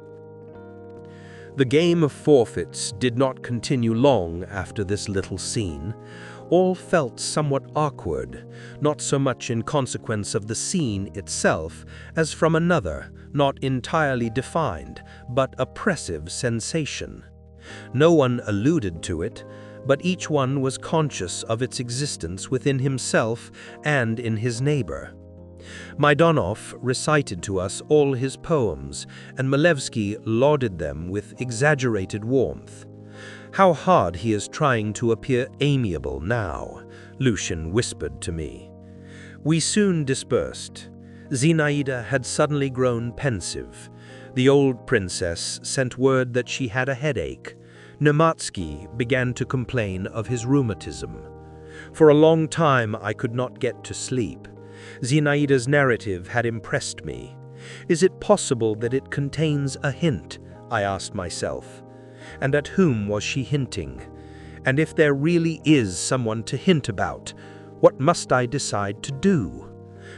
The game of forfeits did not continue long after this little scene. All felt somewhat awkward, not so much in consequence of the scene itself as from another, not entirely defined, but oppressive sensation. No one alluded to it, but each one was conscious of its existence within himself and in his neighbor. Maidanov recited to us all his poems, and Malevsky lauded them with exaggerated warmth. "How hard he is trying to appear amiable now," Lucian whispered to me. We soon dispersed. Zinaida had suddenly grown pensive. The old princess sent word that she had a headache. Nematsky began to complain of his rheumatism. For a long time I could not get to sleep. Zinaida's narrative had impressed me. Is it possible that it contains a hint? I asked myself. And at whom was she hinting? And if there really is someone to hint about, what must I decide to do?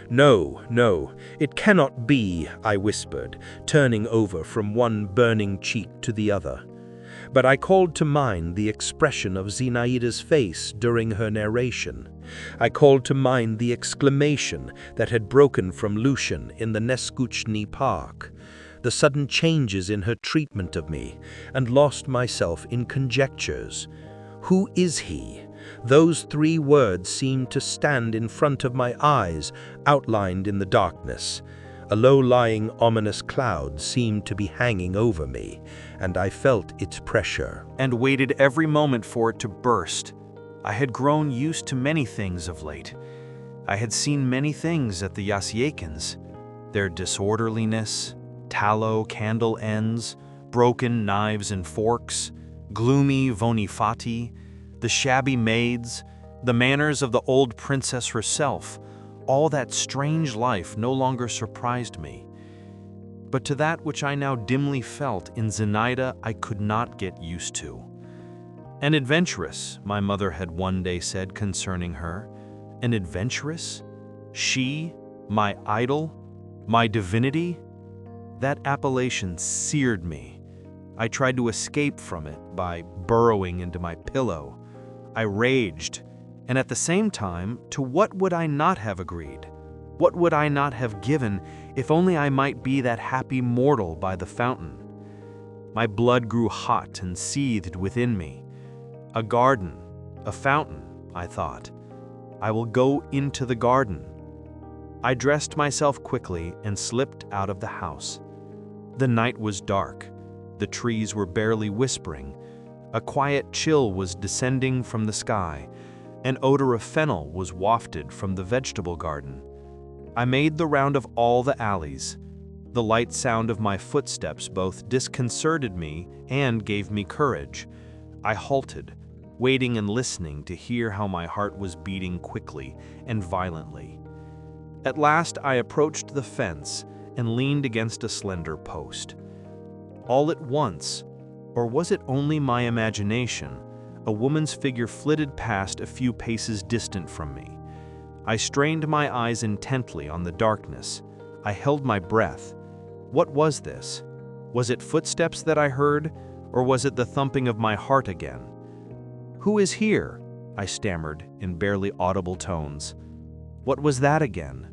"No, no, it cannot be," I whispered, turning over from one burning cheek to the other. But I called to mind the expression of Zinaida's face during her narration. I called to mind the exclamation that had broken from Lucian in the Neskuchny Park, the sudden changes in her treatment of me, and lost myself in conjectures. Who is he? Those three words seemed to stand in front of my eyes, outlined in the darkness. A low-lying, ominous cloud seemed to be hanging over me, and I felt its pressure. And waited every moment for it to burst. I had grown used to many things of late. I had seen many things at the Yasyekins. Their disorderliness, tallow candle ends, broken knives and forks, gloomy vonifati, the shabby maids, the manners of the old princess herself. All that strange life no longer surprised me. But to that which I now dimly felt in Zinaida I could not get used to. An adventuress, my mother had one day said concerning her. An adventuress? She, my idol, my divinity? That appellation seared me. I tried to escape from it by burrowing into my pillow. I raged. And at the same time, to what would I not have agreed? What would I not have given if only I might be that happy mortal by the fountain? My blood grew hot and seethed within me. A garden, a fountain, I thought. I will go into the garden. I dressed myself quickly and slipped out of the house. The night was dark. The trees were barely whispering. A quiet chill was descending from the sky. An odor of fennel was wafted from the vegetable garden. I made the round of all the alleys. The light sound of my footsteps both disconcerted me and gave me courage. I halted, waiting and listening to hear how my heart was beating quickly and violently. At last I approached the fence and leaned against a slender post. All at once, or was it only my imagination, a woman's figure flitted past a few paces distant from me. I strained my eyes intently on the darkness. I held my breath. What was this? Was it footsteps that I heard, or was it the thumping of my heart again? "Who is here?" I stammered in barely audible tones. What was that again?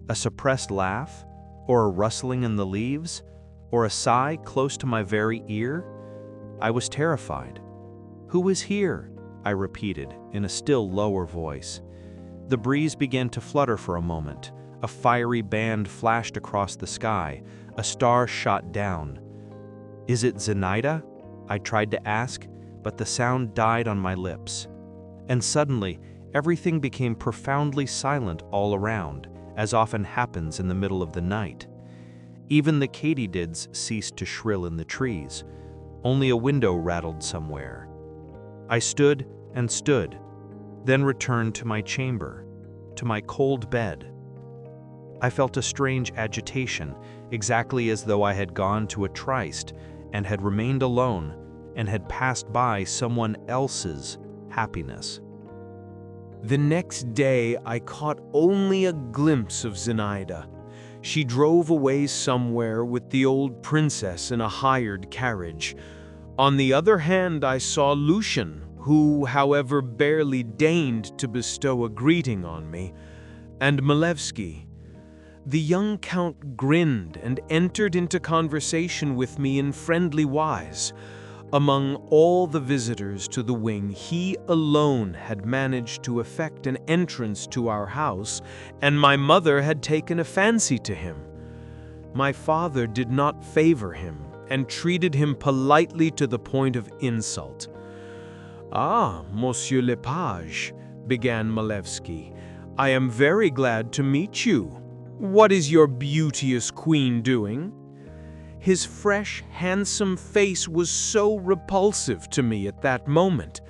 A suppressed laugh? Or a rustling in the leaves? Or a sigh close to my very ear? I was terrified. "Who is here?" I repeated in a still lower voice. The breeze began to flutter for a moment. A fiery band flashed across the sky. A star shot down. "Is it Zenaida?" I tried to ask, but the sound died on my lips. And suddenly, everything became profoundly silent all around, as often happens in the middle of the night. Even the katydids ceased to shrill in the trees. Only a window rattled somewhere. I stood and stood, then returned to my chamber, to my cold bed. I felt a strange agitation, exactly as though I had gone to a tryst and had remained alone and had passed by someone else's happiness. The next day, I caught only a glimpse of Zenaida. She drove away somewhere with the old princess in a hired carriage. On the other hand, I saw Lucian, who, however, barely deigned to bestow a greeting on me, and Malevsky. The young count grinned and entered into conversation with me in friendly wise. Among all the visitors to the wing, he alone had managed to effect an entrance to our house, and my mother had taken a fancy to him. My father did not favor him and treated him politely to the point of insult. "Ah, Monsieur le Page," began Malevsky, "I am very glad to meet you. What is your beauteous queen doing?" His fresh, handsome face was so repulsive to me at that moment,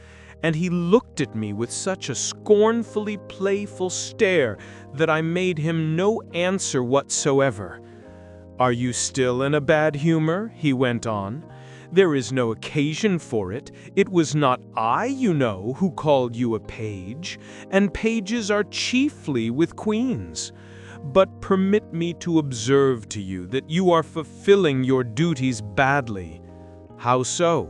and he looked at me with such a scornfully playful stare that I made him no answer whatsoever. "Are you still in a bad humor?" he went on. "There is no occasion for it. It was not I, you know, who called you a page, and pages are chiefly with queens. But permit me to observe to you that you are fulfilling your duties badly." "How so?"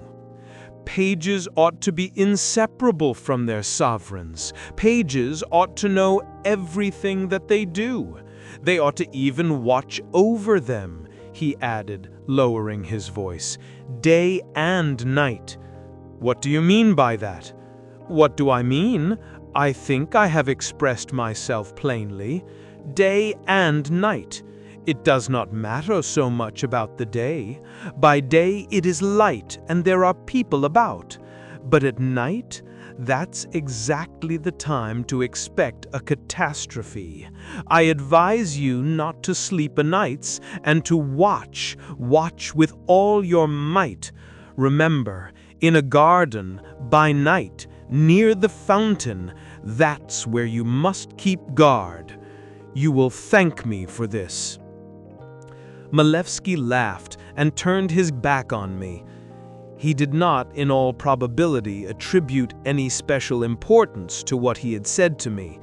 "Pages ought to be inseparable from their sovereigns. Pages ought to know everything that they do. They ought to even watch over them," he added, lowering his voice, "day and night." "What do you mean by that?" "What do I mean? I think I have expressed myself plainly. Day and night. It does not matter so much about the day. By day it is light and there are people about. But at night, that's exactly the time to expect a catastrophe. I advise you not to sleep o' nights and to watch with all your might. Remember, in a garden, by night, near the fountain, that's where you must keep guard. You will thank me for this." Malevsky laughed and turned his back on me. He did not, in all probability, attribute any special importance to what he had said to me.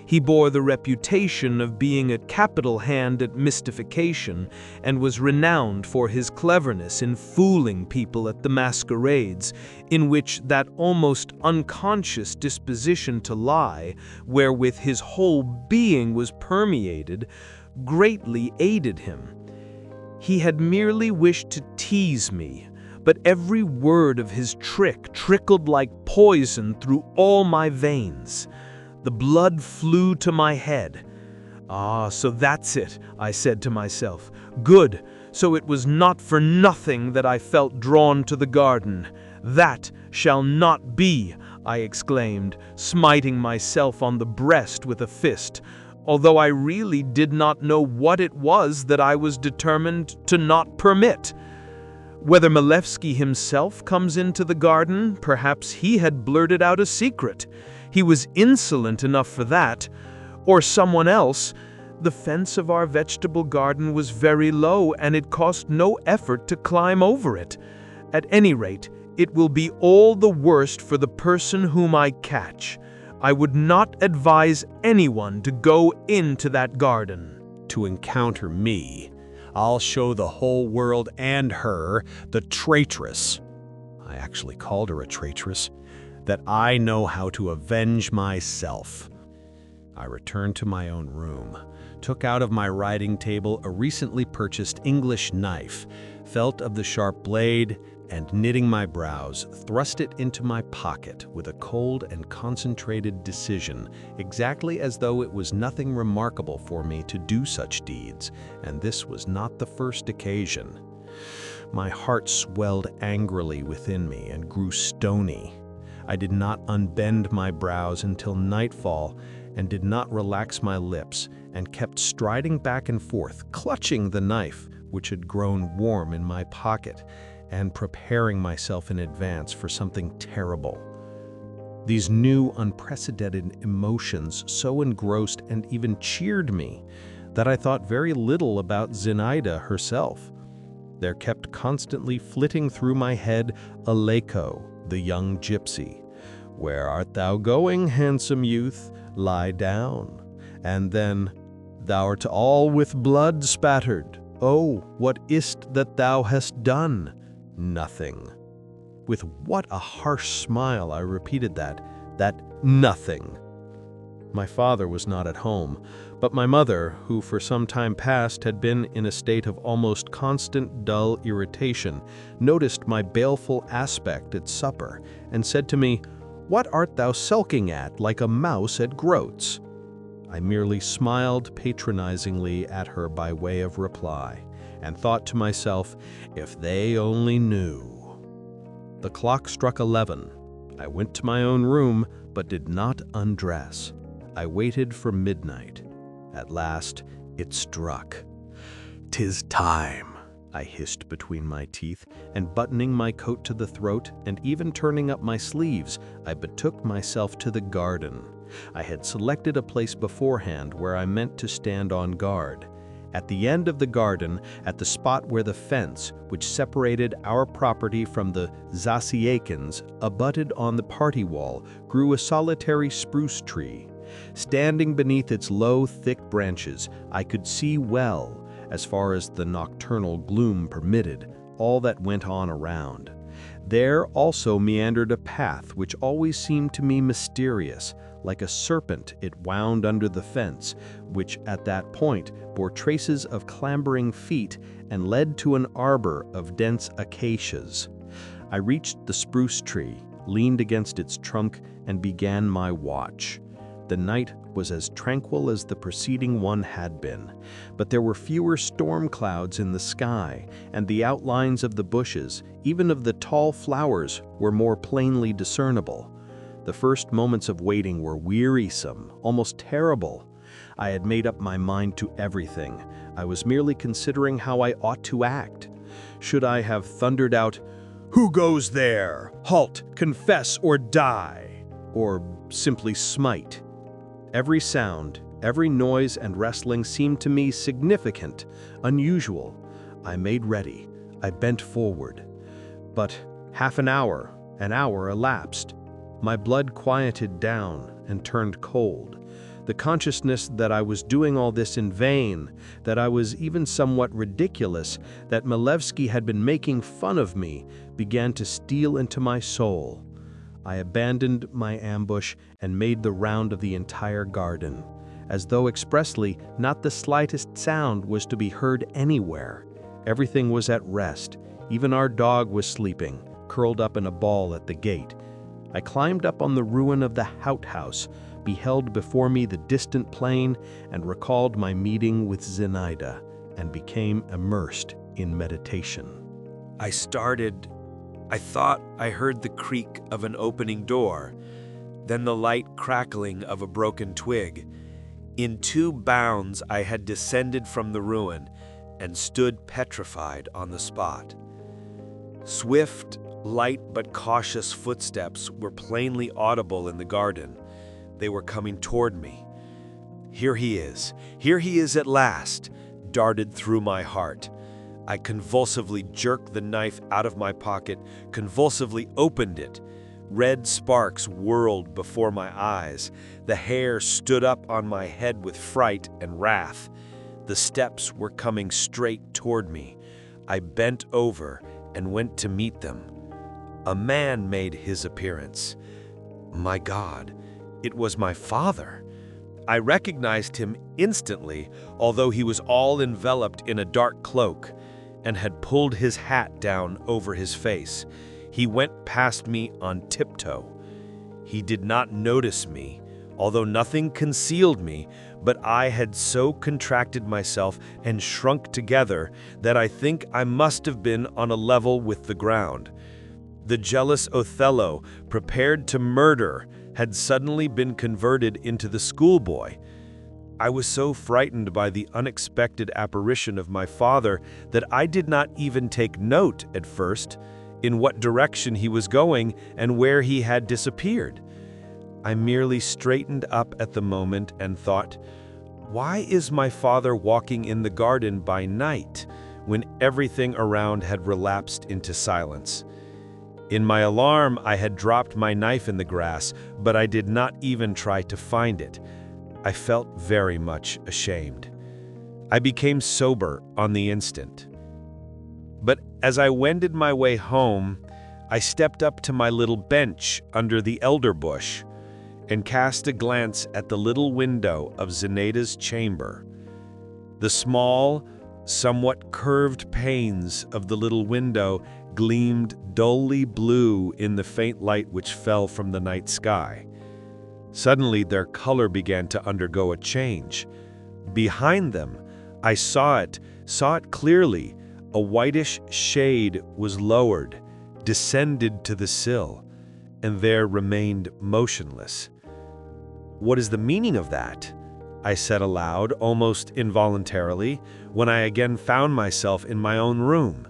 He bore the reputation of being a capital hand at mystification and was renowned for his cleverness in fooling people at the masquerades, in which that almost unconscious disposition to lie, wherewith his whole being was permeated, greatly aided him. He had merely wished to tease me, but every word of his trick trickled like poison through all my veins. The blood flew to my head. "Ah, so that's it," I said to myself. "Good, so it was not for nothing that I felt drawn to the garden. That shall not be," I exclaimed, smiting myself on the breast with a fist, although I really did not know what it was that I was determined to not permit. Whether Malevsky himself comes into the garden, perhaps he had blurted out a secret. He was insolent enough for that. Or someone else. The fence of our vegetable garden was very low, and it cost no effort to climb over it. At any rate, it will be all the worse for the person whom I catch. I would not advise anyone to go into that garden. To encounter me, I'll show the whole world and her, the traitress. I actually called her a traitress, that I know how to avenge myself. I returned to my own room, took out of my writing table a recently purchased English knife, felt of the sharp blade, and knitting my brows, thrust it into my pocket with a cold and concentrated decision, exactly as though it was nothing remarkable for me to do such deeds, and this was not the first occasion. My heart swelled angrily within me and grew stony. I did not unbend my brows until nightfall, and did not relax my lips, and kept striding back and forth, clutching the knife, which had grown warm in my pocket, and preparing myself in advance for something terrible. These new, unprecedented emotions so engrossed and even cheered me that I thought very little about Zinaida herself. There kept constantly flitting through my head Aleko, the young gypsy. "Where art thou going, handsome youth? Lie down." And then, "Thou'rt all with blood spattered. Oh, what is't that thou hast done?" "Nothing." With what a harsh smile I repeated that nothing. My father was not at home, but my mother, who for some time past had been in a state of almost constant dull irritation, noticed my baleful aspect at supper, and said to me, "What art thou sulking at, like a mouse at groats?" I merely smiled patronizingly at her by way of reply, and thought to myself, if they only knew. The clock struck 11. I went to my own room, but did not undress. I waited for midnight. At last, it struck. "'Tis time," I hissed between my teeth, and buttoning my coat to the throat, and even turning up my sleeves, I betook myself to the garden. I had selected a place beforehand where I meant to stand on guard. At the end of the garden, at the spot where the fence, which separated our property from the Zasiakins, abutted on the party wall, grew a solitary spruce tree. Standing beneath its low, thick branches, I could see well, as far as the nocturnal gloom permitted, all that went on around. There also meandered a path which always seemed to me mysterious. Like a serpent, it wound under the fence, which at that point bore traces of clambering feet and led to an arbor of dense acacias. I reached the spruce tree, leaned against its trunk, and began my watch. The night was as tranquil as the preceding one had been, but there were fewer storm clouds in the sky, and the outlines of the bushes, even of the tall flowers, were more plainly discernible. The first moments of waiting were wearisome, almost terrible. I had made up my mind to everything. I was merely considering how I ought to act. Should I have thundered out, "Who goes there? Halt, confess, or die!" Or simply smite? Every sound, every noise and wrestling seemed to me significant, unusual. I made ready. I bent forward. But half an hour elapsed. My blood quieted down and turned cold. The consciousness that I was doing all this in vain, that I was even somewhat ridiculous, that Milevsky had been making fun of me, began to steal into my soul. I abandoned my ambush and made the round of the entire garden. As though expressly, not the slightest sound was to be heard anywhere. Everything was at rest. Even our dog was sleeping, curled up in a ball at the gate. I climbed up on the ruin of the outhouse, beheld before me the distant plain, and recalled my meeting with Zinaida, and became immersed in meditation. I started. I thought I heard the creak of an opening door, then the light crackling of a broken twig. In 2 bounds I had descended from the ruin and stood petrified on the spot. Swift, light but cautious footsteps were plainly audible in the garden. They were coming toward me. Here he is at last, darted through my heart. I convulsively jerked the knife out of my pocket, convulsively opened it. Red sparks whirled before my eyes. The hair stood up on my head with fright and wrath. The steps were coming straight toward me. I bent over and went to meet them. A man made his appearance. My God, it was my father. I recognized him instantly, although he was all enveloped in a dark cloak, and had pulled his hat down over his face. He went past me on tiptoe. He did not notice me, although nothing concealed me, but I had so contracted myself and shrunk together that I think I must have been on a level with the ground. The jealous Othello, prepared to murder, had suddenly been converted into the schoolboy. I was so frightened by the unexpected apparition of my father that I did not even take note, at first, in what direction he was going and where he had disappeared. I merely straightened up at the moment and thought, why is my father walking in the garden by night when everything around had relapsed into silence? In my alarm, I had dropped my knife in the grass, but I did not even try to find it. I felt very much ashamed. I became sober on the instant. But as I wended my way home, I stepped up to my little bench under the elder bush and cast a glance at the little window of Zinaida's chamber. The small, somewhat curved panes of the little window gleamed dully blue in the faint light which fell from the night sky. Suddenly their color began to undergo a change. Behind them, I saw it clearly. A whitish shade was lowered, descended to the sill, and there remained motionless. What is the meaning of that? I said aloud, almost involuntarily, when I again found myself in my own room.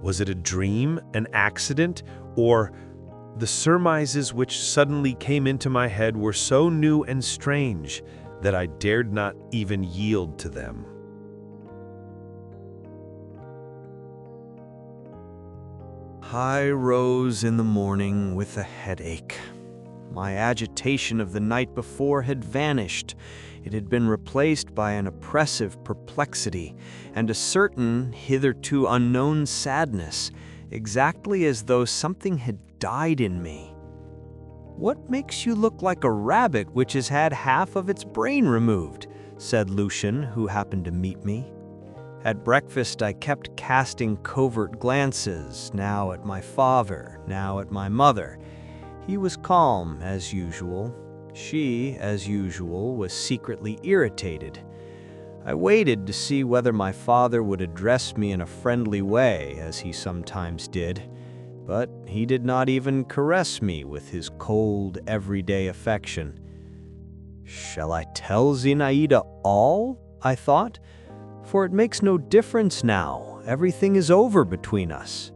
Was it a dream, an accident, or... The surmises which suddenly came into my head were so new and strange that I dared not even yield to them. I rose in the morning with a headache. My agitation of the night before had vanished. It had been replaced by an oppressive perplexity and a certain, hitherto unknown sadness, exactly as though something had died in me. "What makes you look like a rabbit which has had half of its brain removed?" said Lucian, who happened to meet me. At breakfast I kept casting covert glances, now at my father, now at my mother. He was calm, as usual. She, as usual, was secretly irritated. I waited to see whether my father would address me in a friendly way, as he sometimes did, but he did not even caress me with his cold, everyday affection. Shall I tell Zinaida all? I thought, for it makes no difference now. Everything is over between us.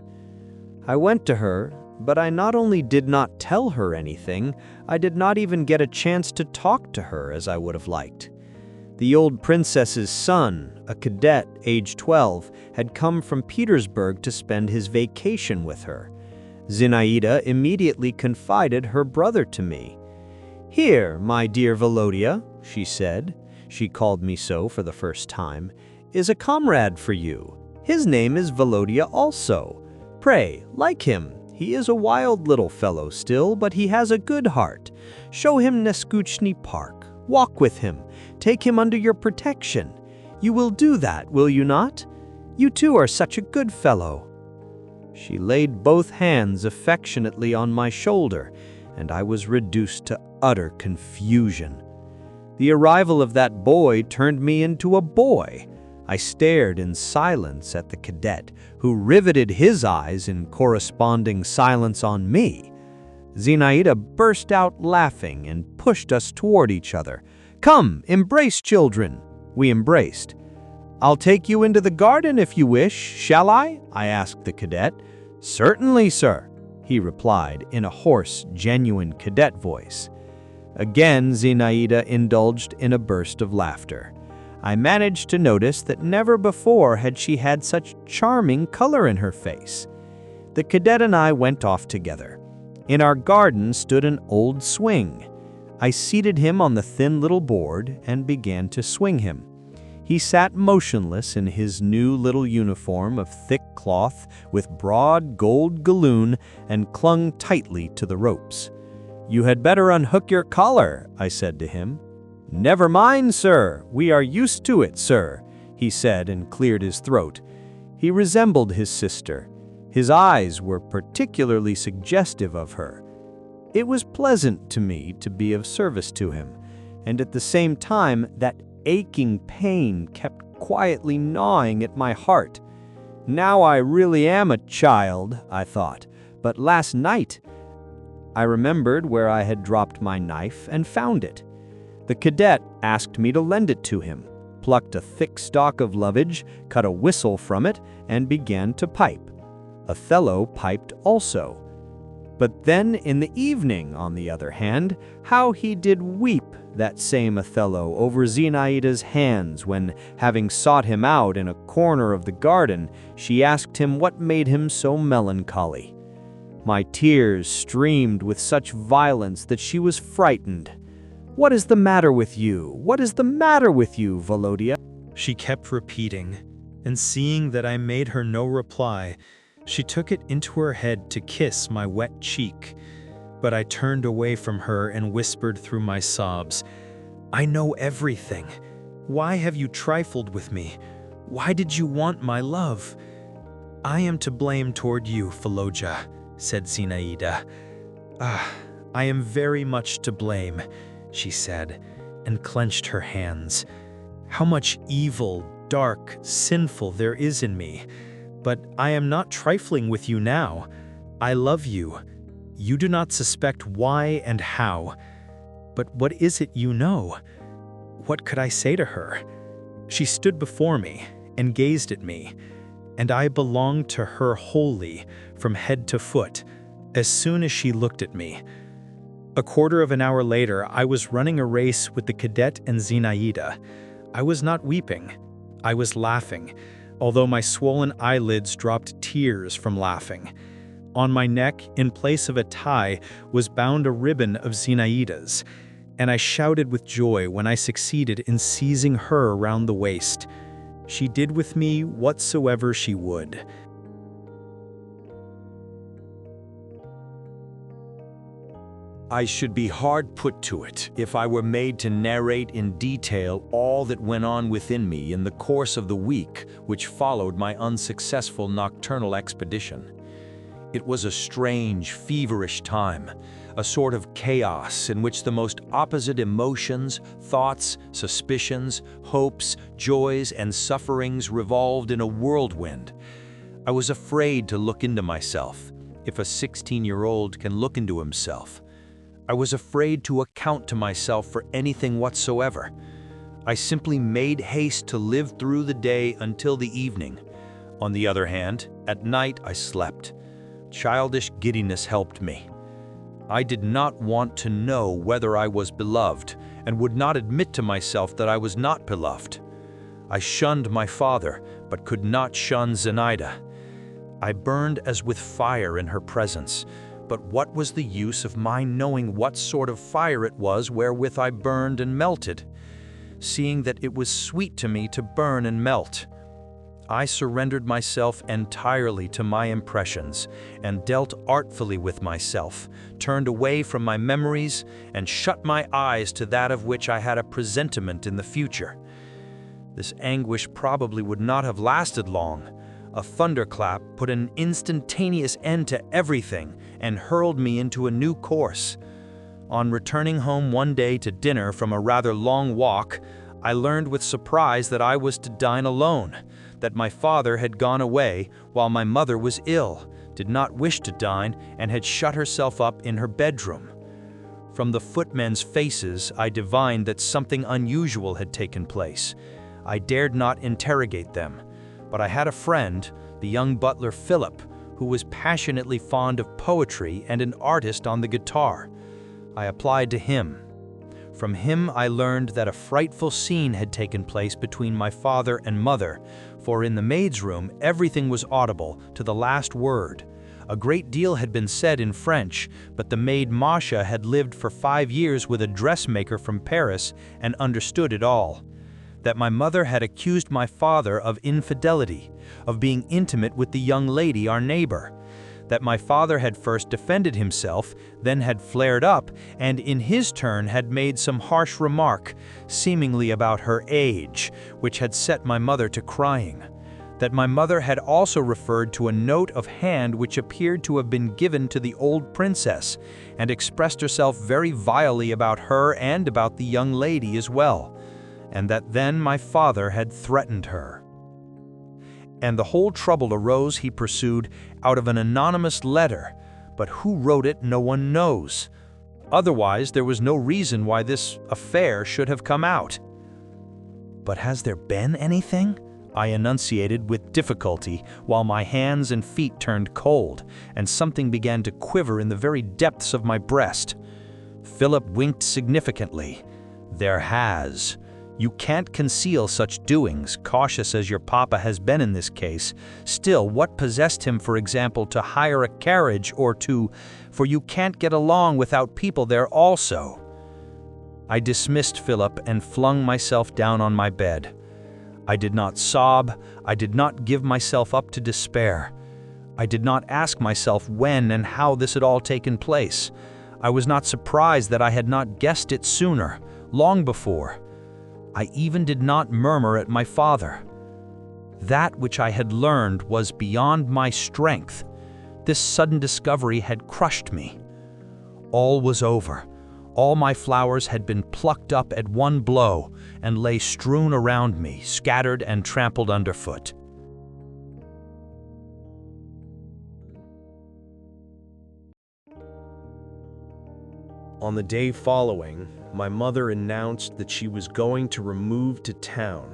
I went to her, but I not only did not tell her anything, I did not even get a chance to talk to her as I would have liked. The old princess's son, a cadet aged 12, had come from Petersburg to spend his vacation with her. Zinaida immediately confided her brother to me. "Here, my dear Volodya," she said, she called me so for the first time, "is a comrade for you. His name is Volodya also. Pray, like him. He is a wild little fellow still, but he has a good heart. Show him Neskuchny Park. Walk with him. Take him under your protection. You will do that, will you not? You too are such a good fellow." She laid both hands affectionately on my shoulder, and I was reduced to utter confusion. The arrival of that boy turned me into a boy. I stared in silence at the cadet, who riveted his eyes in corresponding silence on me. Zinaida burst out laughing and pushed us toward each other. "Come, embrace, children." We embraced. "I'll take you into the garden if you wish, shall I?" I asked the cadet. "Certainly, sir," he replied in a hoarse, genuine cadet voice. Again, Zinaida indulged in a burst of laughter. I managed to notice that never before had she had such charming color in her face. The cadet and I went off together. In our garden stood an old swing. I seated him on the thin little board and began to swing him. He sat motionless in his new little uniform of thick cloth with broad gold galloon and clung tightly to the ropes. "You had better unhook your collar," I said to him. "Never mind, sir. We are used to it, sir," he said and cleared his throat. He resembled his sister. His eyes were particularly suggestive of her. It was pleasant to me to be of service to him, and at the same time that aching pain kept quietly gnawing at my heart. Now I really am a child, I thought, but last night I remembered where I had dropped my knife and found it. The cadet asked me to lend it to him, plucked a thick stalk of lovage, cut a whistle from it, and began to pipe. Othello piped also. But then in the evening, on the other hand, how he did weep, that same Othello, over Zinaida's hands when, having sought him out in a corner of the garden, she asked him what made him so melancholy. My tears streamed with such violence that she was frightened. "What is the matter with you? What is the matter with you, Volodya?" She kept repeating, and seeing that I made her no reply, she took it into her head to kiss my wet cheek. But I turned away from her and whispered through my sobs, "I know everything. Why have you trifled with me? Why did you want my love?" "I am to blame toward you, Volodya," said Zinaida. "I am very much to blame," she said, and clenched her hands. "How much evil, dark, sinful there is in me. But I am not trifling with you now. I love you. You do not suspect why and how. But what is it you know?" What could I say to her? She stood before me and gazed at me, and I belonged to her wholly, from head to foot, as soon as she looked at me. A quarter of an hour later, I was running a race with the cadet and Zinaida. I was not weeping. I was laughing, although my swollen eyelids dropped tears from laughing. On my neck, in place of a tie, was bound a ribbon of Zinaida's, and I shouted with joy when I succeeded in seizing her around the waist. She did with me whatsoever she would. I should be hard put to it if I were made to narrate in detail all that went on within me in the course of the week which followed my unsuccessful nocturnal expedition. It was a strange, feverish time, a sort of chaos in which the most opposite emotions, thoughts, suspicions, hopes, joys, and sufferings revolved in a whirlwind. I was afraid to look into myself, if a 16-year-old can look into himself. I was afraid to account to myself for anything whatsoever. I simply made haste to live through the day until the evening. On the other hand, at night I slept. Childish giddiness helped me. I did not want to know whether I was beloved, and would not admit to myself that I was not beloved. I shunned my father, but could not shun Zinaida. I burned as with fire in her presence, but what was the use of my knowing what sort of fire it was wherewith I burned and melted, seeing that it was sweet to me to burn and melt? I surrendered myself entirely to my impressions, and dealt artfully with myself, turned away from my memories, and shut my eyes to that of which I had a presentiment in the future. This anguish probably would not have lasted long. A thunderclap put an instantaneous end to everything and hurled me into a new course. On returning home one day to dinner from a rather long walk, I learned with surprise that I was to dine alone, that my father had gone away while my mother was ill, did not wish to dine, and had shut herself up in her bedroom. From the footmen's faces, I divined that something unusual had taken place. I dared not interrogate them, but I had a friend, the young butler Philip, who was passionately fond of poetry and an artist on the guitar. I applied to him. From him I learned that a frightful scene had taken place between my father and mother, for in the maid's room everything was audible to the last word. A great deal had been said in French, but the maid Masha had lived for 5 years with a dressmaker from Paris and understood it all. That my mother had accused my father of infidelity, of being intimate with the young lady, our neighbor. That my father had first defended himself, then had flared up, and in his turn had made some harsh remark, seemingly about her age, which had set my mother to crying. that my mother had also referred to a note of hand which appeared to have been given to the old princess, and expressed herself very vilely about her and about the young lady as well, and that then my father had threatened her. And the whole trouble arose, he pursued, out of an anonymous letter, but who wrote it no one knows. Otherwise, there was no reason why this affair should have come out. But has there been anything? I enunciated with difficulty, while my hands and feet turned cold, and something began to quiver in the very depths of my breast. Philip winked significantly. There has. You can't conceal such doings, cautious as your papa has been in this case. Still, what possessed him, for example, to hire a carriage or for you can't get along without people there also. I dismissed Philip and flung myself down on my bed. I did not sob, I did not give myself up to despair. I did not ask myself when and how this had all taken place. I was not surprised that I had not guessed it sooner, long before. I even did not murmur at my father. That which I had learned was beyond my strength. This sudden discovery had crushed me. All was over. All my flowers had been plucked up at one blow and lay strewn around me, scattered and trampled underfoot. On the day following, my mother announced that she was going to remove to town.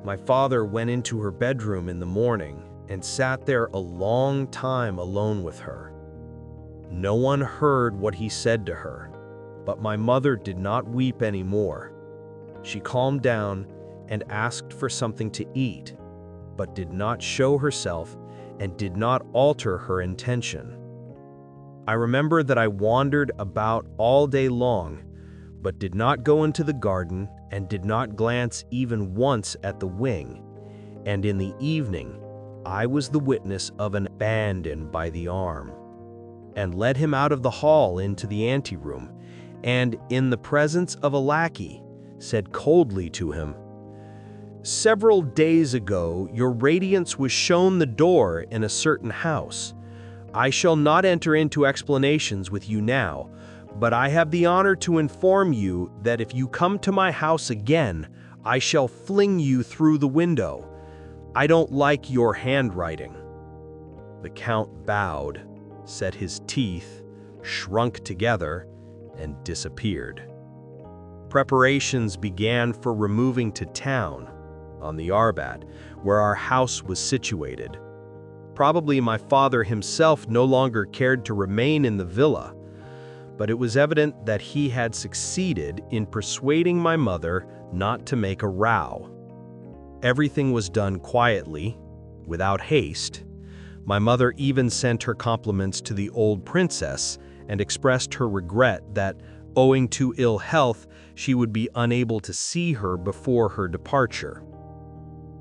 My father went into her bedroom in the morning and sat there a long time alone with her. No one heard what he said to her, but my mother did not weep anymore. She calmed down and asked for something to eat, but did not show herself and did not alter her intention. I remember that I wandered about all day long, but did not go into the garden and did not glance even once at the wing, and in the evening I was the witness of an abandon by the arm, and led him out of the hall into the anteroom, and in the presence of a lackey said coldly to him, "Several days ago your radiance was shown the door in a certain house. I shall not enter into explanations with you now, but I have the honor to inform you that if you come to my house again, I shall fling you through the window. I don't like your handwriting." The Count bowed, set his teeth, shrunk together, and disappeared. Preparations began for removing to town, on the Arbat, where our house was situated. Probably my father himself no longer cared to remain in the villa, but it was evident that he had succeeded in persuading my mother not to make a row. Everything was done quietly, without haste. My mother even sent her compliments to the old princess and expressed her regret that, owing to ill health, she would be unable to see her before her departure.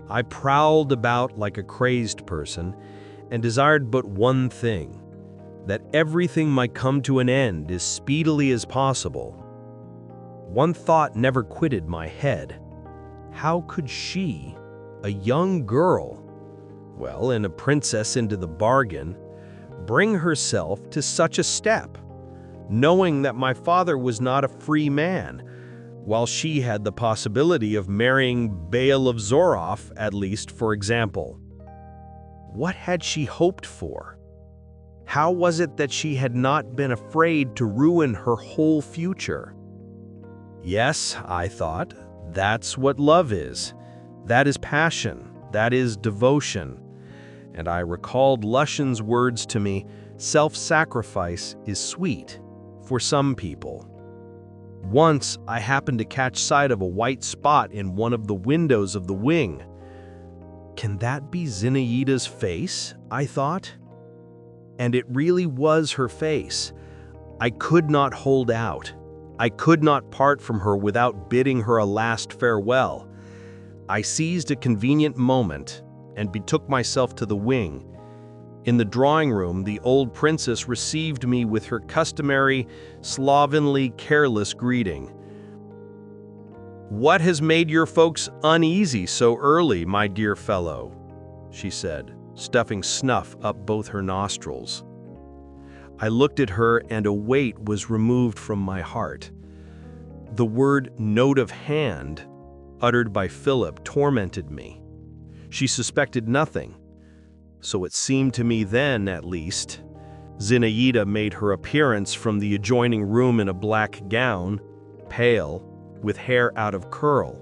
I prowled about like a crazed person and desired but one thing, that everything might come to an end as speedily as possible. One thought never quitted my head. How could she, a young girl, well, and a princess into the bargain, bring herself to such a step, knowing that my father was not a free man, while she had the possibility of marrying Baal of Zoroff, at least, for example? What had she hoped for? How was it that she had not been afraid to ruin her whole future? Yes, I thought, that's what love is. That is passion. That is devotion. And I recalled Lucian's words to me, self-sacrifice is sweet for some people. Once I happened to catch sight of a white spot in one of the windows of the wing. Can that be Zinaida's face? I thought. And it really was her face. I could not hold out. I could not part from her without bidding her a last farewell. I seized a convenient moment and betook myself to the wing. In the drawing room, the old princess received me with her customary, slovenly, careless greeting. "What has made your folks uneasy so early, my dear fellow?" she said, stuffing snuff up both her nostrils. I looked at her and a weight was removed from my heart. The word note of hand, uttered by Philip, tormented me. She suspected nothing. So it seemed to me then, at least. Zinaida made her appearance from the adjoining room in a black gown, pale, with hair out of curl.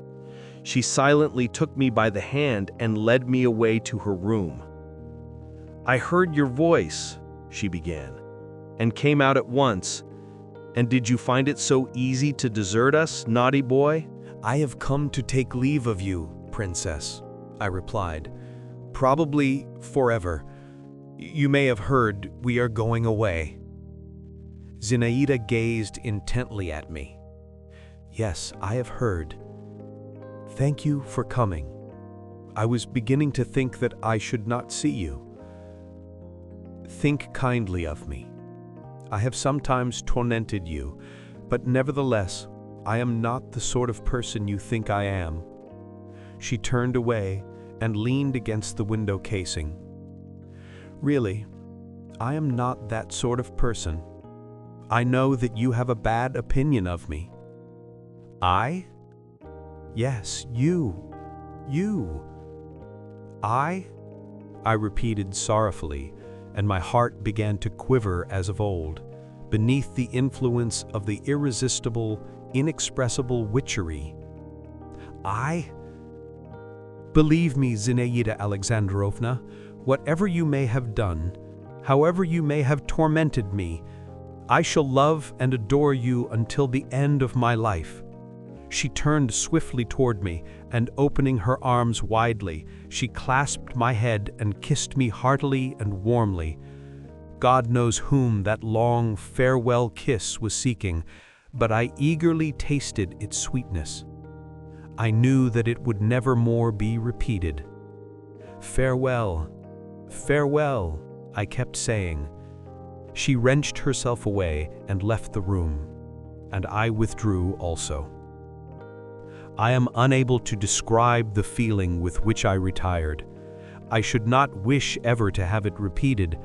She silently took me by the hand and led me away to her room. "I heard your voice," she began, "and came out at once. And did you find it so easy to desert us, naughty boy?" "I have come to take leave of you, princess," I replied. "Probably forever. You may have heard we are going away." Zinaida gazed intently at me. "Yes, I have heard. Thank you for coming. I was beginning to think that I should not see you. Think kindly of me. I have sometimes tormented you, but nevertheless, I am not the sort of person you think I am." She turned away and leaned against the window casing. "Really, I am not that sort of person. I know that you have a bad opinion of me." "I?" "Yes, you. I repeated sorrowfully, and my heart began to quiver as of old, beneath the influence of the irresistible, inexpressible witchery. "I? Believe me, Zinaida Alexandrovna, whatever you may have done, however you may have tormented me, I shall love and adore you until the end of my life." She turned swiftly toward me, and opening her arms widely, she clasped my head and kissed me heartily and warmly. God knows whom that long farewell kiss was seeking, but I eagerly tasted its sweetness. I knew that it would never more be repeated. "Farewell, farewell," I kept saying. She wrenched herself away and left the room, and I withdrew also. I am unable to describe the feeling with which I retired. I should not wish ever to have it repeated,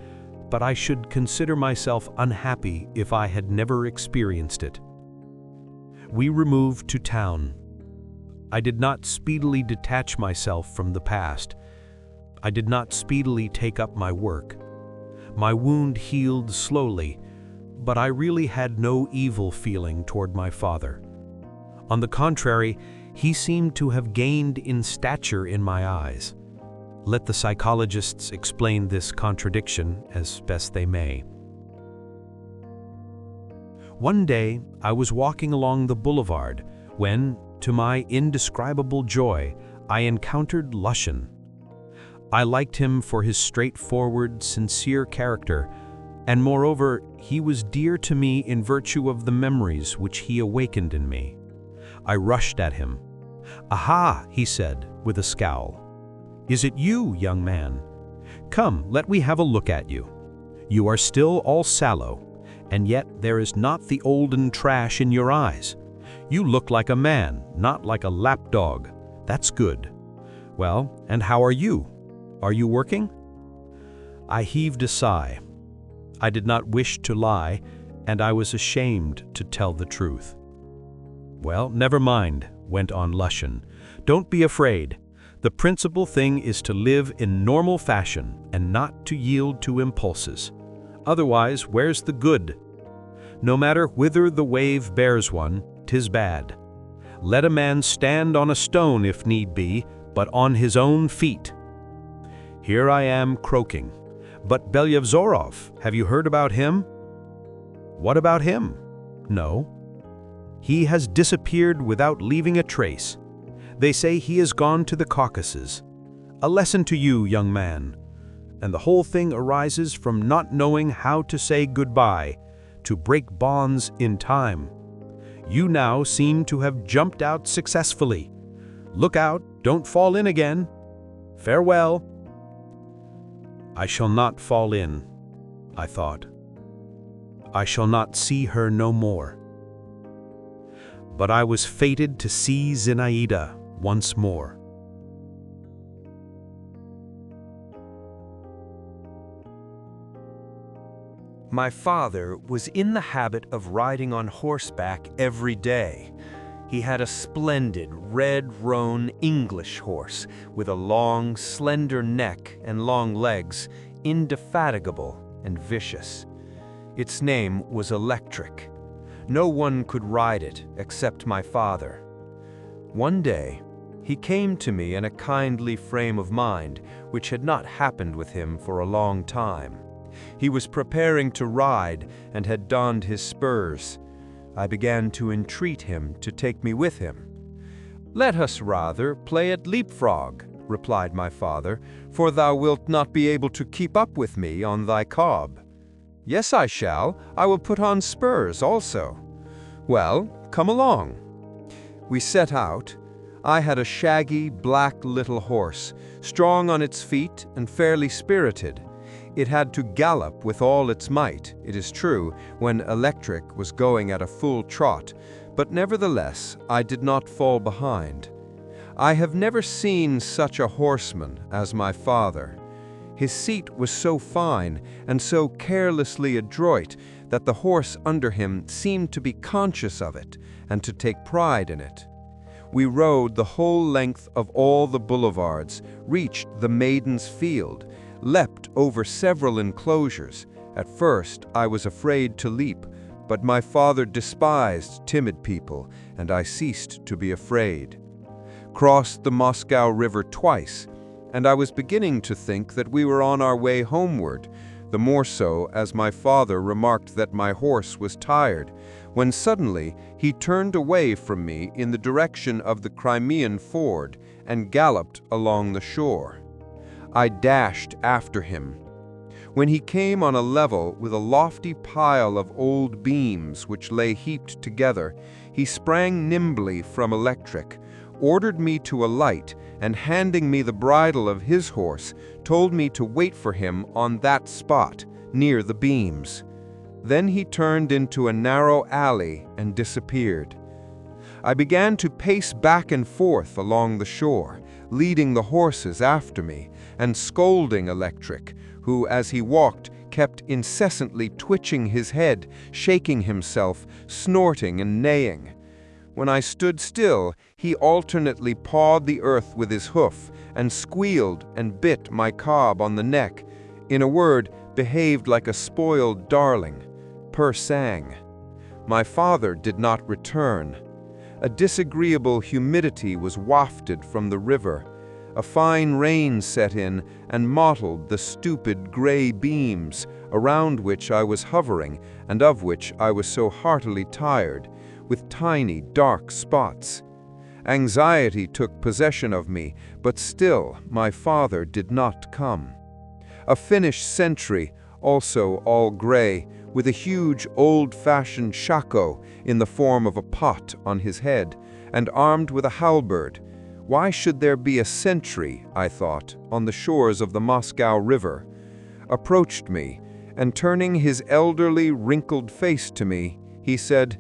but I should consider myself unhappy if I had never experienced it. We removed to town. I did not speedily detach myself from the past. I did not speedily take up my work. My wound healed slowly, but I really had no evil feeling toward my father. On the contrary, he seemed to have gained in stature in my eyes. Let the psychologists explain this contradiction as best they may. One day, I was walking along the boulevard when, to my indescribable joy, I encountered Lushin. I liked him for his straightforward, sincere character, and moreover, he was dear to me in virtue of the memories which he awakened in me. I rushed at him. "Aha," he said, with a scowl. "Is it you, young man? Come, let me have a look at you. You are still all sallow, and yet there is not the olden trash in your eyes. You look like a man, not like a lapdog. That's good. Well, and how are you? Are you working?" I heaved a sigh. I did not wish to lie, and I was ashamed to tell the truth. "Well, never mind," went on Lushin. "Don't be afraid. The principal thing is to live in normal fashion and not to yield to impulses. Otherwise, where's the good? No matter whither the wave bears one, 'tis bad. Let a man stand on a stone if need be, but on his own feet. Here I am croaking. But Belyazorov, have you heard about him?" "What about him?" "No. He has disappeared without leaving a trace. They say he has gone to the Caucasus. A lesson to you, young man. And the whole thing arises from not knowing how to say goodbye, to break bonds in time. You now seem to have jumped out successfully. Look out, don't fall in again. Farewell." I shall not fall in, I thought. I shall not see her no more. But I was fated to see Zinaida once more. My father was in the habit of riding on horseback every day. He had a splendid red roan English horse with a long, slender neck and long legs, indefatigable and vicious. Its name was Electric. No one could ride it except my father. One day, he came to me in a kindly frame of mind, which had not happened with him for a long time. He was preparing to ride and had donned his spurs. I began to entreat him to take me with him. "Let us rather play at leapfrog," replied my father, "for thou wilt not be able to keep up with me on thy cob." "Yes, I shall. I will put on spurs also." "Well, come along." We set out. I had a shaggy, black little horse, strong on its feet and fairly spirited. It had to gallop with all its might, it is true, when Electric was going at a full trot, but nevertheless I did not fall behind. I have never seen such a horseman as my father. His seat was so fine and so carelessly adroit that the horse under him seemed to be conscious of it and to take pride in it. We rode the whole length of all the boulevards, reached the Maiden's Field, leapt over several enclosures. At first I was afraid to leap, but my father despised timid people, and I ceased to be afraid. Crossed the Moscow River twice, and I was beginning to think that we were on our way homeward, the more so as my father remarked that my horse was tired, when suddenly he turned away from me in the direction of the Crimean ford and galloped along the shore. I dashed after him. When he came on a level with a lofty pile of old beams which lay heaped together, he sprang nimbly from Electric, ordered me to alight, and handing me the bridle of his horse, told me to wait for him on that spot, near the beams. Then he turned into a narrow alley and disappeared. I began to pace back and forth along the shore, leading the horses after me, and scolding Electric, who, as he walked, kept incessantly twitching his head, shaking himself, snorting and neighing. When I stood still, he alternately pawed the earth with his hoof, and squealed and bit my cob on the neck. In a word, behaved like a spoiled darling. Per sang. My father did not return. A disagreeable humidity was wafted from the river. A fine rain set in and mottled the stupid gray beams around which I was hovering and of which I was so heartily tired, with tiny dark spots. Anxiety took possession of me, but still my father did not come. A Finnish sentry, also all gray, with a huge old-fashioned shako in the form of a pot on his head, and armed with a halberd. Why should there be a sentry, I thought, on the shores of the Moscow River? Approached me, and turning his elderly, wrinkled face to me, he said,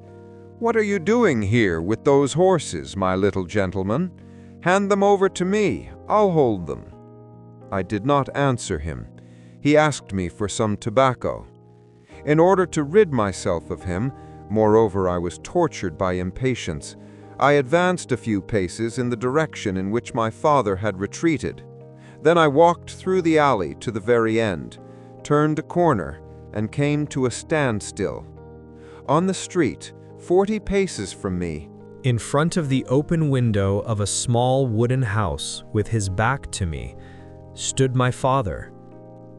"What are you doing here with those horses, my little gentleman? Hand them over to me, I'll hold them." I did not answer him. He asked me for some tobacco. In order to rid myself of him, moreover I was tortured by impatience, I advanced a few paces in the direction in which my father had retreated. Then I walked through the alley to the very end, turned a corner, and came to a standstill. On the street, 40 paces from me, in front of the open window of a small wooden house with his back to me, stood my father.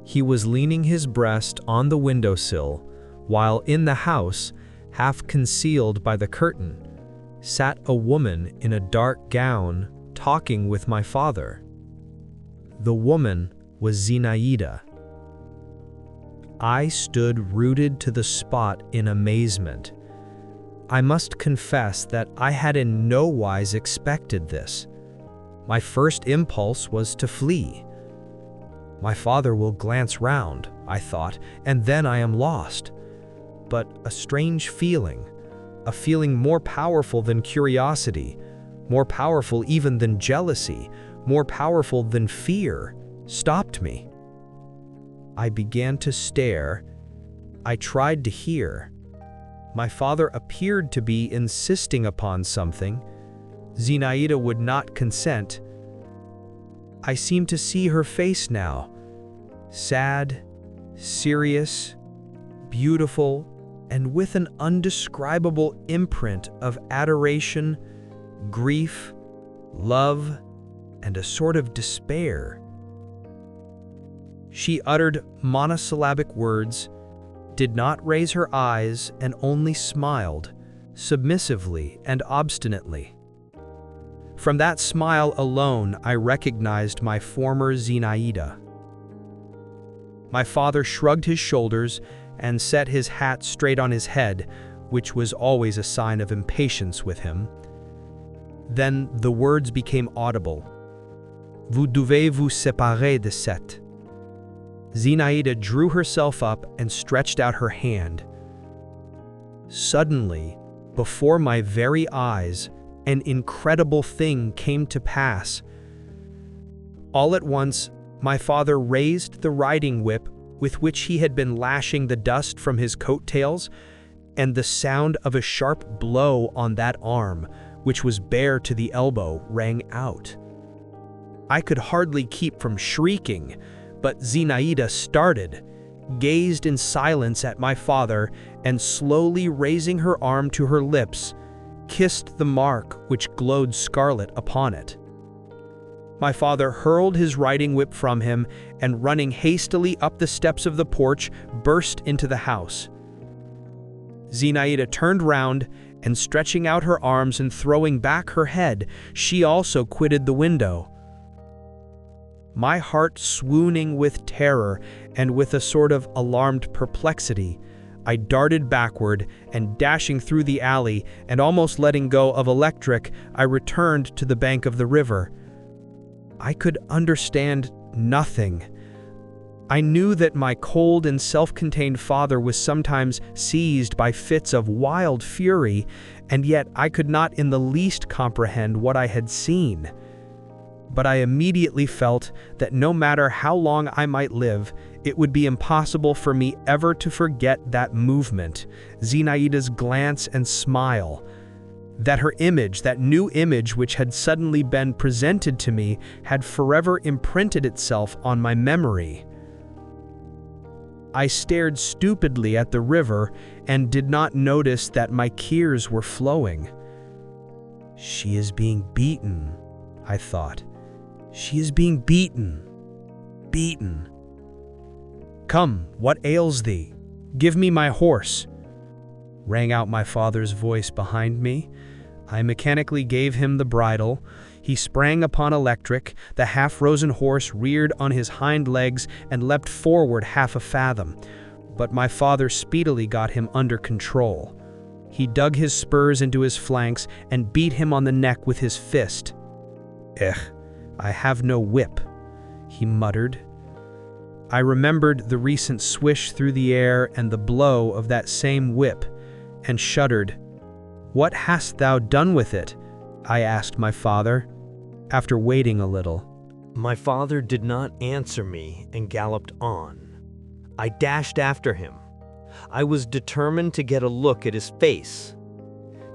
He was leaning his breast on the windowsill, while in the house, half concealed by the curtain, sat a woman in a dark gown talking with my father. The woman was Zinaida. I stood rooted to the spot in amazement. I must confess that I had in no wise expected this. My first impulse was to flee. My father will glance round, I thought, and then I am lost. But a strange feeling, a feeling more powerful than curiosity, more powerful even than jealousy, more powerful than fear, stopped me. I began to stare, I tried to hear. My father appeared to be insisting upon something. Zinaida would not consent. I seemed to see her face now. Sad, serious, beautiful, and with an undescribable imprint of adoration, grief, love, and a sort of despair. She uttered monosyllabic words, did not raise her eyes, and only smiled, submissively and obstinately. From that smile alone, I recognized my former Zinaida. My father shrugged his shoulders and set his hat straight on his head, which was always a sign of impatience with him. Then the words became audible. Vous devez vous séparer de cette. Zinaida drew herself up and stretched out her hand. Suddenly, before my very eyes, an incredible thing came to pass. All at once, my father raised the riding whip with which he had been lashing the dust from his coattails, and the sound of a sharp blow on that arm, which was bare to the elbow, rang out. I could hardly keep from shrieking, but Zinaida started, gazed in silence at my father, and slowly raising her arm to her lips, kissed the mark which glowed scarlet upon it. My father hurled his riding whip from him and, running hastily up the steps of the porch, burst into the house. Zinaida turned round, and stretching out her arms and throwing back her head, she also quitted the window. My heart swooning with terror and with a sort of alarmed perplexity, I darted backward, and dashing through the alley and almost letting go of Electric, I returned to the bank of the river. I could understand nothing. I knew that my cold and self-contained father was sometimes seized by fits of wild fury, and yet I could not in the least comprehend what I had seen. But I immediately felt that no matter how long I might live, it would be impossible for me ever to forget that movement, Zinaida's glance and smile, that her image, that new image which had suddenly been presented to me, had forever imprinted itself on my memory. I stared stupidly at the river and did not notice that my tears were flowing. She is being beaten, I thought. She is being beaten. Beaten. Come, what ails thee? Give me my horse, rang out my father's voice behind me. I mechanically gave him the bridle. He sprang upon Electric. The half-frozen horse reared on his hind legs and leapt forward half a fathom. But my father speedily got him under control. He dug his spurs into his flanks and beat him on the neck with his fist. "Eh, I have no whip," he muttered. I remembered the recent swish through the air and the blow of that same whip, and shuddered. "What hast thou done with it?" I asked my father, after waiting a little. My father did not answer me and galloped on. I dashed after him. I was determined to get a look at his face.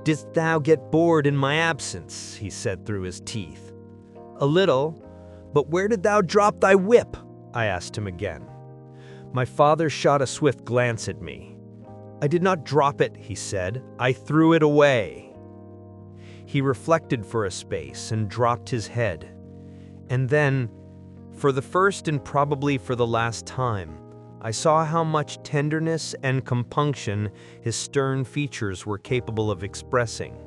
"Didst thou get bored in my absence?" he said through his teeth. "A little, but where did thou drop thy whip?" I asked him again. My father shot a swift glance at me. "I did not drop it," he said. "I threw it away." He reflected for a space and dropped his head. And then, for the first and probably for the last time, I saw how much tenderness and compunction his stern features were capable of expressing.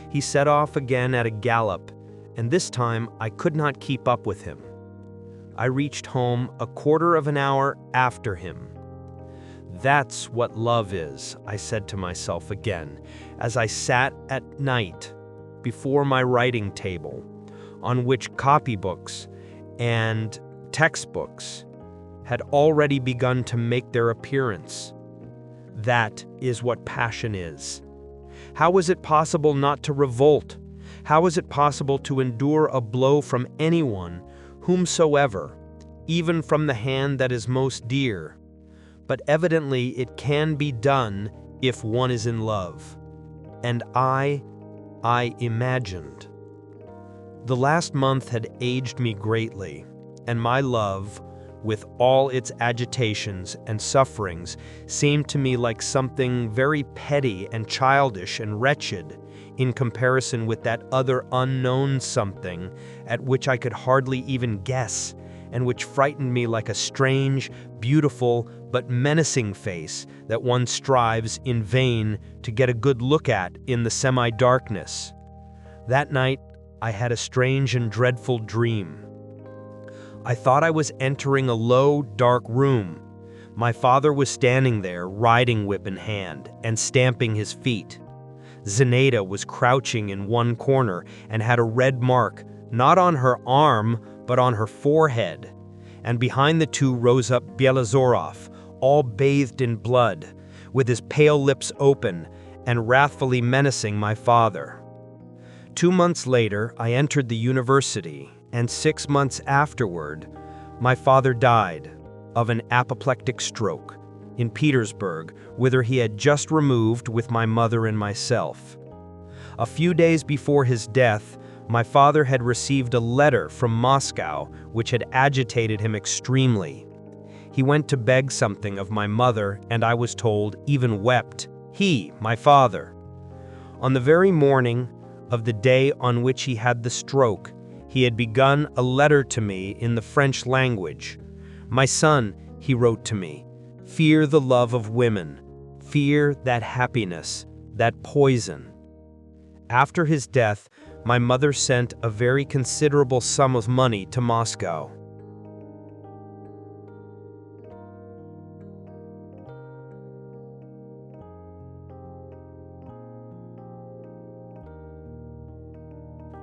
He set off again at a gallop, and this time I could not keep up with him. I reached home a quarter of an hour after him. "That's what love is," I said to myself again, as I sat at night before my writing table, on which copybooks and textbooks had already begun to make their appearance. That is what passion is. How is it possible not to revolt? How is it possible to endure a blow from anyone, whomsoever, even from the hand that is most dear? but evidently it can be done if one is in love. And I imagined. The last month had aged me greatly, and my love, with all its agitations and sufferings, seemed to me like something very petty and childish and wretched in comparison with that other unknown something at which I could hardly even guess, and which frightened me like a strange, beautiful, but menacing face that one strives in vain to get a good look at in the semi-darkness. That night, I had a strange and dreadful dream. I thought I was entering a low, dark room. My father was standing there, riding whip in hand, and stamping his feet. Zenaida was crouching in one corner and had a red mark, not on her arm, but on her forehead. And behind the two rose up Bielozorov, all bathed in blood, with his pale lips open and wrathfully menacing my father. 2 months later, I entered the university, and 6 months afterward, my father died of an apoplectic stroke in Petersburg, whither he had just removed with my mother and myself. A few days before his death, my father had received a letter from Moscow which had agitated him extremely. He went to beg something of my mother, and I was told, even wept. He, my father. On the very morning of the day on which he had the stroke, he had begun a letter to me in the French language. "My son," he wrote to me, "fear the love of women. Fear that happiness, that poison." After his death, my mother sent a very considerable sum of money to Moscow.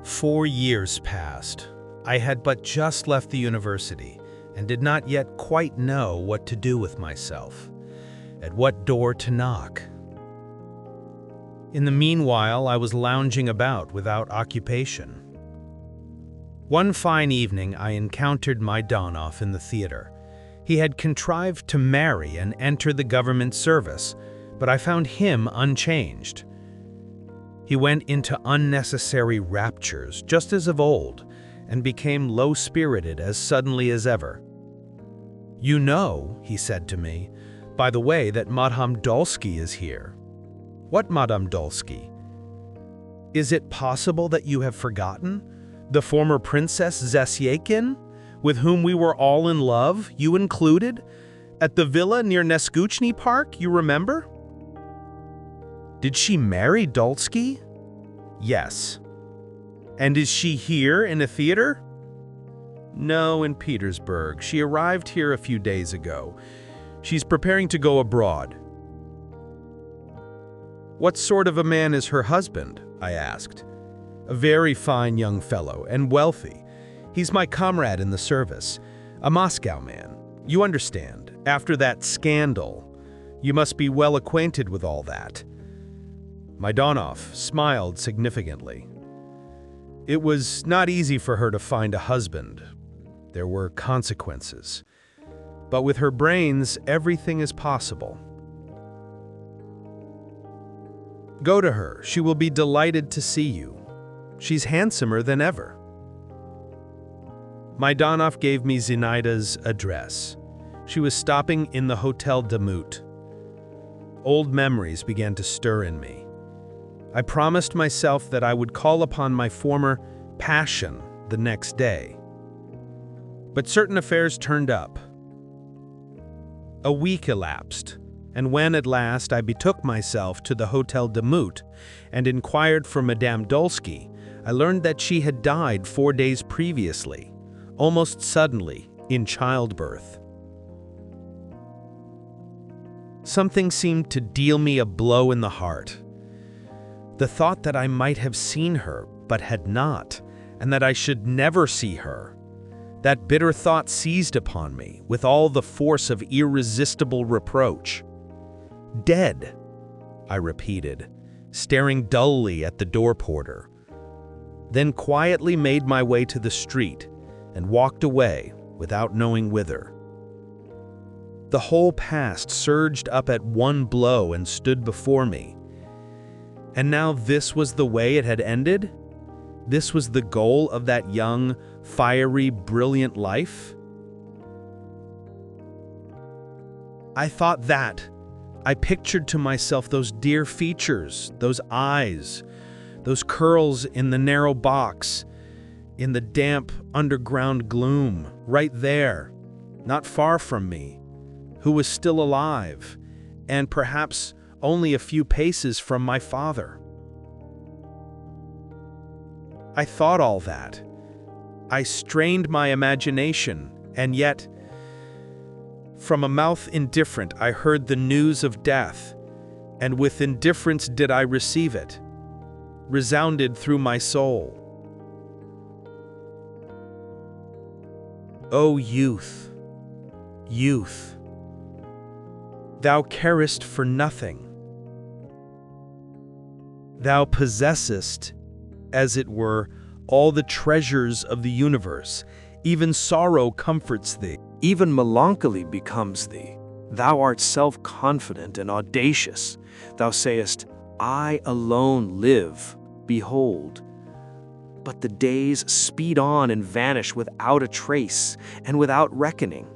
"4 years passed. I had but just left the university and did not yet quite know what to do with myself, at what door to knock. In the meanwhile, I was lounging about without occupation. One fine evening, I encountered Maidanov in the theater. He had contrived to marry and enter the government service, but I found him unchanged. He went into unnecessary raptures, just as of old, and became low-spirited as suddenly as ever. "You know," he said to me, "by the way, that Madame Dolsky is here." "What Madame Dolsky?" "Is it possible that you have forgotten? The former Princess Zasyekin, with whom we were all in love, you included, at the villa near Neskuchny Park, you remember?" "Did she marry Dolsky?" "Yes." "And is she here in a theater?" "No, in Petersburg. She arrived here a few days ago. She's preparing to go abroad." "What sort of a man is her husband?" I asked. "A very fine young fellow, and wealthy. He's my comrade in the service, a Moscow man. You understand, after that scandal, you must be well acquainted with all that." Maidanov smiled significantly. "It was not easy for her to find a husband. There were consequences. But with her brains, everything is possible. Go to her. She will be delighted to see you. She's handsomer than ever." Maidanov gave me Zinaida's address. She was stopping in the Hotel Demut. Old memories began to stir in me. I promised myself that I would call upon my former passion the next day. But certain affairs turned up. A week elapsed, and when at last I betook myself to the Hotel Demut and inquired for Madame Dolsky, I learned that she had died 4 days previously, almost suddenly, in childbirth. Something seemed to deal me a blow in the heart. The thought that I might have seen her, but had not, and that I should never see her. That bitter thought seized upon me with all the force of irresistible reproach. "Dead," I repeated, staring dully at the door porter. Then quietly made my way to the street and walked away without knowing whither. The whole past surged up at one blow and stood before me. And now this was the way it had ended? This was the goal of that young, fiery, brilliant life? I thought that. I pictured to myself those dear features, those eyes, those curls in the narrow box, in the damp underground gloom, right there, not far from me, who was still alive, and perhaps only a few paces from my father. I thought all that. I strained my imagination, and yet, from a mouth indifferent, I heard the news of death, and with indifference did I receive it, resounded through my soul. O youth, youth, thou carest for nothing. Thou possessest, as it were, all the treasures of the universe. Even sorrow comforts thee. Even melancholy becomes thee. Thou art self-confident and audacious. Thou sayest, I alone live, behold. But the days speed on and vanish without a trace and without reckoning.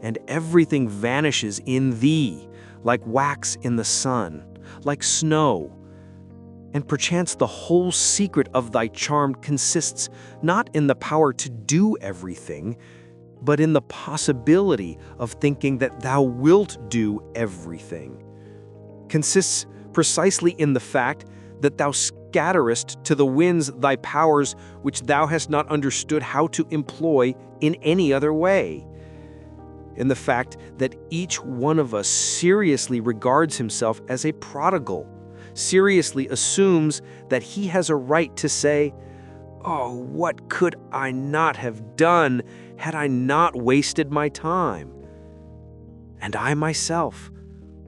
And everything vanishes in thee, like wax in the sun, like snow. And perchance the whole secret of thy charm consists not in the power to do everything, but in the possibility of thinking that thou wilt do everything. Consists precisely in the fact that thou scatterest to the winds thy powers which thou hast not understood how to employ in any other way. In the fact that each one of us seriously regards himself as a prodigal, seriously assumes that he has a right to say, "Oh, what could I not have done had I not wasted my time?" And I myself,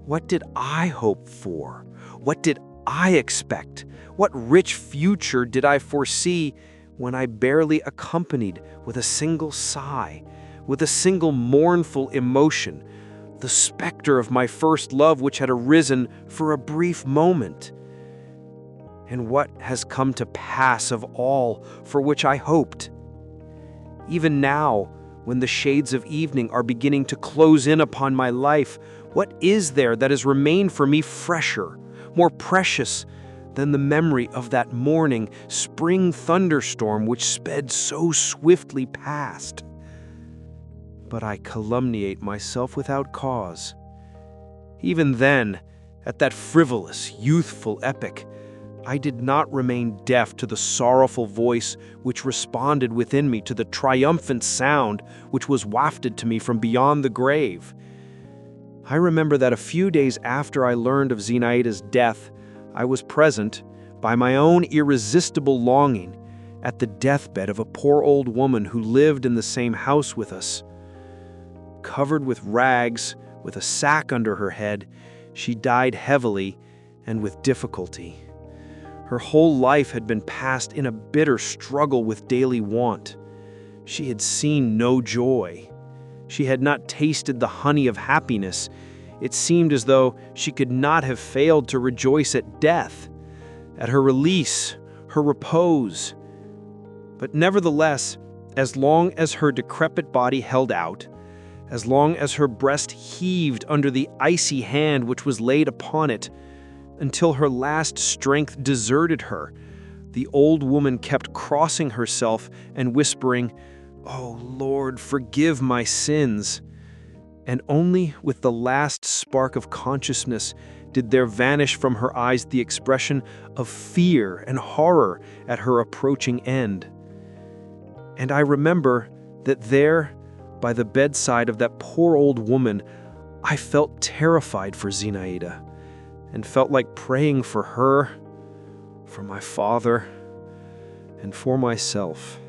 what did I hope for? What did I expect? What rich future did I foresee when I barely accompanied with a single sigh, with a single mournful emotion, the specter of my first love which had arisen for a brief moment? And what has come to pass of all for which I hoped? Even now, when the shades of evening are beginning to close in upon my life, what is there that has remained for me fresher, more precious than the memory of that morning spring thunderstorm which sped so swiftly past? But I calumniate myself without cause. Even then, at that frivolous, youthful epoch, I did not remain deaf to the sorrowful voice which responded within me to the triumphant sound which was wafted to me from beyond the grave. I remember that a few days after I learned of Zinaida's death, I was present, by my own irresistible longing, at the deathbed of a poor old woman who lived in the same house with us. Covered with rags, with a sack under her head, she died heavily and with difficulty. Her whole life had been passed in a bitter struggle with daily want. She had seen no joy. She had not tasted the honey of happiness. It seemed as though she could not have failed to rejoice at death, at her release, her repose. But nevertheless, as long as her decrepit body held out, as long as her breast heaved under the icy hand which was laid upon it, until her last strength deserted her, the old woman kept crossing herself and whispering, "Oh Lord, forgive my sins." And only with the last spark of consciousness did there vanish from her eyes the expression of fear and horror at her approaching end. And I remember that there, by the bedside of that poor old woman, I felt terrified for Zinaida, and felt like praying for her, for my father, and for myself.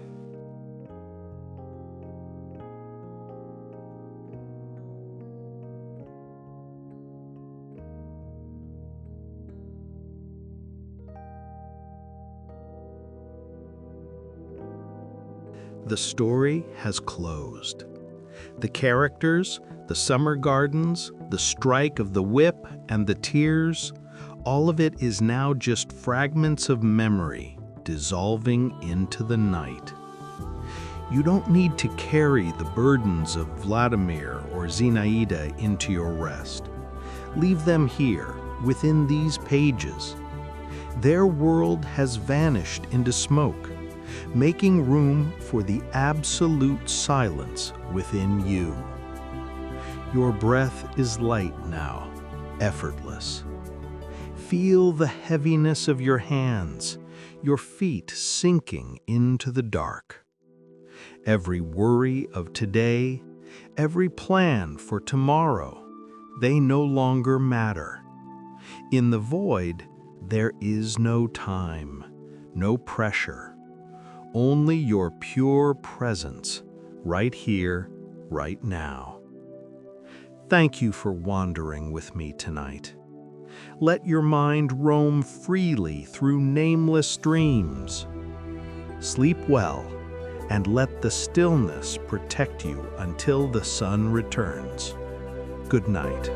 The story has closed. The characters, the summer gardens, the strike of the whip, and the tears, all of it is now just fragments of memory dissolving into the night. You don't need to carry the burdens of Vladimir or Zinaida into your rest. Leave them here, within these pages. Their world has vanished into smoke, making room for the absolute silence within you. Your breath is light now, effortless. Feel the heaviness of your hands, your feet sinking into the dark. Every worry of today, every plan for tomorrow, they no longer matter. In the void, there is no time, no pressure, only your pure presence, right here, right now. Thank you for wandering with me tonight. Let your mind roam freely through nameless dreams. Sleep well, and let the stillness protect you until the sun returns. Good night.